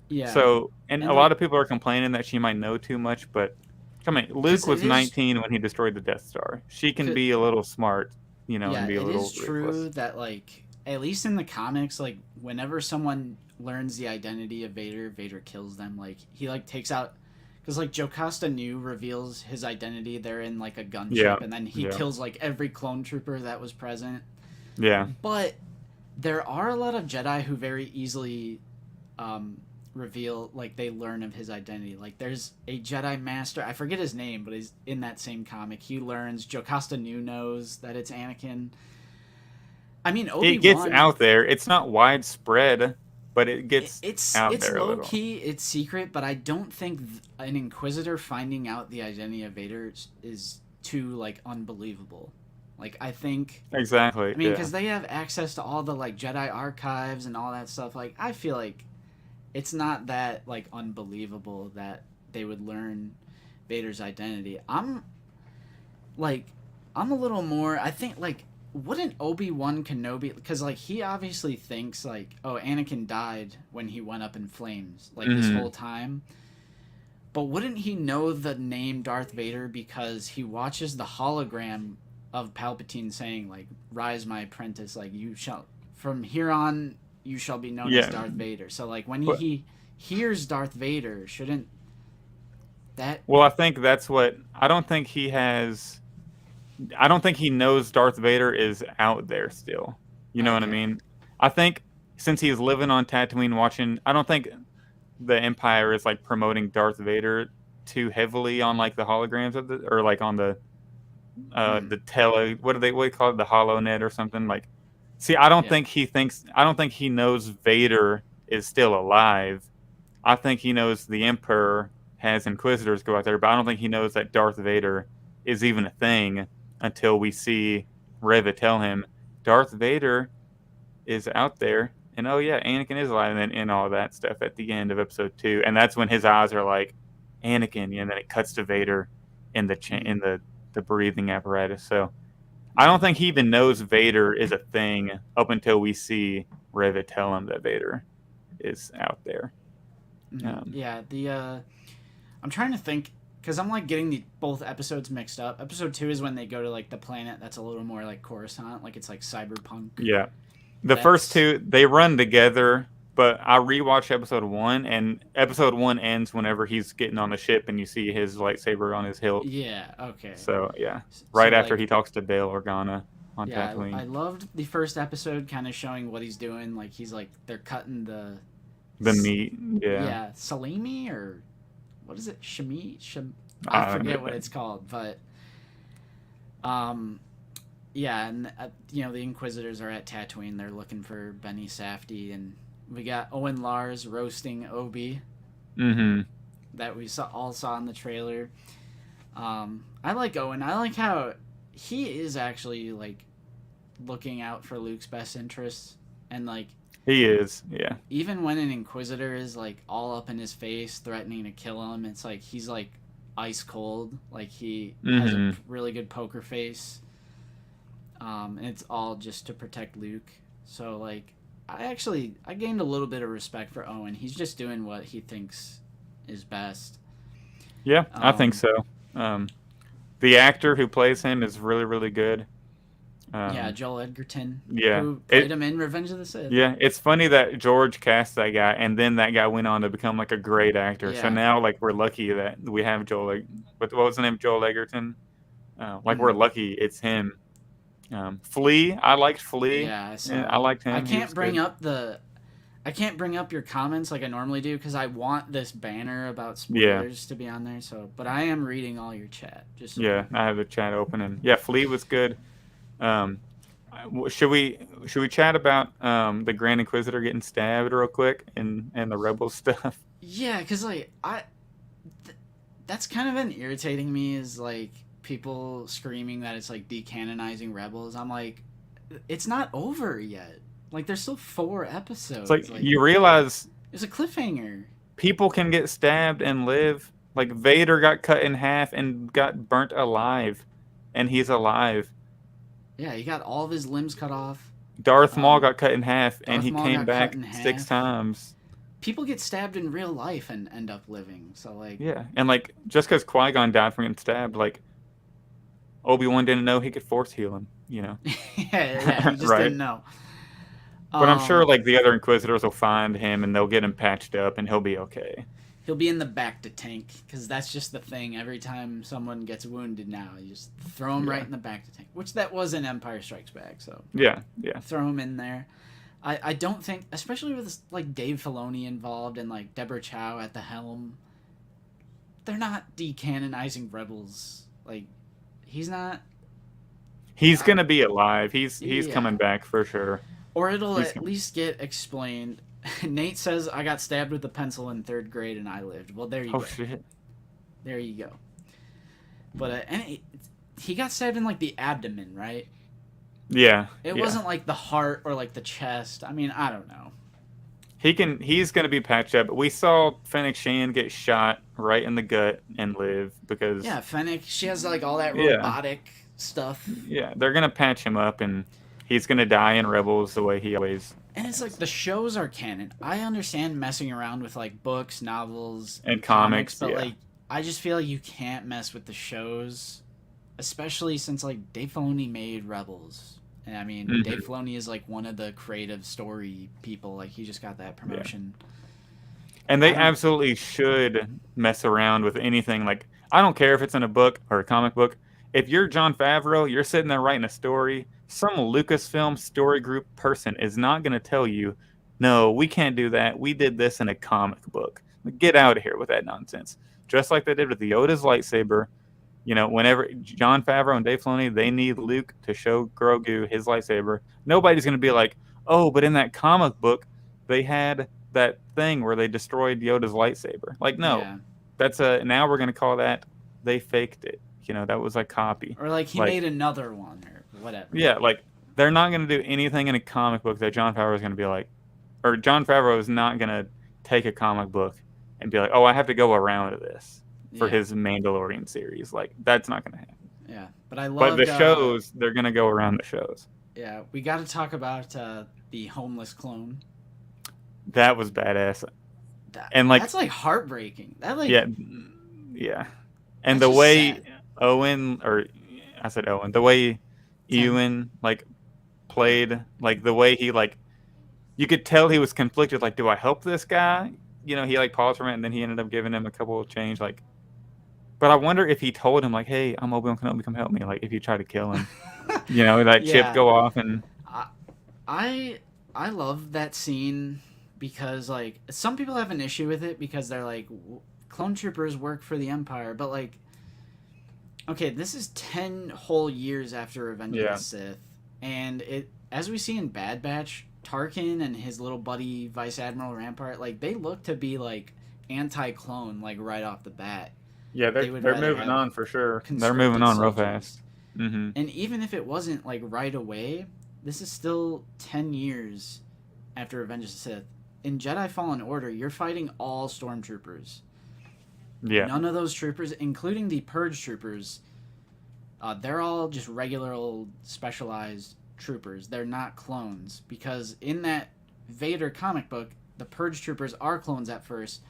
A: yeah.
B: So, and a lot of people are complaining that she might know too much, but come on, Luke was 19 when he destroyed the Death Star. She can be a little smart, you know, and be a little.
A: It is true that, like, at least in the comics, like, whenever someone learns the identity of Vader, Vader kills them. Like, he like takes out, because like Jocasta Nu reveals his identity. They're in like a gunship, and then he kills like every clone trooper that was present.
B: Yeah.
A: But there are a lot of Jedi who very easily reveal, like, they learn of his identity. Like, there's a Jedi Master, I forget his name, but he's in that same comic. He learns, Jocasta Nu knows that it's Anakin. I mean, Obi-Wan,
B: it gets out there. It's not widespread, but it gets out there.
A: It's low key, it's secret, but I don't think an Inquisitor finding out the identity of Vader is too, like, unbelievable. Like, I think...
B: Exactly.
A: I mean, because they have access to all the, like, Jedi archives and all that stuff. Like, I feel like it's not that, like, unbelievable that they would learn Vader's identity. I'm a little more... I think, like, wouldn't Obi-Wan Kenobi... Because, like, he obviously thinks, like, oh, Anakin died when he went up in flames, like, this whole time. But wouldn't he know the name Darth Vader because he watches the hologram of Palpatine saying, like, rise my apprentice, like, you shall... From here on, you shall be known as Darth Vader. So, like, when he hears Darth Vader, shouldn't that...
B: Well, I think that's what... I don't think he knows Darth Vader is out there still. You know what I mean? I think since he's living on Tatooine watching... I don't think the Empire is, like, promoting Darth Vader too heavily on, like, the holograms of the... Or, like, on the what do you call it? The HoloNet or something? Like... See, I don't think he knows Vader is still alive. I think he knows the Emperor has Inquisitors go out there, but I don't think he knows that Darth Vader is even a thing until we see Reva tell him, Darth Vader is out there, and oh yeah, Anakin is alive, and all that stuff at the end of episode 2, and that's when his eyes are like, Anakin, and then it cuts to Vader in the breathing apparatus. So I don't think he even knows Vader is a thing up until we see Reva tell him that Vader is out there.
A: I'm trying to think, because I'm, like, getting both episodes mixed up. Episode 2 is when they go to, like, the planet that's a little more like Coruscant, like it's like cyberpunk.
B: Yeah. First two, they run together, but I rewatched episode 1, and episode 1 ends whenever he's getting on the ship and you see his lightsaber on his hilt.
A: Yeah, okay.
B: So, yeah. Right after he talks to Bail Organa on Tatooine.
A: I loved the first episode kind of showing what he's doing. Like, he's, like, they're cutting the
B: meat,
A: Yeah, salimi, or what is it? I forget what it's called, but... Yeah, and, you know, the Inquisitors are at Tatooine. They're looking for Benny Safdie, and we got Owen Lars roasting Obi. That we all saw in the trailer. I like Owen. I like how he is actually, like, looking out for Luke's best interests. And, like...
B: He is, yeah.
A: Even when an Inquisitor is, like, all up in his face, threatening to kill him, it's like, he's, like, ice cold. Like, he has a really good poker face. And it's all just to protect Luke. So, like, I gained a little bit of respect for Owen. He's just doing what he thinks is best.
B: Yeah, I think so. The actor who plays him is really, really good.
A: Joel Edgerton.
B: Yeah.
A: Who played him in Revenge of the Sith.
B: Yeah, it's funny that George cast that guy, and then that guy went on to become, like, a great actor. Yeah. So now, like, we're lucky that we have Joel. What was the name? Joel Edgerton. We're lucky it's him. Flea, I liked Flea.
A: Yeah,
B: I liked him.
A: I can't bring up I can't bring up your comments like I normally do because I want this banner about spoilers to be on there. So, but I am reading all your chat. Just so
B: I have the chat open, and Flea was good. Should we chat about the Grand Inquisitor getting stabbed real quick and the Rebel stuff?
A: Yeah, because like that's kind of been irritating me is like people screaming that it's like decanonizing Rebels. I'm like, it's not over yet. Like there's still 4 episodes.
B: It's like you realize
A: it's a cliffhanger.
B: People can get stabbed and live. Like Vader got cut in half and got burnt alive, and he's alive.
A: Yeah, he got all of his limbs cut off.
B: Darth Maul got cut in half,
A: Darth
B: and he
A: Maul
B: came
A: got
B: back
A: cut in
B: 6 times.
A: People get stabbed in real life and end up living. So like,
B: yeah, and like just because Qui-Gon died from getting stabbed, like Obi-Wan didn't know he could force heal him. You know.
A: yeah, he just
B: Right.
A: didn't know.
B: But I'm sure like the other Inquisitors will find him and they'll get him patched up, and he'll be okay.
A: He'll be in the back to tank because that's just the thing. Every time someone gets wounded now, you just throw him right in the back to tank, which that was in Empire Strikes Back. So
B: yeah,
A: throw him in there. I don't think, especially with like Dave Filoni involved and like Deborah Chow at the helm, they're not decanonizing Rebels. Like he's not.
B: He's gonna be alive. He's coming back for sure.
A: Or it'll at least get explained. Nate says, I got stabbed with a pencil in 3rd grade and I lived. Well, there you go.
B: Oh, shit.
A: There you go. But and he got stabbed in, like, the abdomen, right?
B: Yeah.
A: It wasn't, like, the heart or, like, the chest. I mean, I don't know.
B: He's going to be patched up. We saw Fennec Shand get shot right in the gut and live because...
A: Yeah, Fennec, she has, like, all that robotic stuff.
B: Yeah, they're going to patch him up and... He's going to die in Rebels the way he always...
A: And it's like, the shows are canon. I understand messing around with, like, books, novels,
B: and comics,
A: but, like, I just feel like you can't mess with the shows, especially since, like, Dave Filoni made Rebels. And, I mean, Dave Filoni is, like, one of the creative story people. Like, he just got that promotion.
B: Yeah. And they absolutely should mess around with anything. Like, I don't care if it's in a book or a comic book. If you're Jon Favreau, you're sitting there writing a story... Some Lucasfilm story group person is not going to tell you, no, we can't do that. We did this in a comic book. Get out of here with that nonsense. Just like they did with Yoda's lightsaber. You know, whenever Jon Favreau and Dave Filoni, they need Luke to show Grogu his lightsaber. Nobody's going to be like, oh, but in that comic book, they had that thing where they destroyed Yoda's lightsaber. Like, no, that's now we're going to call that they faked it. You know, that was like copy.
A: Or like he made another one or whatever.
B: Yeah, like they're not going to do anything in a comic book that Jon Favreau is going to be like, or Jon Favreau is not going to take a comic book and be like, oh, I have to go around this for his Mandalorian series. Like, that's not going to happen.
A: Yeah, but I love.
B: But the shows, they're going to go around the shows.
A: Yeah, we got to talk about the homeless clone.
B: That was badass. And like
A: that's like heartbreaking. That like
B: yeah. And the way sad. Owen, the way Ewan like played, like the way he like, you could tell he was conflicted. Like, do I help this guy? You know, he like paused for a minute, and then he ended up giving him a couple of change. Like, but I wonder if he told him like, "Hey, I'm Obi-Wan Kenobi, come help me." Like, if you try to kill him, you know, that chip go off and.
A: I love that scene because like some people have an issue with it because they're like, clone troopers work for the Empire, but like. Okay, this is 10 whole years after Revenge of the Sith, and as we see in Bad Batch, Tarkin and his little buddy Vice Admiral Rampart, like they look to be like anti-clone, like right off the bat.
B: Yeah, they're moving on for sure. They're moving on real fast. Mm-hmm.
A: And even if it wasn't like right away, this is still 10 years after Revenge of the Sith. In Jedi Fallen Order, you're fighting all stormtroopers.
B: Yeah.
A: None of those troopers, including the Purge troopers, they're all just regular old specialized troopers. They're not clones. Because in that Vader comic book, the Purge troopers are clones at first,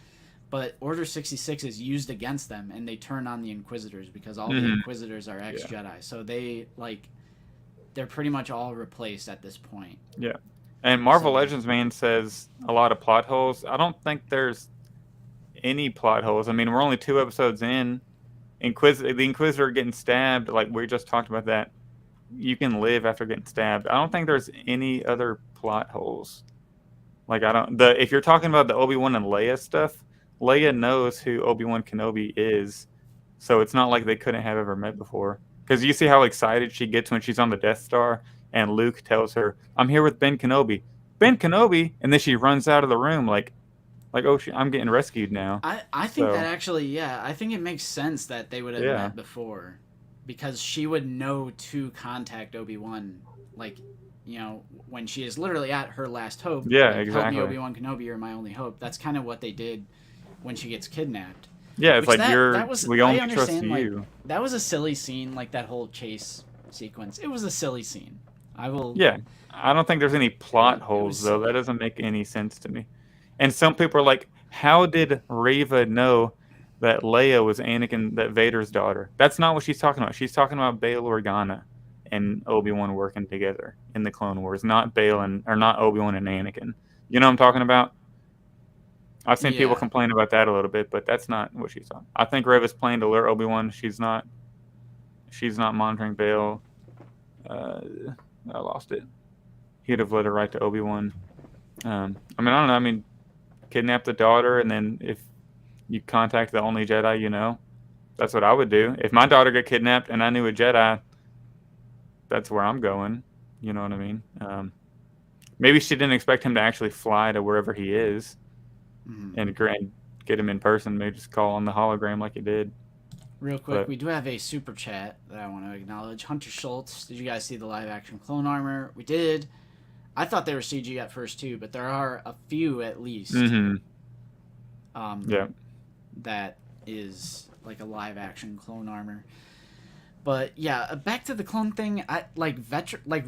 A: but Order 66 is used against them, and they turn on the Inquisitors because all the Inquisitors are ex-Jedi. So they're pretty much all replaced at this point.
B: Yeah. And Marvel Legends Man says a lot of plot holes. I don't think there's any plot holes. I mean, we're only 2 episodes in. The Inquisitor getting stabbed, like we just talked about that. You can live after getting stabbed. I don't think there's any other plot holes. Like if you're talking about the Obi-Wan and Leia stuff, Leia knows who Obi-Wan Kenobi is, so it's not like they couldn't have ever met before. Because you see how excited she gets when she's on the Death Star, and Luke tells her, "I'm here with Ben Kenobi." Ben Kenobi, and then she runs out of the room like oh, I'm getting rescued now.
A: I think that actually, yeah, I think it makes sense that they would have met before, because she would know to contact Obi-Wan, like, you know, when she is literally at her last hope.
B: Yeah,
A: like,
B: exactly.
A: Help me, Obi-Wan Kenobi, you're my only hope. That's kind of what they did when she gets kidnapped.
B: Yeah, it's
A: Which
B: like we only trust you.
A: Like, that was a silly scene, like that whole chase sequence. It was a silly scene.
B: Yeah, I don't think there's any plot holes though. That doesn't make any sense to me. And some people are like, how did Reva know that Leia was that Vader's daughter? That's not what she's talking about. She's talking about Bail Organa and Obi-Wan working together in the Clone Wars, not not Obi-Wan and Anakin. You know what I'm talking about? I've seen people complain about that a little bit, but that's not what she's talking. I think Reva's playing to lure Obi-Wan. She's not monitoring Bail. I lost it. He'd have let her right to Obi-Wan. I mean, I don't know. I mean, kidnap the daughter, and then if you contact the only Jedi you know, that's what I would do. If my daughter got kidnapped and I knew a Jedi, that's where I'm going. You know what I mean? Maybe she didn't expect him to actually fly to wherever he is and get him in person. Maybe just call on the hologram like he did.
A: Real quick, we do have a super chat that I want to acknowledge. Hunter Schultz, did you guys see the live-action clone armor? We did. I thought they were CG at first too, but there are a few at least. That is like a live-action clone armor. But yeah, back to the clone thing.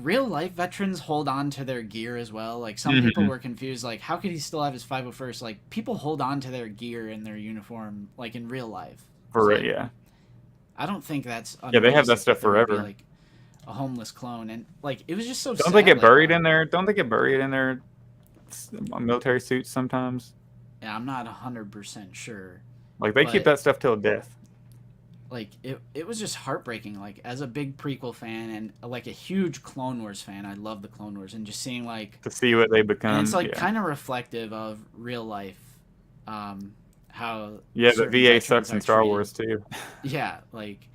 A: Real life veterans hold on to their gear as well. Like some people were confused, like how could he still have his 501st? Like people hold on to their gear and their uniform, like in real life.
B: Yeah.
A: I don't think that's
B: they have that stuff forever.
A: Like a homeless clone, and like it was just so.
B: Don't they get buried in there? Don't they get buried in their military suits sometimes?
A: Yeah, I'm not 100% sure.
B: Like they keep that stuff till death.
A: Like it was just heartbreaking. Like as a big prequel fan and like a huge Clone Wars fan, I love the Clone Wars, and just seeing like
B: to see what they become.
A: And it's like kind of reflective of real life. How
B: the VA sucks in Star Wars too.
A: Yeah, like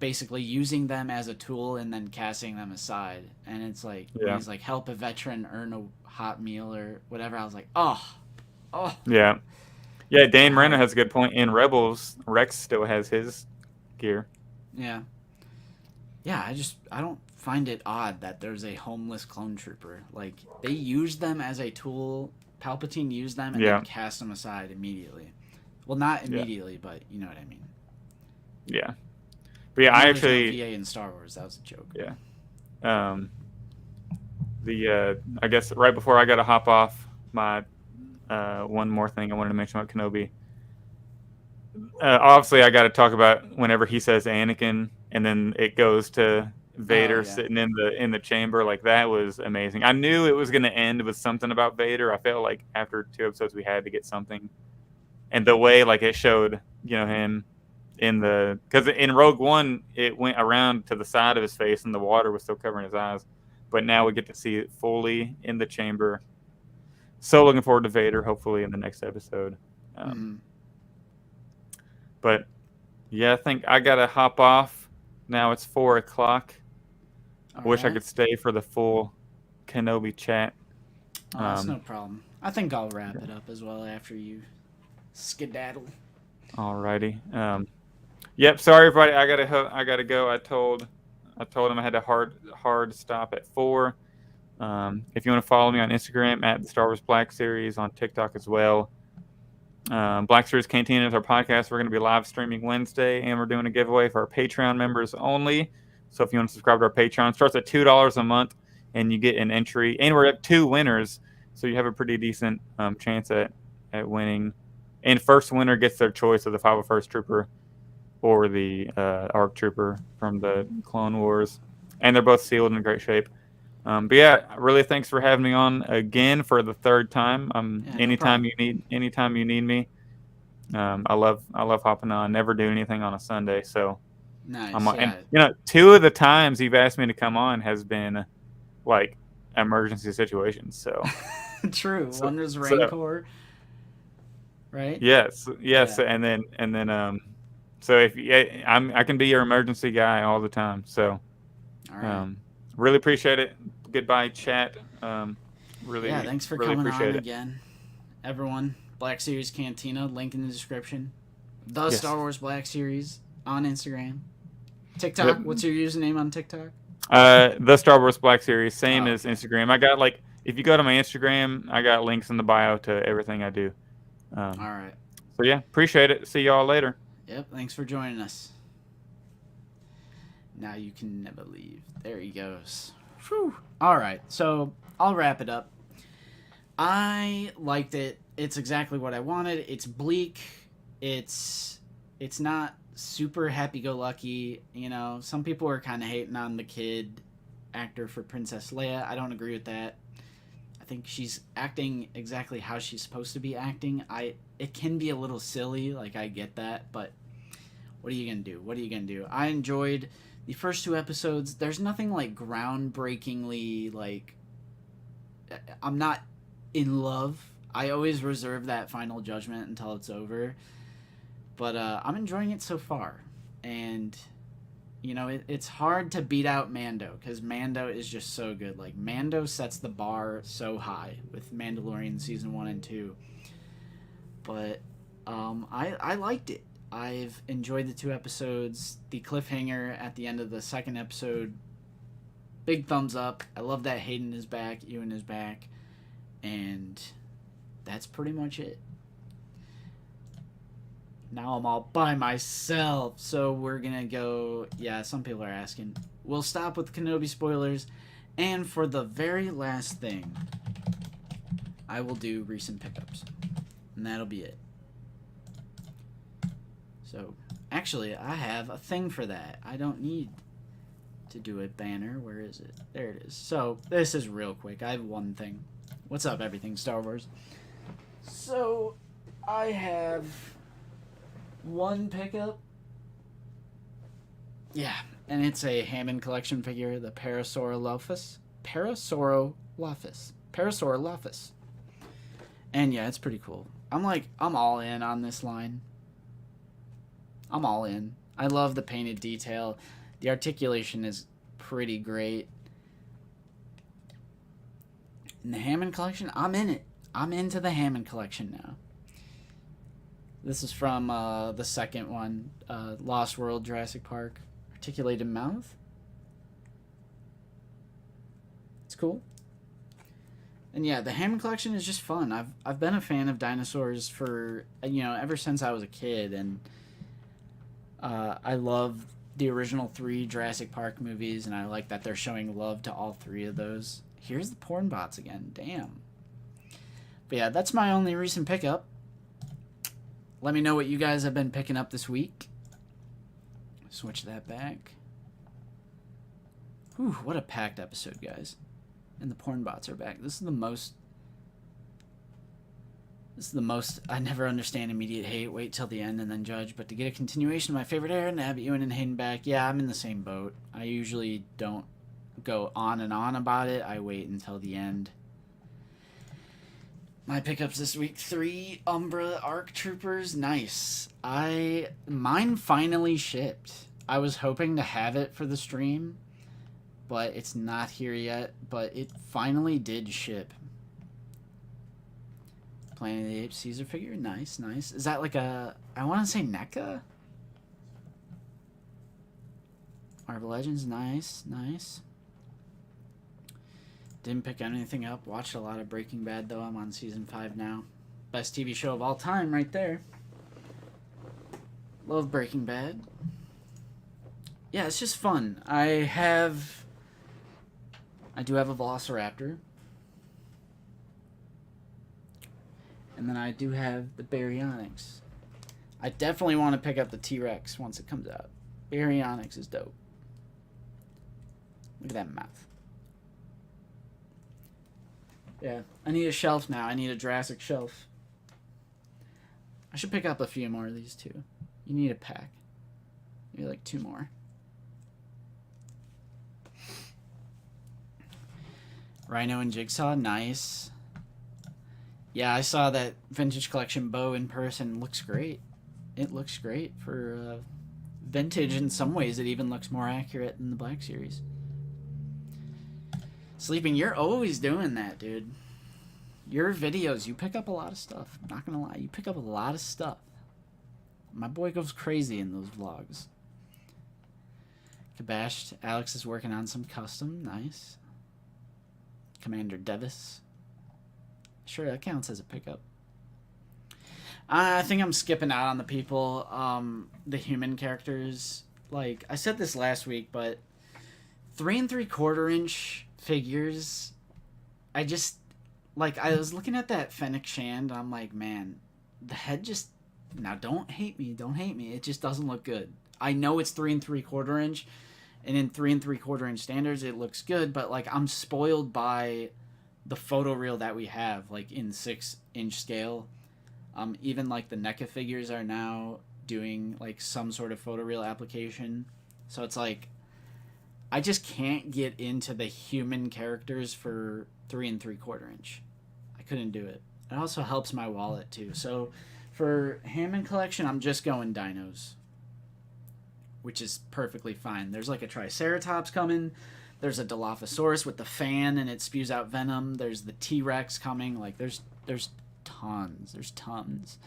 A: basically using them as a tool and then casting them aside. And it's like when he's like, help a veteran earn a hot meal or whatever. I was like, oh.
B: Yeah. Dane Marino has a good point. In Rebels, Rex still has his gear.
A: Yeah. Yeah, I don't find it odd that there's a homeless clone trooper. Like they use them as a tool. Palpatine used them and then cast them aside immediately. Well, not immediately, but you know what I mean.
B: Yeah. But yeah, I actually...
A: No VA in Star Wars. That was a joke.
B: Yeah. I guess right before I got to hop off, my one more thing I wanted to mention about Kenobi. Obviously, I got to talk about whenever he says Anakin, and then it goes to Vader sitting in the chamber. Like that was amazing. I knew it was going to end with something about Vader. I felt like after 2 episodes we had to get something, and the way like it showed, you know, him because in Rogue One it went around to the side of his face and the water was still covering his eyes, but now we get to see it fully in the chamber. So looking forward to Vader hopefully in the next episode. But yeah, I think I gotta hop off now. It's 4:00. I wish I could stay for the full Kenobi chat.
A: That's no problem. I think I'll wrap it up as well after you skedaddle.
B: Alrighty. Yep. Sorry, everybody. I gotta go. I told him I had a hard stop at 4. If you want to follow me on Instagram at the Star Wars Black Series, on TikTok as well. Black Series Cantina is our podcast. We're going to be live streaming Wednesday, and we're doing a giveaway for our Patreon members only. So if you want to subscribe to our Patreon, it starts at $2 a month, and you get an entry. And we're at 2 winners, so you have a pretty decent chance at winning. And first winner gets their choice of the 501st Trooper or the ARC Trooper from the Clone Wars. And they're both sealed in great shape. But yeah, really thanks for having me on again for the 3rd time. Anytime you need me. I love hopping on. Never do anything on a Sunday, so
A: nice.
B: And, you know, 2 of the times you've asked me to come on has been like emergency situations. So
A: True.
B: So,
A: One was
B: so
A: Rancor, right?
B: yes, yes,
A: Yeah.
B: and then so if I can be your emergency guy all the time. So
A: All right.
B: really appreciate it. Goodbye, chat.
A: Yeah,
B: Really
A: thanks for
B: really
A: coming on
B: appreciate it.
A: again, everyone. Black Series Cantina, link in the description. The
B: Yes.
A: Star Wars Black Series on Instagram. TikTok,
B: Yep.
A: what's your username on TikTok?
B: The Star Wars Black Series, same
A: Oh,
B: as
A: okay.
B: Instagram. I got like if you go to my Instagram, I got links in the bio to everything I do.
A: All right.
B: So yeah, appreciate it. See y'all later.
A: Yep, thanks for joining us. Now you can never leave. There he goes. Whew. All right, so I'll wrap it up. I liked it. It's exactly what I wanted. It's bleak. It's not super happy-go-lucky. You know, some people are kind of hating on the kid actor for Princess Leia. I don't agree with that. I think she's acting exactly how she's supposed to be acting. It can be a little silly, like I get that, but what are you gonna do? What are you gonna do? I enjoyed the first 2 episodes. There's nothing like groundbreakingly like. I'm not in love. I always reserve that final judgment until it's over. But I'm enjoying it so far, and you know it's hard to beat out Mando because Mando is just so good. Like Mando sets the bar so high with Mandalorian season 1 and 2. But I liked it. I've enjoyed the 2 episodes. The cliffhanger at the end of the 2nd episode, big thumbs up. I love that Hayden is back, Ewan is back, and that's pretty much it. Now I'm all by myself, so we're gonna go. Yeah, some people are asking. We'll stop with Kenobi spoilers, and for the very last thing, I will do recent pickups, and that'll be it. So, actually, I have a thing for that. I don't need to do a banner. Where is it? There it is. So, this is real quick. I have one thing. What's up, everything Star Wars? So, I have one pickup. Yeah, and it's a Hammond collection figure, the Parasaurolophus. And yeah, it's pretty cool. I'm all in on this line. I'm all in. I love the painted detail. The articulation is pretty great. And the Hammond collection, I'm in it. I'm into the Hammond collection now. This is from the second one, Lost World, Jurassic Park. Articulated mouth. It's cool. And yeah, the Hammond collection is just fun. I've been a fan of dinosaurs for, ever since I was a kid, and I love the original 3 Jurassic Park movies, and I like that they're showing love to all 3 of those. Here's the porn bots again. Damn. But yeah, that's my only recent pickup. Let me know what you guys have been picking up this week. Switch that back. Whew, what a packed episode, guys. And the porn bots are back. This is the most... I never understand immediate hate. Wait till the end and then judge. But to get a continuation of my favorite era and have Ewan and Hayden back, yeah, I'm in the same boat. I usually don't go on and on about it. I wait until the end. My pickups this week: 3 Umbra ARC Troopers. Nice. Mine finally shipped. I was hoping to have it for the stream, but it's not here yet. But it finally did ship. Planet of the Apes Caesar figure. Nice, nice. Is that like a... I want to say NECA? Marvel Legends. Nice, nice. Didn't pick anything up. Watched a lot of Breaking Bad, though. I'm on season 5 now. Best TV show of all time right there. Love Breaking Bad. Yeah, it's just fun. I do have a Velociraptor. And then I do have the Baryonyx. I definitely want to pick up the T-Rex once it comes out. Baryonyx is dope. Look at that mouth. Yeah, I need a shelf now. I need a Jurassic shelf. I should pick up a few more of these too. You need a pack. Maybe like 2 more. Rhino and Jigsaw, nice. Yeah, I saw that vintage collection bow in person. Looks great. It looks great for vintage. In some ways, it even looks more accurate than the Black Series. Sleeping, you're always doing that, dude. Your videos, you pick up a lot of stuff. I'm not gonna lie, you pick up a lot of stuff. My boy goes crazy in those vlogs. Kabashed, Alex is working on some custom. Nice. Commander Devis. Sure, that counts as a pickup. I think I'm skipping out on the people, the human characters. Like, I said this last week, but 3 3/4 inch figures, I just, like, I was looking at that Fennec Shand, and I'm like, man, the head just, now don't hate me, it just doesn't look good. I know it's 3 3/4 inch, and in 3 3/4 inch standards, it looks good, but, like, I'm spoiled by the photoreal that we have, like, in 6-inch scale. Even, like, the NECA figures are now doing, like, some sort of photoreal application. So it's like, I just can't get into the human characters for 3 3/4 inch. I couldn't do it. It also helps my wallet, too. So for Hammond Collection, I'm just going dinos, which is perfectly fine. There's, like, a Triceratops coming. There's a Dilophosaurus with the fan and it spews out venom. There's the T-Rex coming. Like, there's tons. There's tons.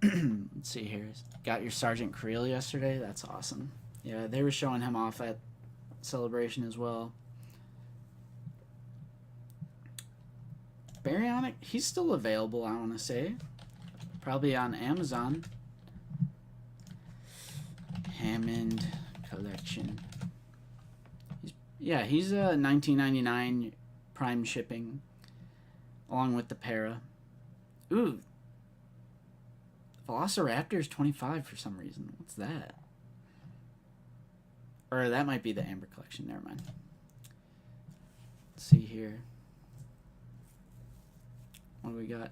A: Let's see here. Got your Sergeant Creel yesterday? That's awesome. Yeah, they were showing him off at Celebration as well. Baryonic, he's still available, I want to say. Probably on Amazon. Hammond Collection. He's $19.99 prime shipping, along with the para. Ooh, Velociraptor's $25 for some reason. What's that? Or that might be the Amber Collection. Never mind. Let's see here. What do we got?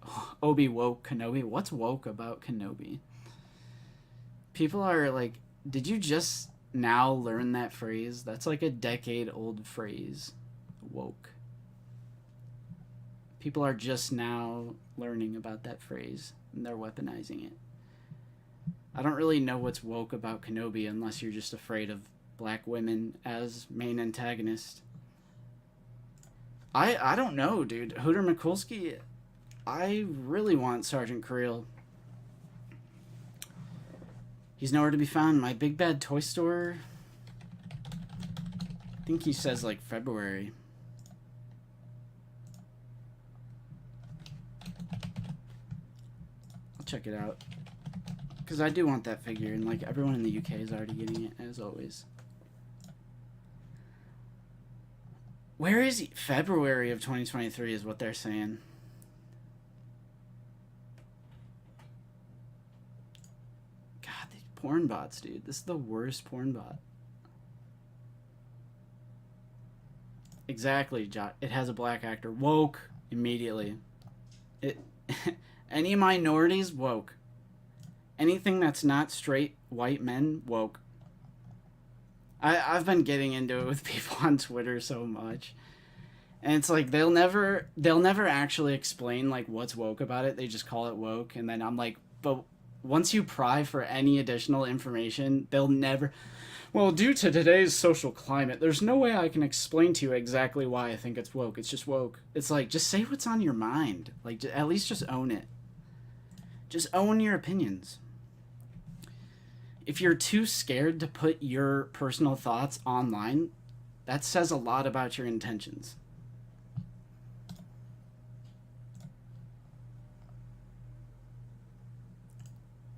A: Oh, Obi-Wan Kenobi. What's woke about Kenobi? People are like, did you just now learn that phrase? That's like a decade-old phrase. Woke. People are just now learning about that phrase, and they're weaponizing it. I don't really know what's woke about Kenobi unless you're just afraid of black women as main antagonist. I don't know, dude. Hooter Mikulski, I really want Sergeant Creel. He's nowhere to be found. My Big Bad Toy Store, I think he says like February. I'll check it out. Because I do want that figure, and like everyone in the UK is already getting it, as always. Where is he? February of 2023 is what they're saying. God, these porn bots, dude. This is the worst porn bot. Exactly, it has a black actor. Woke immediately. Any minorities, woke. Anything that's not straight white men, woke. I've been getting into it with people on Twitter so much, and it's like they'll never actually explain like what's woke about it. They just call it woke, and then I'm like, but once you pry for any additional information, they'll never. Well, due to today's social climate, there's no way I can explain to you exactly why I think it's woke. It's just woke. It's like, just say what's on your mind. Like, at least just own it. Just own your opinions. If you're too scared to put your personal thoughts online, that says a lot about your intentions.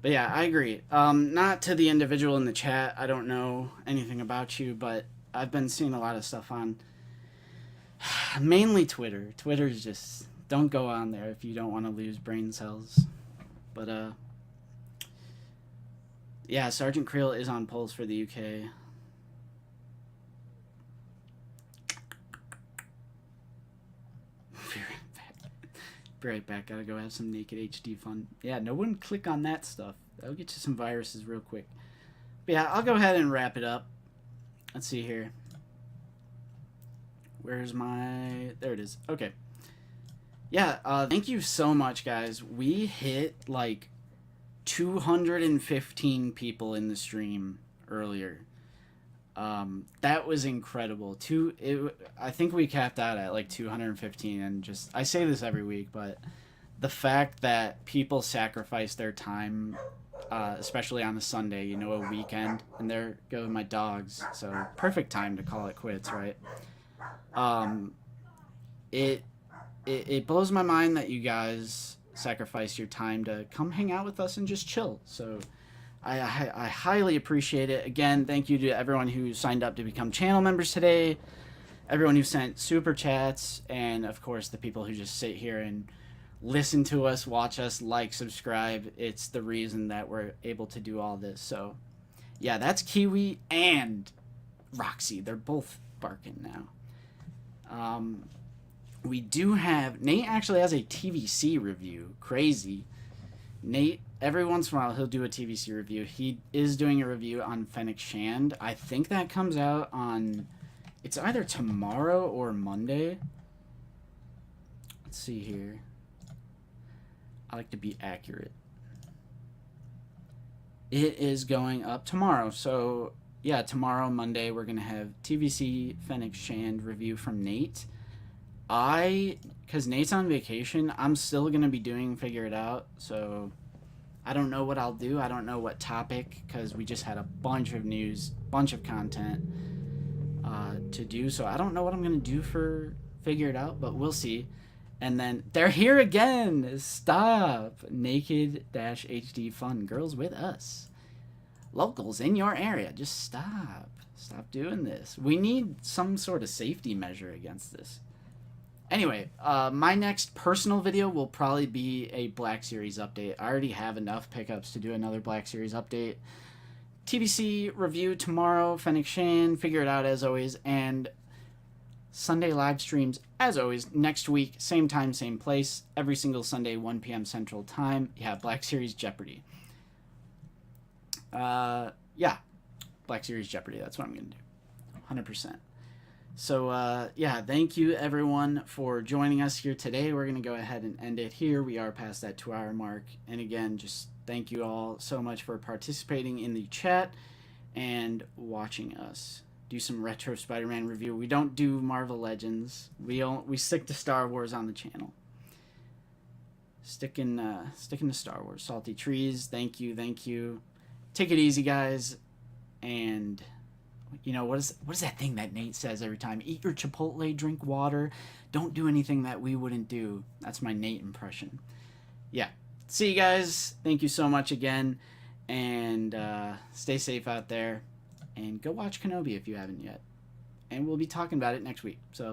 A: But yeah, I agree. Not to the individual in the chat. I don't know anything about you, but I've been seeing a lot of stuff on mainly Twitter. Twitter's just, don't go on there if you don't want to lose brain cells. But yeah, Sergeant Creel is on polls for the UK. Be right back. Gotta go have some naked HD fun. Yeah, no one click on that stuff. That'll get you some viruses real quick. But yeah, I'll go ahead and wrap it up. Let's see here. Where's my... There it is. Okay. Yeah, thank you so much, guys. We hit like 215 people in the stream earlier. That was incredible. I think we capped out at like 215, and just, I say this every week, but the fact that people sacrifice their time, especially on a Sunday, you know, a weekend, and there go my dogs, so perfect time to call it quits, right? It blows my mind that you guys sacrifice your time to come hang out with us and just chill. So I highly appreciate it. Again, thank you to everyone who signed up to become channel members today, everyone who sent super chats, and of course the people who just sit here and listen to us, watch us, like, subscribe. It's the reason that we're able to do all this. So yeah, that's Kiwi and Roxy. They're both barking now. We do have... Nate actually has a TVC review. Crazy. Nate, every once in a while, he'll do a TVC review. He is doing a review on Fennec Shand. I think that comes out on... It's either tomorrow or Monday. Let's see here. I like to be accurate. It is going up tomorrow. So, yeah, tomorrow, Monday, we're going to have TVC Fennec Shand review from Nate. Because Nate's on vacation, I'm still going to be doing Figure It Out, so I don't know what I'll do. I don't know what topic, because we just had a bunch of news, bunch of content to do, so I don't know what I'm going to do for Figure It Out, but we'll see. And then, they're here again! Stop! Naked-HD Fun. Girls with us. Locals in your area. Just stop. Stop doing this. We need some sort of safety measure against this. Anyway, my next personal video will probably be a Black Series update. I already have enough pickups to do another Black Series update. TBC review tomorrow, Fennec Shand, Figure It Out as always, and Sunday live streams as always. Next week, same time, same place, every single Sunday, 1 p.m. Central Time. Yeah, Black Series Jeopardy. Yeah, Black Series Jeopardy, that's what I'm going to do. 100%. So, yeah, thank you, everyone, for joining us here today. We're going to go ahead and end it here. We are past that 2-hour mark. And again, just thank you all so much for participating in the chat and watching us do some retro Spider-Man review. We don't do Marvel Legends. We stick to Star Wars on the channel. Sticking to Star Wars. Salty Trees, thank you, thank you. Take it easy, guys, and... You know, what is that thing that Nate says every time? Eat your Chipotle, drink water, don't do anything that we wouldn't do. That's my Nate impression. Yeah. See you guys. Thank you so much again. And stay safe out there. And go watch Kenobi if you haven't yet. And we'll be talking about it next week. So,